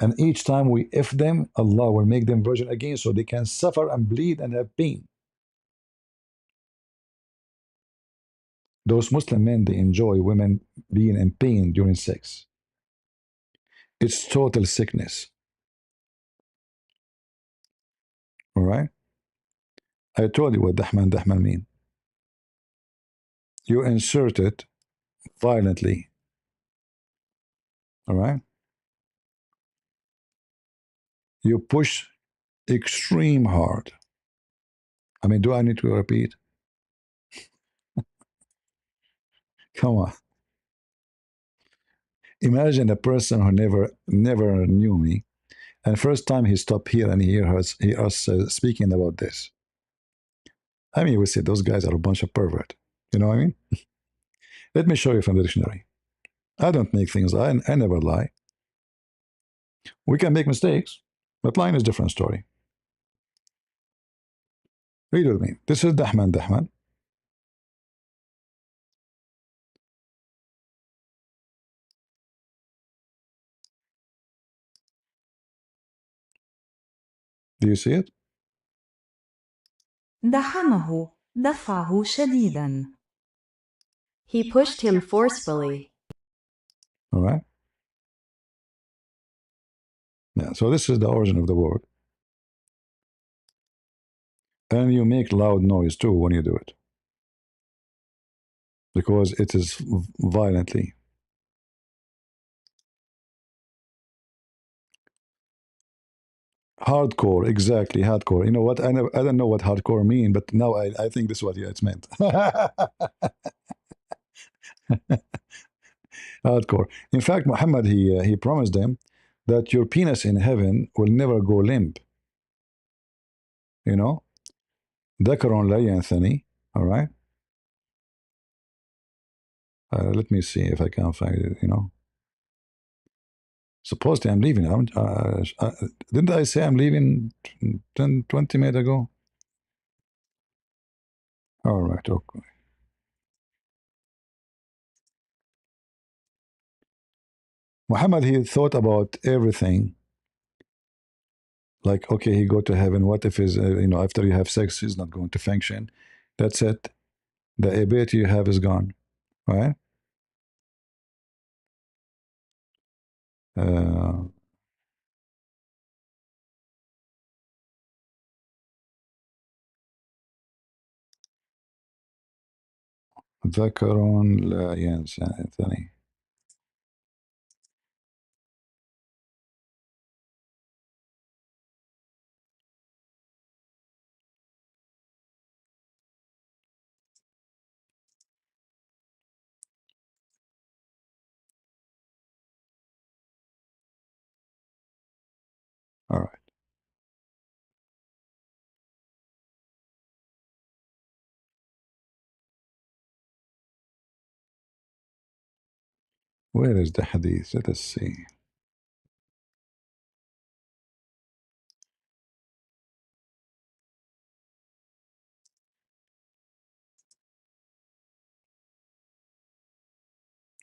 And each time we if them, Allah will make them virgin again so they can suffer and bleed and have pain. Those Muslim men, they enjoy women being in pain during sex. It's total sickness. All right? I told you what Dahman Dahman mean. You insert it violently. All right? You push extreme hard. I mean, do I need to repeat? Come on. Imagine a person who never knew me, and first time he stopped here and hear us speaking about this. I mean, we say those guys are a bunch of pervert. You know what I mean? Let me show you from the dictionary. I don't make things. I never lie. We can make mistakes, but lying is a different story. Read with me. This is Dahman Dahman. Do you see it? دحمه دفعه شديدا. He pushed him forcefully. All right. Yeah. So this is the origin of the word, and you make loud noise too when you do it, because it is violently. Hardcore, exactly, hardcore. You know what? I don't know what hardcore mean, but now I think this is what it's meant. Hardcore. In fact, Muhammad he promised them that your penis in heaven will never go limp. You know, ذكر لا ينثني. All right. Let me see if I can find it. You know, supposedly I'm leaving. Didn't I say I'm leaving 10, 20 minutes ago? All right. Okay. Muhammad he thought about everything. Like, okay, he go to heaven. What if his, after you have sex, he's not going to function? That's it. The ability you have is gone, right? Uh, ذكر لا ينسى ثاني. All right. Where is the hadith? Let us see.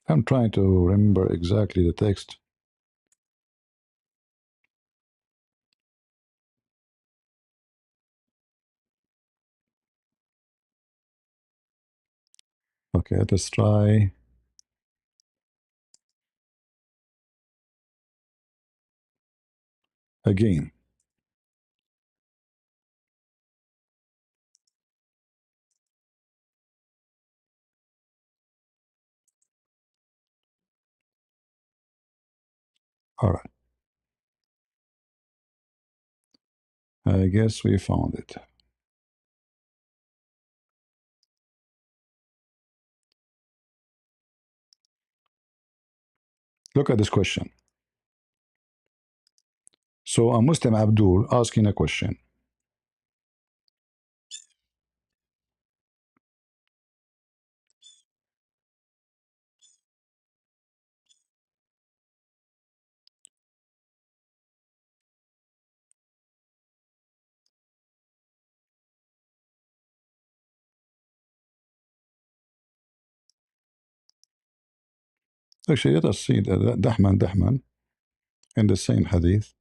I'm trying to remember exactly the text. Okay, let us try again. All right. I guess we found it. Look at this question. So a Muslim Abdul asking a question. Actually, let us see Dahman in the same hadith.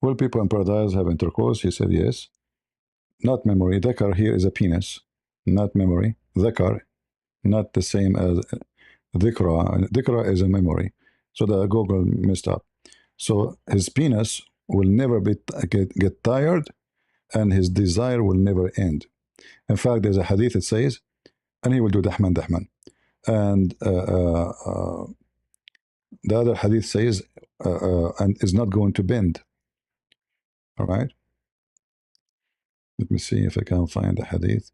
Will people in paradise have intercourse? He said yes. Not memory. Dhakar here is a penis, not memory. Dhakar, not the same as dhikra. Dhikra is a memory. So the Google messed up. So his penis will never get tired, and his desire will never end. In fact, there's a hadith that says, and he will do dahman. And the other hadith says, and is not going to bend. All right. Let me see if I can find the hadith.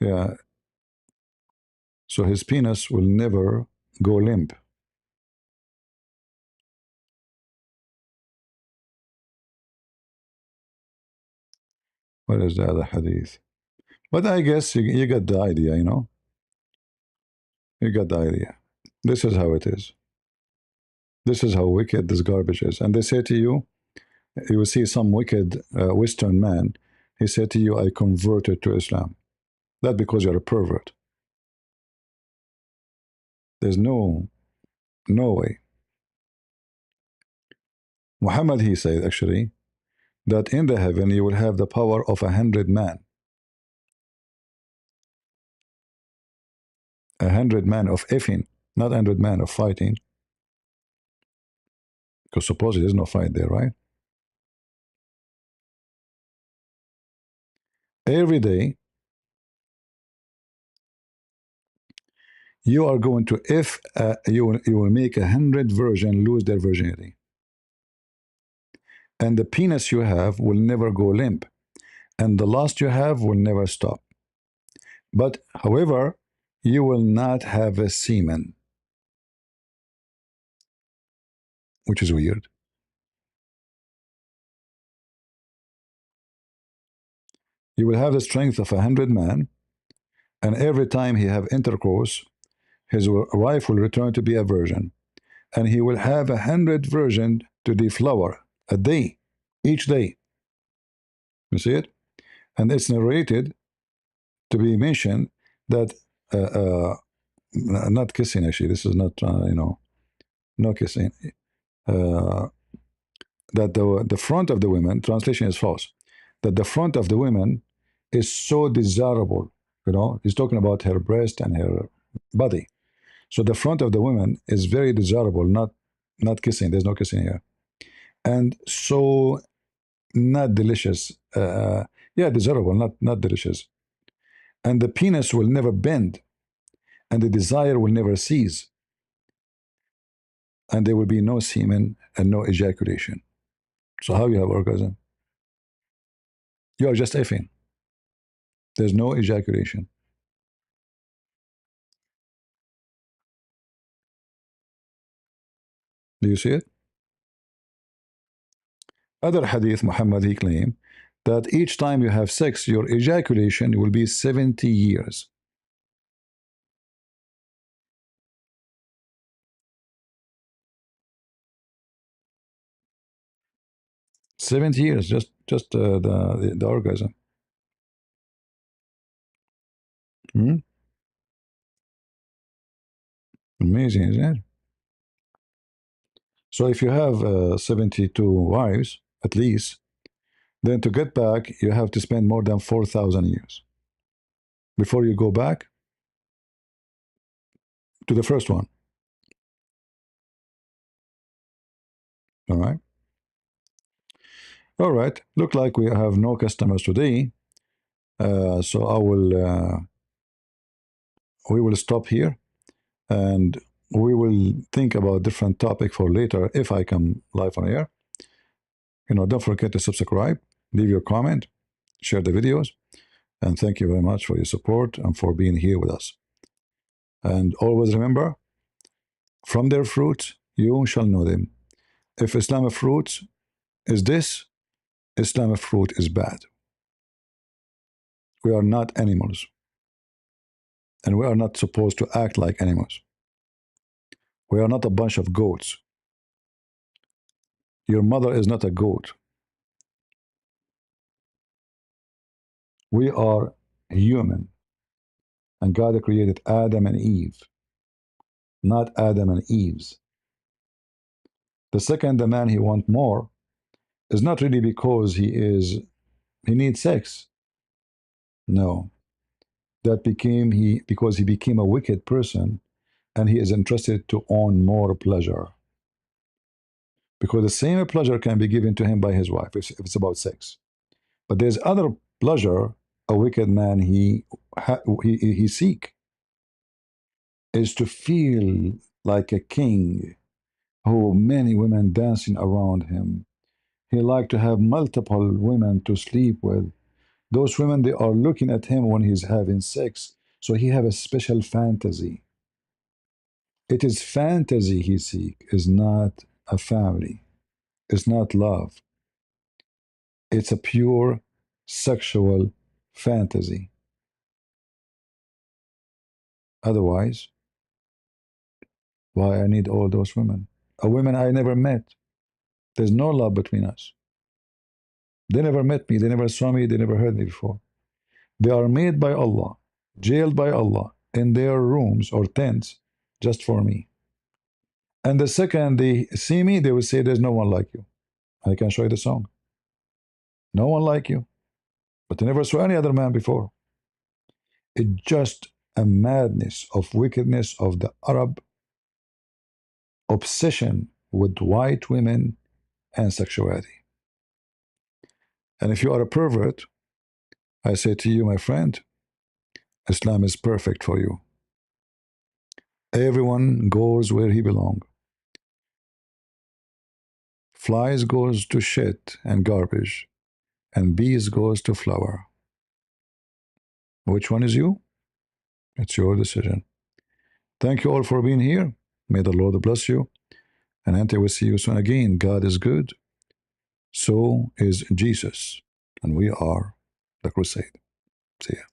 Yeah. So his penis will never go limp. What is the other hadith? But I guess you got the idea, you know? You got the idea. This is how it is. This is how wicked this garbage is. And they say to you, you will see some wicked Western man, he said to you, I converted to Islam. That's because you're a pervert. There's no way. Muhammad, he said actually, that in the heaven you will have the power of 100 men. 100 men of effing, not 100 men of fighting. Because supposedly there's no fight there, right? Every day, you are going to, if you will make 100 virgin lose their virginity. And the penis you have will never go limp. And the lust you have will never stop. But, however, you will not have a semen, which is weird. You will have the strength of 100 men, and every time he have intercourse, his wife will return to be a virgin, and he will have 100 virgin to deflower a day, each day. You see it? And it's narrated to be mentioned that not kissing, actually, this is not no kissing, that the front of the women, translation is false, that the front of the women is so desirable. He's talking about her breast and her body. So the front of the woman is very desirable, not kissing. There's no kissing here, and so not delicious. Yeah, desirable, not delicious. And the penis will never bend, and the desire will never cease, and there will be no semen and no ejaculation. So how you have orgasm? You are just effing. There's no ejaculation. Do you see it? Other hadith, Muhammad, he claimed that each time you have sex, your ejaculation will be 70 years. $70, just the orgasm. Hmm? Amazing, isn't it? So if you have 72 wives, at least, then to get back, you have to spend more than 4,000 years before you go back to the first one. All right. All right. Look like we have no customers today. So we will stop here, and we will think about different topic for later if I come live on air. Don't forget to subscribe, leave your comment, share the videos, and thank you very much for your support and for being here with us. And always remember, from their fruits you shall know them. If Islam of fruits is this, Islam of fruit is bad. We are not animals, and we are not supposed to act like animals. We are not a bunch of goats. Your mother is not a goat. We are human. And God created Adam and Eve, not Adam and Eve's. The second, the man he wants more is not really because he needs sex. No. That became he because he became a wicked person and he is interested to own more pleasure. Because the same pleasure can be given to him by his wife if it's about sex. But there's other pleasure a wicked man he seek is to feel like a king who many women dancing around him. He like to have multiple women to sleep with. Those women they are looking at him when he's having sex. So he have a special fantasy. It is fantasy he seek, is not a family. It's not love. It's a pure sexual fantasy. Otherwise, why I need all those women? A women I never met. There's no love between us. They never met me. They never saw me. They never heard me before. They are made by Allah, jailed by Allah in their rooms or tents just for me. And the second they see me, they will say, there's no one like you. I can show you the song. No one like you. But they never saw any other man before. It's just a madness of wickedness of the Arab obsession with white women and sexuality. And if you are a pervert, I say to you, my friend, Islam is perfect for you. Everyone goes where he belongs. Flies goes to shit and garbage, and bees goes to flower. Which one is you? It's your decision. Thank you all for being here. May the Lord bless you. And until we see you soon again, God is good. So is Jesus. And we are the crusade. See ya.